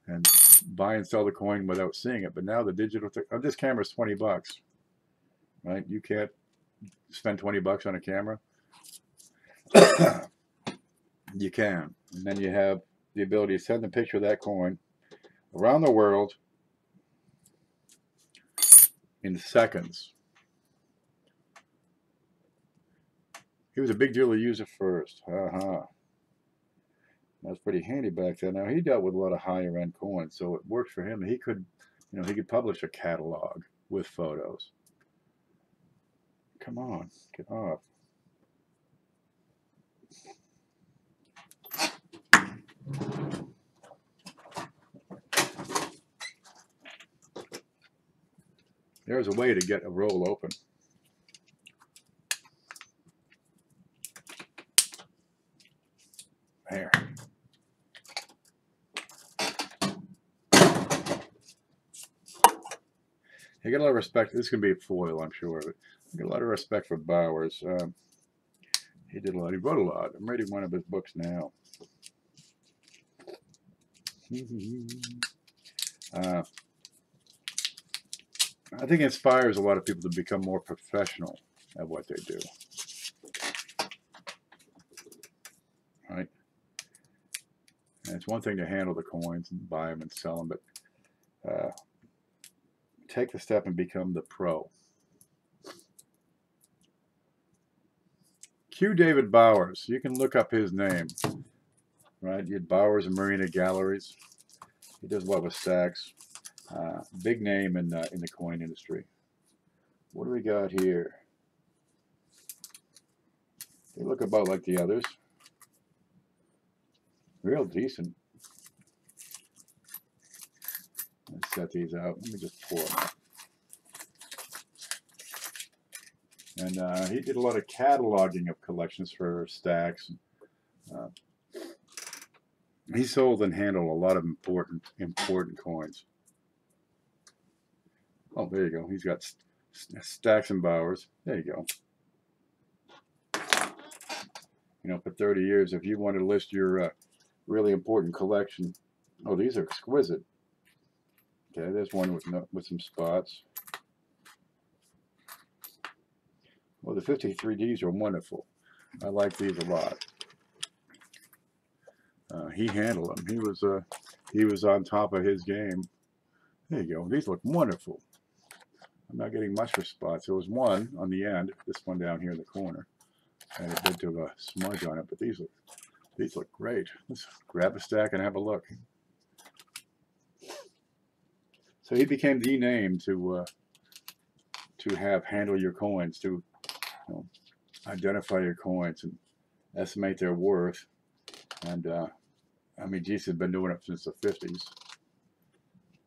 and buy and sell the coin without seeing it. But now the digital, this camera is 20 bucks, right? You can't spend 20 bucks on a camera. You can, and then you have the ability to send a picture of that coin around the world in seconds. He was a big deal to use it first. That's pretty handy back then. Now he dealt with a lot of higher end coins, so it worked for him. He could, you know, he could publish a catalog with photos. Come on, get off. There's a way to get a roll open. There. I get a lot of respect. This is going to be a foil, I'm sure, but I get a lot of respect for Bowers. He did a lot. He wrote a lot. I'm reading one of his books now. I think it inspires a lot of people to become more professional at what they do. Right? And it's one thing to handle the coins and buy them and sell them, but take the step and become the pro. Q. David Bowers. You can look up his name. Right? You had Bowers and Marina Galleries. He does a lot with stacks. Big name in the coin industry. What do we got here? They look about like the others. Real decent. Let's set these out. Let me just pour them out. And he did a lot of cataloging of collections for stacks. He sold and handled a lot of important coins. Oh, there you go. He's got Stacks and Bowers. There you go. You know, for 30 years, if you want to list your really important collection. Oh, these are exquisite. Okay, there's one with some spots. Well, the 53Ds are wonderful. I like these a lot. He handled them. He was on top of his game. There you go. These look wonderful. I'm not getting much for spots. There was one on the end, this one down here in the corner, and a bit of a smudge on it. But these look great. Let's grab a stack and have a look. So he became the name to have handle your coins, to identify your coins and estimate their worth. And I mean, Jesus had been doing it since the 50s.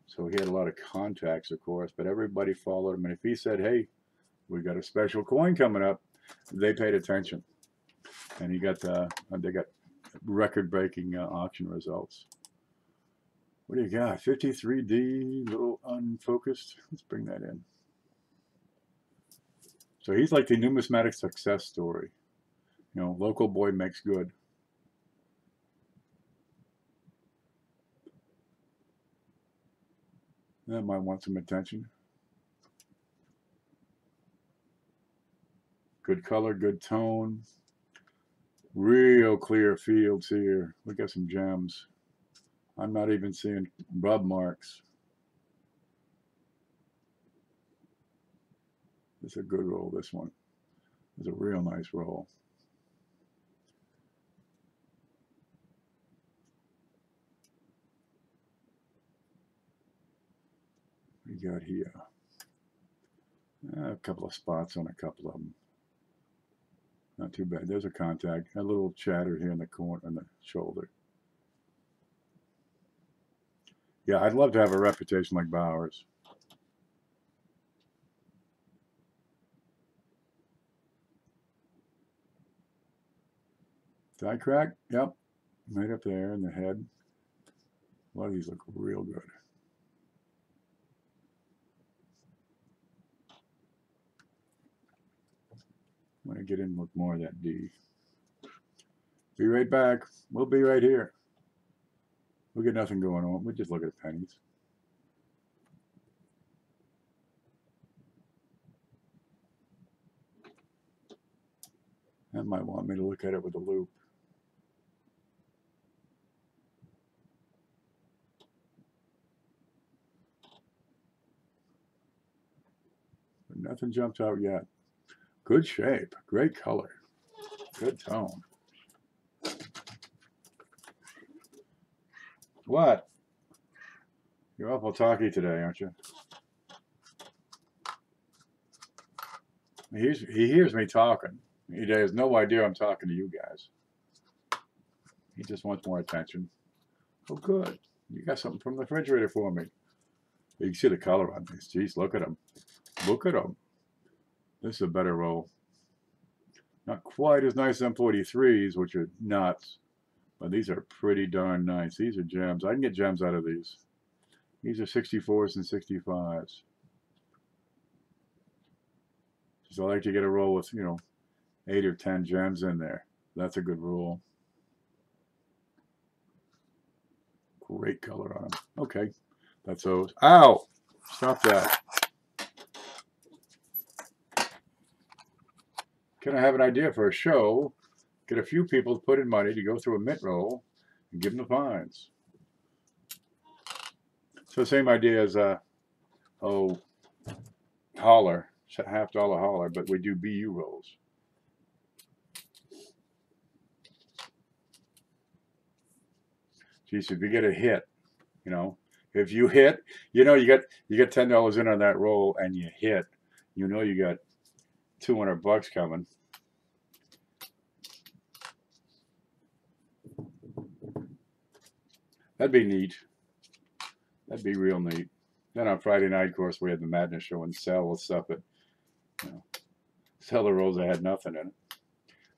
So he had a lot of contacts, of course, but everybody followed him. And if he said, hey, we got a special coin coming up, they paid attention. And they got record-breaking auction results. What do you got? 53D, little unfocused. Let's bring that in. So he's like the numismatic success story. You know, local boy makes good. That might want some attention. Good color, good tone. Real clear fields here. We got some gems. I'm not even seeing rub marks. It's a good roll, this one. It's a real nice roll. We got here a couple of spots on a couple of them. Not too bad. There's a contact. A little chatter here in the corner, on the shoulder. Yeah, I'd love to have a reputation like Bowers. Die crack? Yep. Right up there in the head. A lot of these look real good. I'm going to get in and look more of that D. Be right back. We'll be right here. We'll get nothing going on. We'll just look at pennies. That might want me to look at it with a loop. But nothing jumps out yet. Good shape, great color, good tone. What? You're awful talky today, aren't you? He hears me talking. He has no idea I'm talking to you guys. He just wants more attention. Oh, good. You got something from the refrigerator for me. You can see the color on these. Jeez, look at them. Look at them. This is a better roll. Not quite as nice as M43s, which are nuts, but these are pretty darn nice. These are gems. I can get gems out of these. These are 64s and 65s. So I like to get a roll with, 8 or 10 gems in there. That's a good roll. Great color on them. Okay, That's those. Ow! Stop that. Can I have an idea for a show? Get a few people to put in money to go through a mint roll and give them the fines. So same idea as holler, $half holler, but we do BU rolls. Geez, if you get a hit, you know, if you hit, you know, you get $10 in on that roll and you hit, you know, you got $200 coming. That'd be neat. That'd be real neat. Then on Friday night, of course, we had the Madness show and sell the stuff that, you know, sell the rolls that had nothing in it.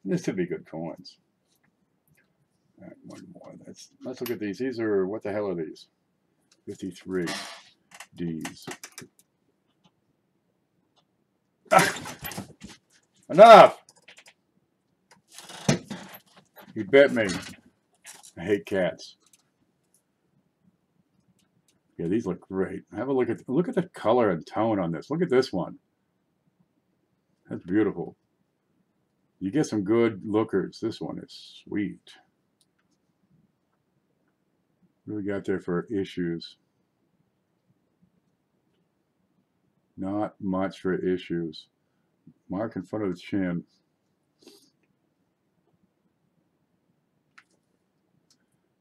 And this would be good coins. All right, one more. Let's look at these. These are, what the hell are these? 53 Ds. Enough! You bit me. I hate cats. Yeah, these look great. Have a look at the color and tone on this. Look at this one. That's beautiful. You get some good lookers. This one is sweet. What do we got there for issues? Not much for issues. Mark in front of the chin.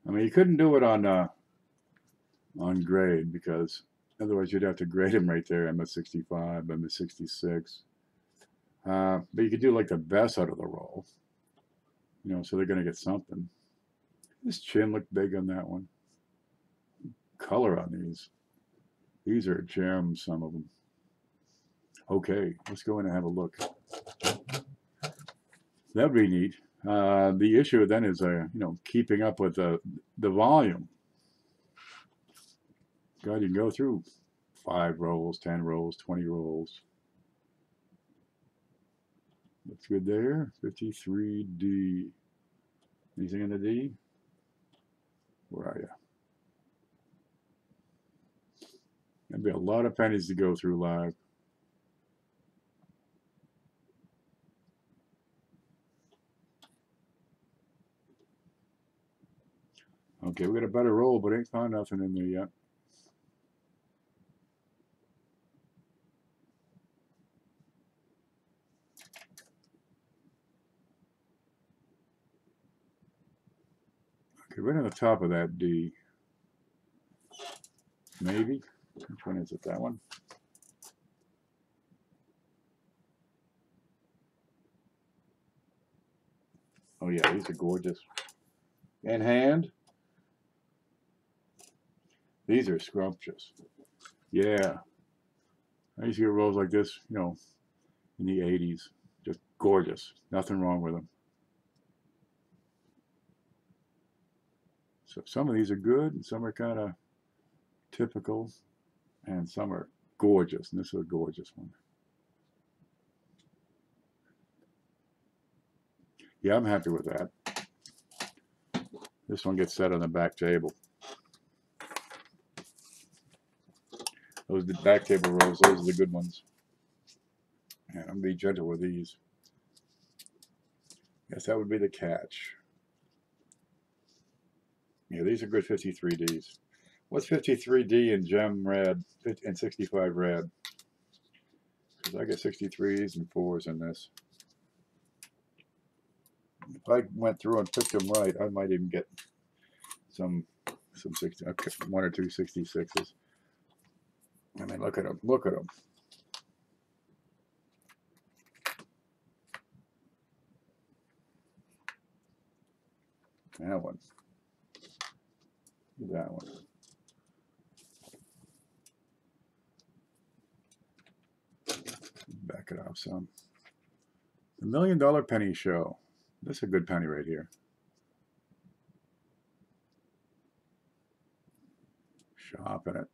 I mean, you couldn't do it on grade, because otherwise you'd have to grade them right there. I'm a 65, I'm a 66. But you could do like the best out of the roll, you know, so they're going to get something. This chin looked big on that one. Color on these. These are gems, some of them. Okay, let's go in and have a look. That would be neat. The issue then is, you know, keeping up with the volume. God, you can go through 5 rolls, 10 rolls, 20 rolls. Looks good there. 53D. Anything in the D? Where are you? That'd be a lot of pennies to go through live. Okay, we got a better roll, but ain't found nothing in there yet. Okay, right on the top of that D. Maybe. Which one is it? That one? Oh yeah, these are gorgeous. In hand. These are scrumptious. Yeah. I used to get rolls like this, you know, in the 80s. Just gorgeous. Nothing wrong with them. So some of these are good, and some are kind of typical, and some are gorgeous. And this is a gorgeous one. Yeah, I'm happy with that. This one gets set on the back table. Those are the back table rolls. Those are the good ones. And I'm going to be gentle with these. Guess that would be the catch. Yeah, these are good 53Ds. What's 53D in gem red and 65 red? Because I get 63s and 4s in this. If I went through and picked them right, I might even get some 60, okay, 1 or 2 66s. I mean, look at them. Look at them. That one. That one. Back it off some. The $1 Million Penny Show. This is a good penny right here. Shopping it.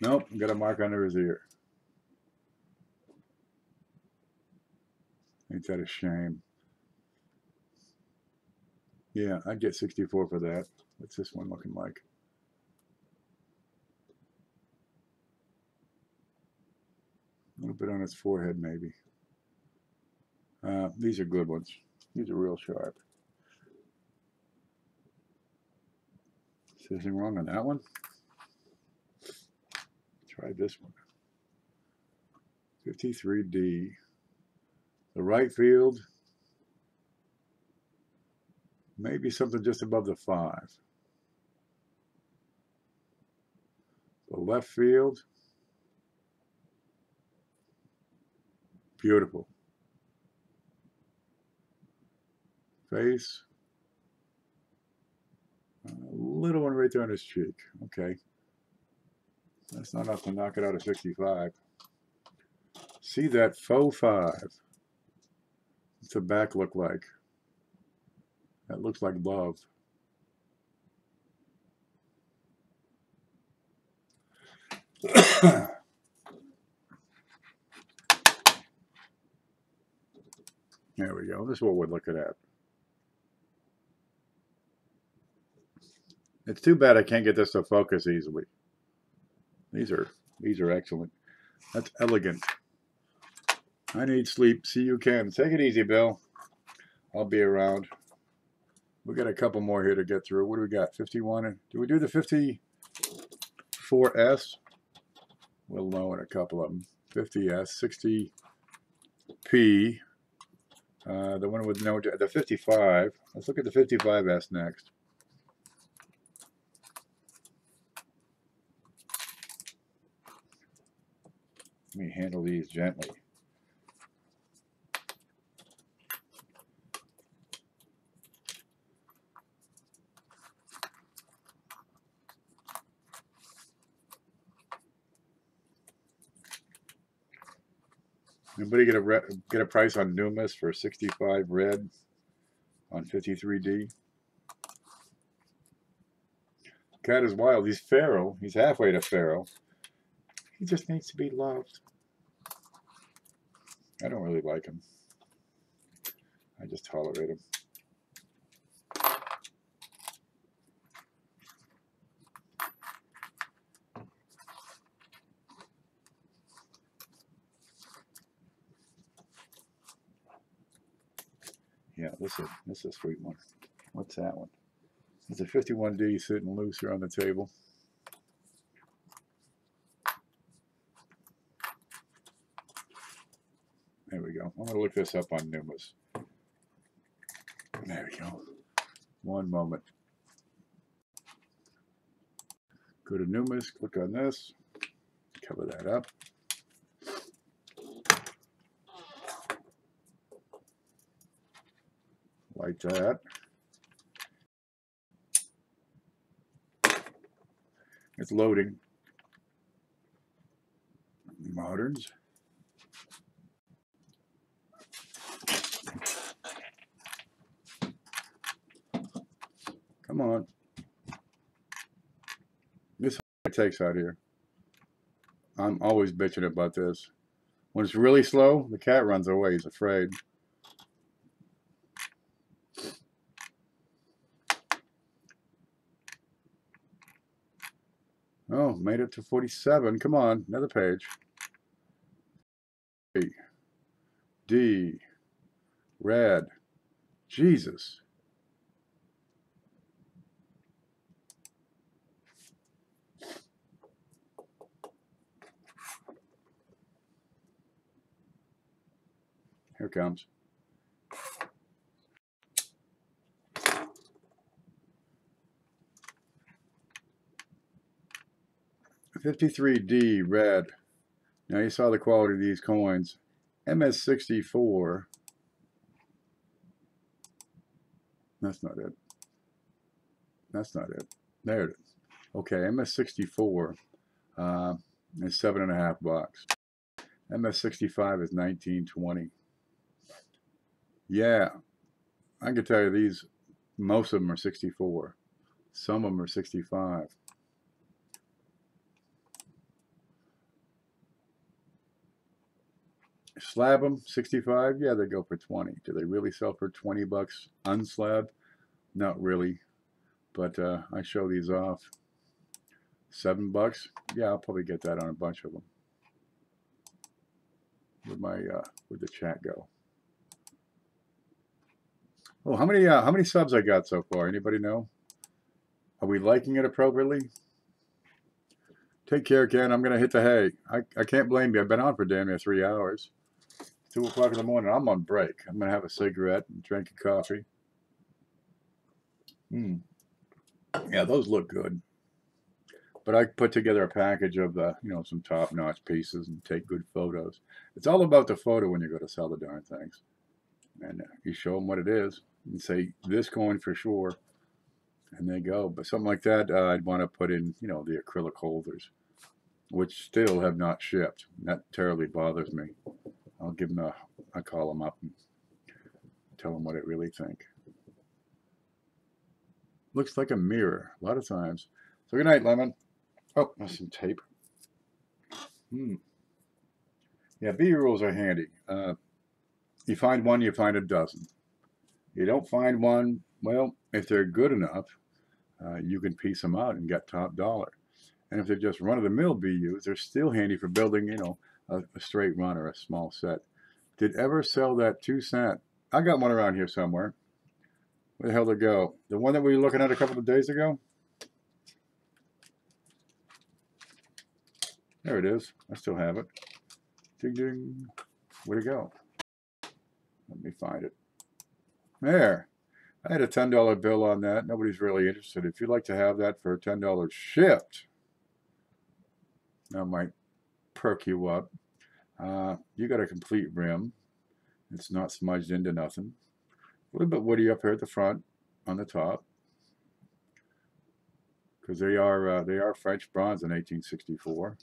Nope, got a mark under his ear. Ain't that a shame? Yeah, I'd get 64 for that. What's this one looking like? little bit on its forehead, maybe. These are good ones. These are real sharp. Is there anything wrong on that one? Try this one. 53D. The right field, maybe something just above the 5. The left field, beautiful. Face, a little one right there on his cheek. Okay. That's not enough to knock it out of 65. See that faux 5. What's the back look like? That looks like love. There we go. This is what we're looking at. It's too bad I can't get this to focus easily. These are excellent. That's elegant. I need sleep. See you, Ken. Take it easy, Bill. I'll be around. We got a couple more here to get through. What do we got? 51. Do we do the 54S? We'll loan a couple of them. 50S, 60P. The one with no, the 55. Let's look at the 55S next. Let me handle these gently. Anybody get a price on Numis for 65 red on 53D? Cat is wild. He's feral. He's halfway to feral. He just needs to be loved. I don't really like him. I just tolerate him. Yeah, this is a sweet one. What's that one? It's a 51D sitting loose here on the table. There we go. I'm going to look this up on Numis. There we go. One moment. Go to Numis, click on this, cover that up. Like that. It's loading. Moderns. Come on. This it takes out here. I'm always bitching about this. When it's really slow, the cat runs away. He's afraid. Oh, made it to 47. Come on, another page. A, D, red. Jesus. Here it comes. $53D red. Now you saw the quality of these coins. MS64. That's not it. That's not it. There it is. Okay, MS64 is $7.50. MS65 is $19.20. Yeah, I can tell you these. Most of them are 64. Some of them are 65. Slab them, 65. Yeah, they go for 20. Do they really sell for 20 bucks unslabbed? Not really, but I show these off. 7 bucks. Yeah, I'll probably get that on a bunch of them. Where'd the chat go? Oh, how many subs I got so far? Anybody know? Are we liking it appropriately? Take care, Ken. I'm gonna hit the hay. I can't blame you. I've been on for damn near 3 hours. 2 o'clock in the morning. I'm on break. I'm gonna have a cigarette and drink a coffee. Yeah, those look good. But I put together a package of some top-notch pieces and take good photos. It's all about the photo when you go to sell the darn things. And you show them what it is and say, this coin for sure. And they go. But something like that, I'd want to put in, the acrylic holders, which still have not shipped. That terribly bothers me. I'll give them I call them up and tell them what I really think. Looks like a mirror a lot of times. So good night, Lemon. Oh, there's some tape. Yeah, B-rolls are handy. You find one, you find a dozen. You don't find one, well, if they're good enough, you can piece them out and get top dollar. And if they're just run-of-the-mill BUs, they're still handy for building, a straight run or a small set. Did ever sell that 2 cent? I got one around here somewhere. Where the hell did it go? The one that we were looking at a couple of days ago? There it is. I still have it. Ding, ding. Where'd it go? Let me find it. There. I had a $10 bill on that. Nobody's really interested. If you'd like to have that for $10 shipped, that might perk you up. You got a complete rim. It's not smudged into nothing. A little bit woody up here at the front, on the top, because they are French bronze in 1864,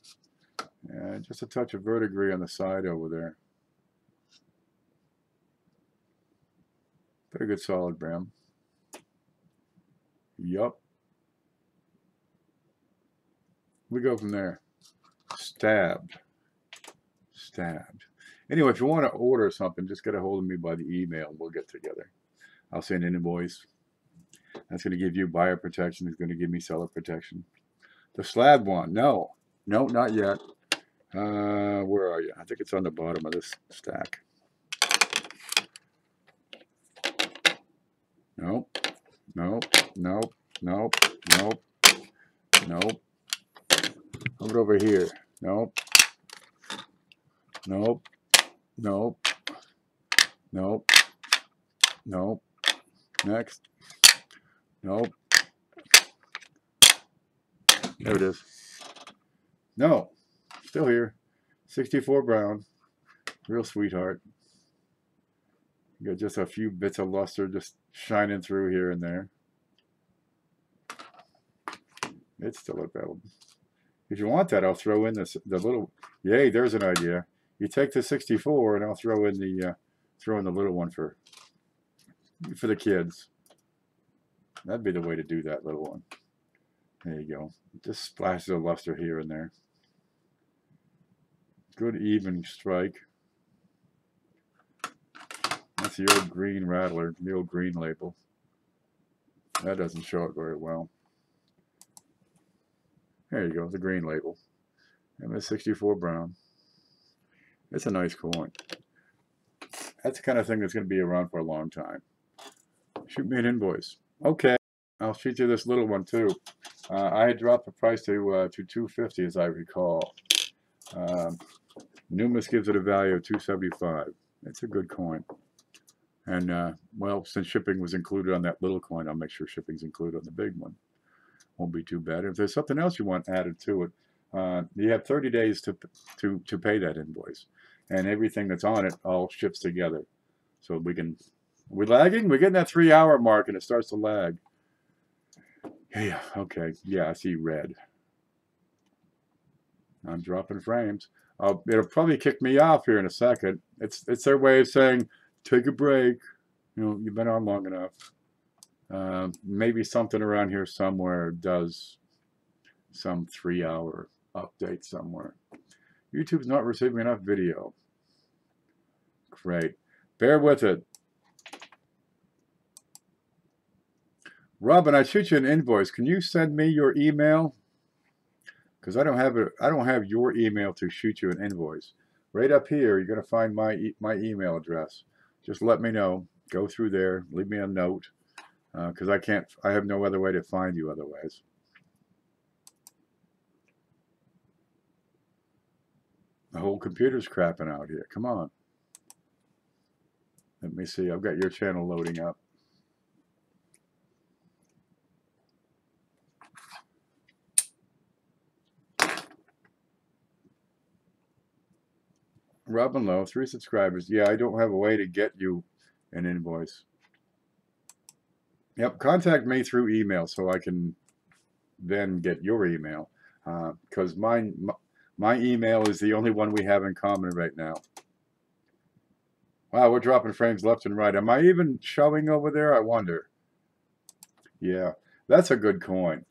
and just a touch of verdigris on the side over there. Pretty good solid brim. Yup. We go from there. Stabbed. Anyway, if you want to order something, just get a hold of me by the email and we'll get together. I'll send an invoice. That's going to give you buyer protection. It's going to give me seller protection. The slab one. No, not yet. Where are you? I think it's on the bottom of this stack. Nope. Over over here. Nope. Next. Nope. There it is. No. Still here. 64 brown. Real sweetheart. You got just a few bits of luster just shining through here and there. It's still available. If you want that, I'll throw in the little. Yay! There's an idea. You take the 64, and I'll throw in the little one for the kids. That'd be the way to do that little one. There you go. Just splashes of luster here and there. Good even strike. That's the old green rattler, the old green label. That doesn't show it very well. There you go, the green label. And the 64 brown. It's a nice coin. That's the kind of thing that's going to be around for a long time. Shoot me an invoice. Okay, I'll shoot you this little one too. I had dropped the price to $250 as I recall. Numis gives it a value of $275. It's a good coin. And well, since shipping was included on that little coin, I'll make sure shipping's included on the big one. Won't be too bad. If there's something else you want added to it, you have 30 days to pay that invoice, and everything that's on it all ships together. So we're lagging. We're getting that 3-hour mark, and it starts to lag. Yeah. Okay. Yeah, I see red. I'm dropping frames. It'll probably kick me off here in a second. It's their way of saying, take a break. You've been on long enough. Maybe something around here somewhere does some 3-hour update somewhere. YouTube's not receiving enough video. Great. Bear with it. Robin, I shoot you an invoice. Can you send me your email? Because I don't have your email to shoot you an invoice. right up here, you're going to find my email address. Just let me know. Go through there. Leave me a note, because I have no other way to find you otherwise. The whole computer's crapping out here. Come on. Let me see. I've got your channel loading up. Robin Lowe, 3 subscribers. Yeah, I don't have a way to get you an invoice. Yep, contact me through email so I can then get your email, because my email is the only one we have in common right now. Wow, we're dropping frames left and right. Am I even showing over there? I wonder. Yeah, that's a good coin.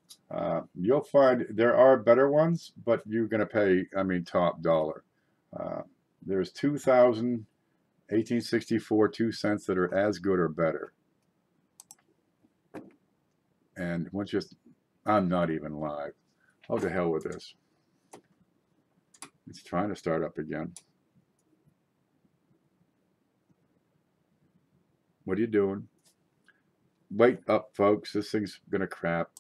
You'll find there are better ones, but you're going to pay, I mean, top dollar. There's 2,000 1864 2 cents that are as good or better. And once just, I'm not even live. Oh, to hell with this. It's trying to start up again. What are you doing? Wait up, folks. This thing's gonna crap.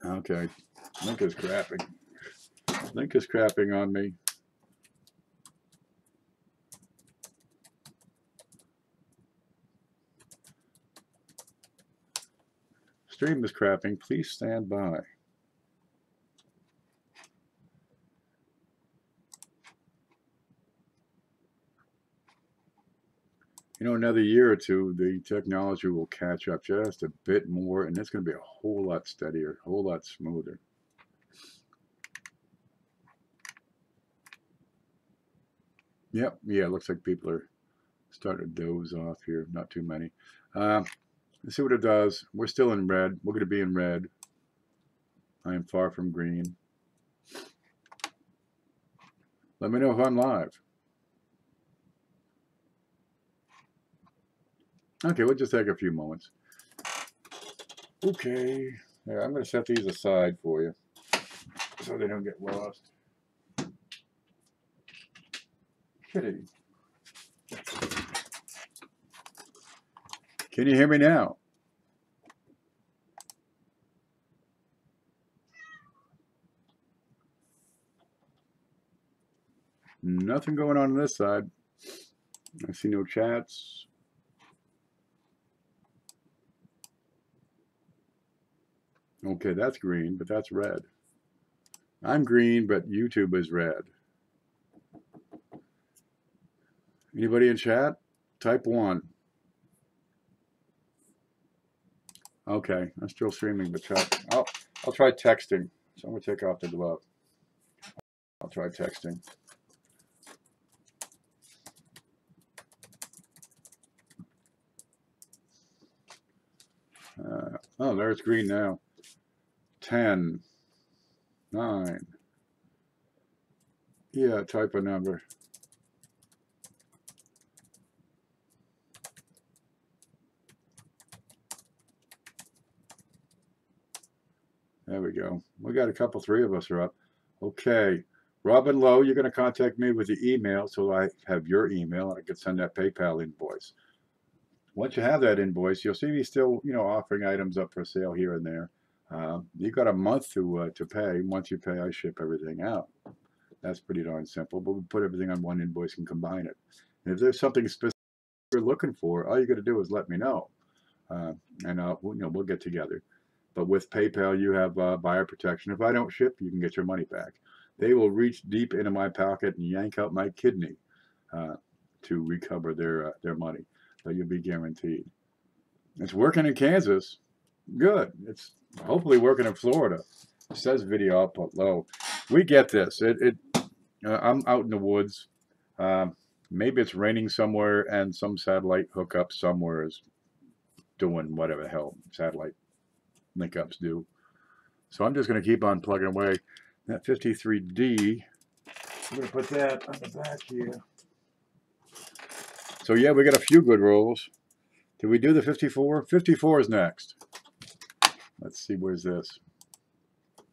Okay. Link is crapping. Link is crapping on me. Stream is crapping. Please stand by. You know, another year or two, the technology will catch up just a bit more, and it's going to be a whole lot steadier, a whole lot smoother. Yep, yeah, it looks like people are starting to doze off here. Not too many. Let's see what it does. We're still in red. We're going to be in red. I am far from green. Let me know if I'm live. Okay, we'll just take a few moments. Okay, there, I'm going to set these aside for you so they don't get lost. Kitty. Can you hear me now? Nothing going on this side. I see no chats. Okay, that's green, but that's red. I'm green, but YouTube is red. Anybody in chat? Type 1. Okay, I'm still streaming the chat. I'll try texting. So I'm going to take off the glove. I'll try texting. Oh, there it's green now. 10, 9. Yeah, type a number. There we go. We got a couple, 3 of us are up. Okay. Robin Lowe, you're going to contact me with the email so I have your email and I can send that PayPal invoice. Once you have that invoice, you'll see me still, offering items up for sale here and there. You've got a month to pay. Once you pay, I ship everything out. That's pretty darn simple, but we put everything on one invoice and combine it. And if there's something specific you're looking for, all you got to do is let me know, and we'll get together. But with PayPal, you have buyer protection. If I don't ship, you can get your money back. They will reach deep into my pocket and yank out my kidney to recover their money, but you'll be guaranteed. It's working in Kansas. Good. It's hopefully working in Florida. It says video output low. We get this. I'm out in the woods. Maybe it's raining somewhere and some satellite hookup somewhere is doing whatever the hell satellite link-ups do. So I'm just going to keep on plugging away. That 53D, I'm going to put that on the back here. So yeah, we got a few good rolls. Did we do the 54? 54 is next. Let's see, where's this?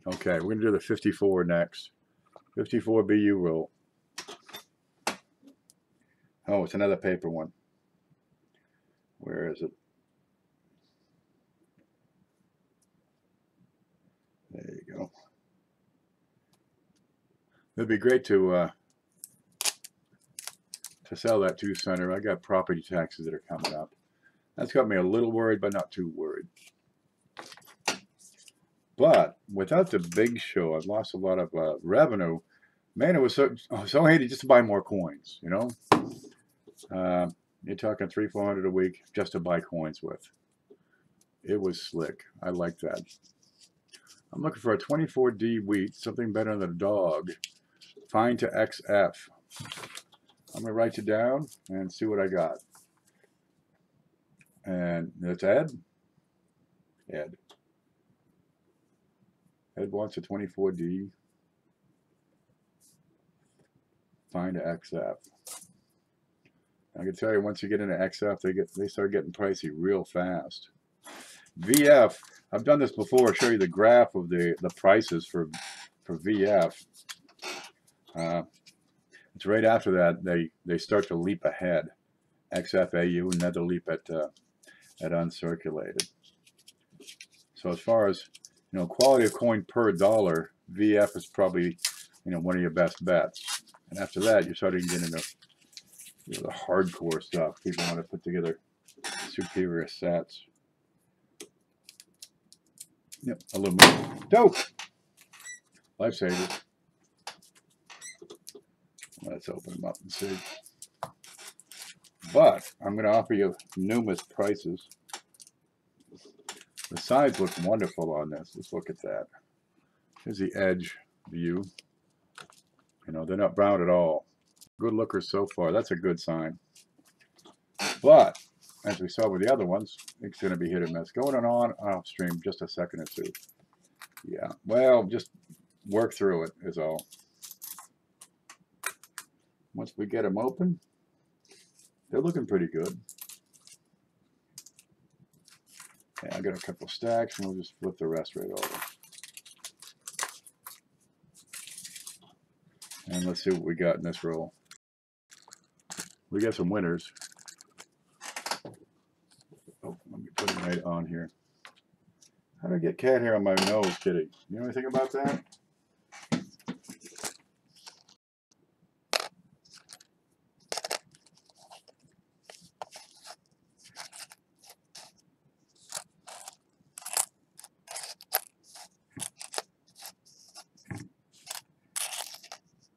Okay, we're gonna do the 54 next. 54 BU roll. Oh, it's another paper one. Where is it? There you go. It'd be great to sell that 2-center. I got property taxes that are coming up. That's got me a little worried, but not too worried. But without the big show, I've lost a lot of revenue. Man, it was so handy just to buy more coins, you know? You're talking $300-400 a week just to buy coins with. It was slick. I like that. I'm looking for a 24D wheat, something better than a dog. Fine to XF. I'm going to write it down and see what I got. And that's Ed. Ed. Ed wants a 24D. Fine to XF. I can tell you, once you get into XF, they start getting pricey real fast. VF. I've done this before. I'll show you the graph of the prices for VF. It's right after that they start to leap ahead. XFAU, another leap at uncirculated. So as far as quality of coin per dollar, VF is probably one of your best bets. And after that, you're starting to get into the hardcore stuff. People want to put together superior sets. Yep, a little more. Dope. Lifesaver. Let's open them up and see. But I'm going to offer you numerous prices. The sides look wonderful on this. Let's look at that. Here's the edge view. They're not brown at all. Good lookers so far. That's a good sign. But as we saw with the other ones, it's going to be hit or miss. Going on off stream just a second or two. Yeah, well, just work through it is all. Once we get them open, they're looking pretty good. Okay, I got a couple stacks, and we'll just flip the rest right over. And let's see what we got in this roll. We got some winners. Oh, let me put it right on here. How do I get cat hair on my nose, Kitty? You know anything about that?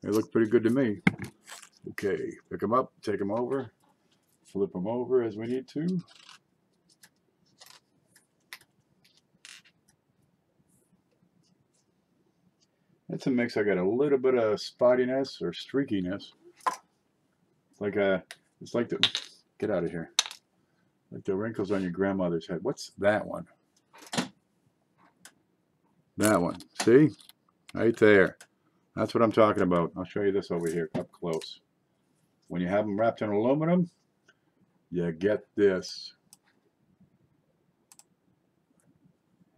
They look pretty good to me. Okay, pick them up, take them over, flip them over as we need to. It's a mix. I got a little bit of spottiness or streakiness. It's like the, get out of here. Like the wrinkles on your grandmother's head. What's that one? That one. See? Right there. That's what I'm talking about. I'll show you this over here up close. When you have them wrapped in aluminum, you get this.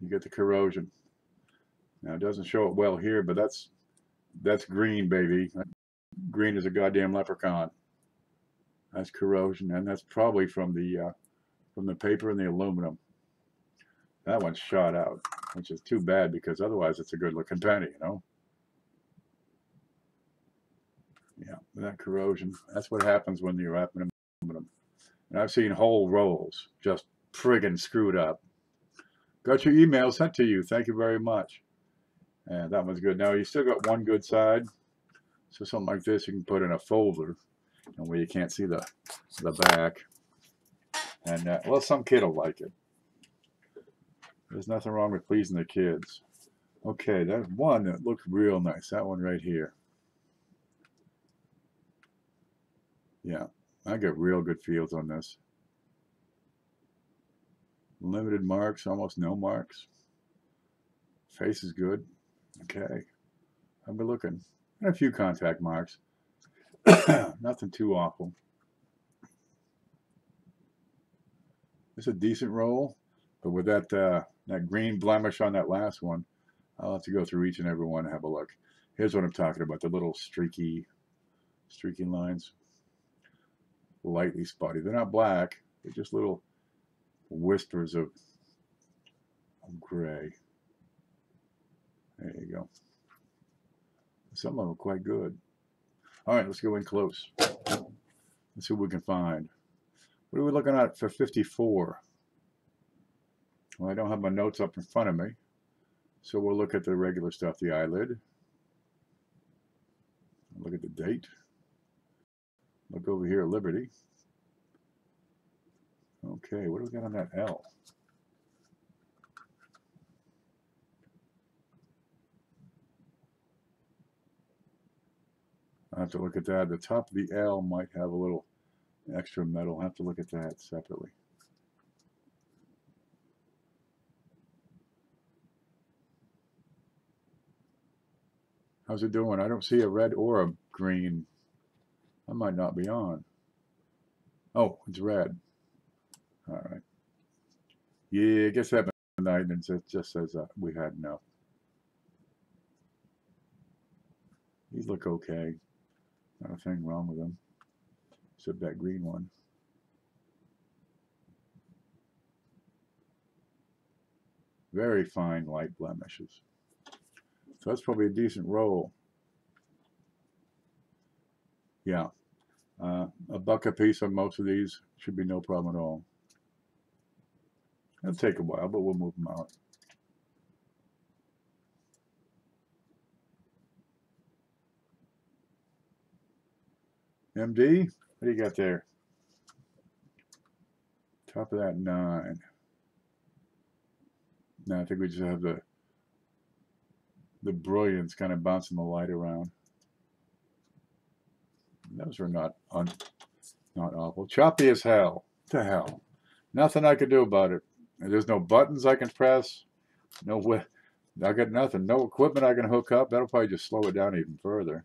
You get the corrosion. Now it doesn't show it well here, but that's green, baby. Green is a goddamn leprechaun. That's corrosion, and that's probably from the paper and the aluminum. That one's shot out, which is too bad because otherwise it's a good looking penny, Yeah, that corrosion. That's what happens when you're wrapping aluminum. And I've seen whole rolls just friggin' screwed up. Got your email sent to you. Thank you very much. And that one's good. Now you still got one good side. So something like this you can put in a folder, where you can't see the back. And well, some kid will like it. There's nothing wrong with pleasing the kids. Okay, there's one that looks real nice. That one right here. Yeah, I get real good feels on this. Limited marks, almost no marks. Face is good. Okay, I've been looking. And a few contact marks. Nothing too awful. It's a decent roll, but with that green blemish on that last one, I'll have to go through each and every one and have a look. Here's what I'm talking about, the little streaky lines. Lightly spotty. They're not black, they're just little whispers of gray. There you go. Some of them are quite good. All right, let's go in close. Let's see what we can find. What are we looking at for 54? Well, I don't have my notes up in front of me, so we'll look at the regular stuff, the eyelid. Look at the date. Look over here at Liberty. Okay, what do we got on that L? I have to look at that. The top of the L might have a little extra metal. I have to look at that separately. How's it doing? I don't see a red or a green. I might not be on. Oh, it's red. All right. Yeah, I guess that night and it just says we had enough. These look okay. Not a thing wrong with them, except that green one. Very fine light blemishes. So that's probably a decent roll. Yeah. A buck a piece on most of these should be no problem at all. It'll take a while, but we'll move them out. MD, what do you got there? Top of that 9. Now I think we just have the brilliance kind of bouncing the light around. Those are not awful. Choppy as hell. What the hell? Nothing I can do about it. There's no buttons I can press. No way. I got nothing. No equipment I can hook up. That'll probably just slow it down even further.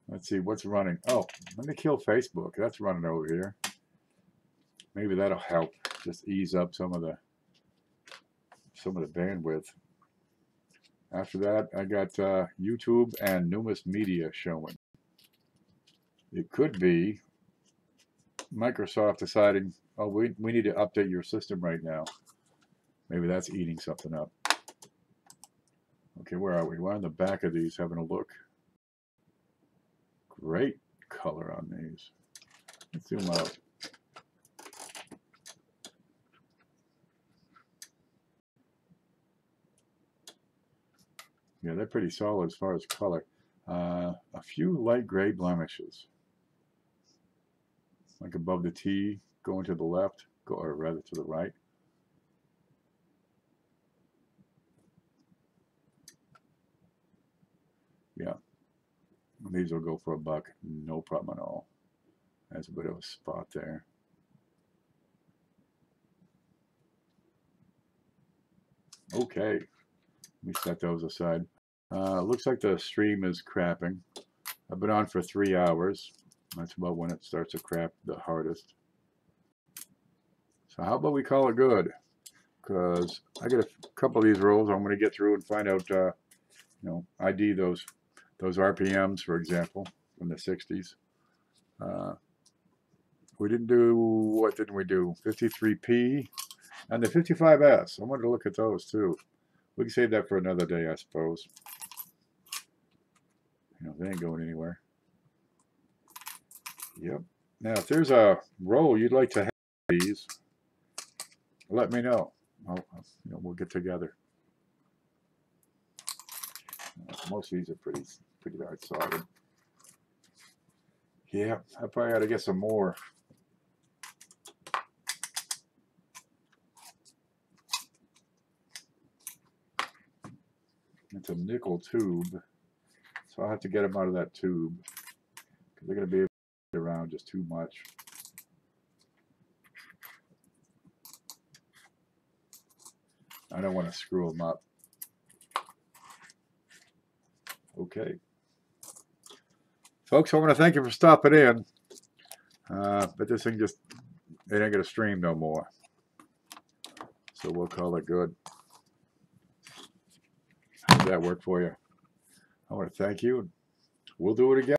Let's see what's running. Oh, let me kill Facebook. That's running over here. Maybe that'll help. Just ease up some of the bandwidth. After that, I got YouTube and Numis Media showing. It could be Microsoft deciding, oh, we need to update your system right now. Maybe that's eating something up. Okay, where are we? We're on the back of these, having a look. Great color on these. Let's zoom out. Yeah, they're pretty solid as far as color. A few light gray blemishes. Like above the T, going to the left, or rather to the right. Yeah, these will go for a buck, no problem at all. That's a bit of a spot there. Okay, let me set those aside. Looks like the stream is crapping. I've been on for 3 hours. That's about when it starts to crap the hardest. So how about we call it good? Because I got a couple of these rolls I'm going to get through and find out, you know, ID those RPMs, for example, from the 60s. We didn't do, what didn't we do? 53P and the 55S. I wanted to look at those too. We can save that for another day, I suppose. You know, they ain't going anywhere. Yep. Now, if there's a roll you'd like to have these, let me know. You know, we'll get together. Most of these are pretty darn solid. Yeah, I probably ought to get some more. It's a nickel tube, so I'll have to get them out of that tube because they're going to be around just too much. I don't want to screw them up. Okay. Folks, I want to thank you for stopping in. But this thing just, it ain't going to stream no more. So we'll call it good. Does that work for you? I want to thank you. We'll do it again.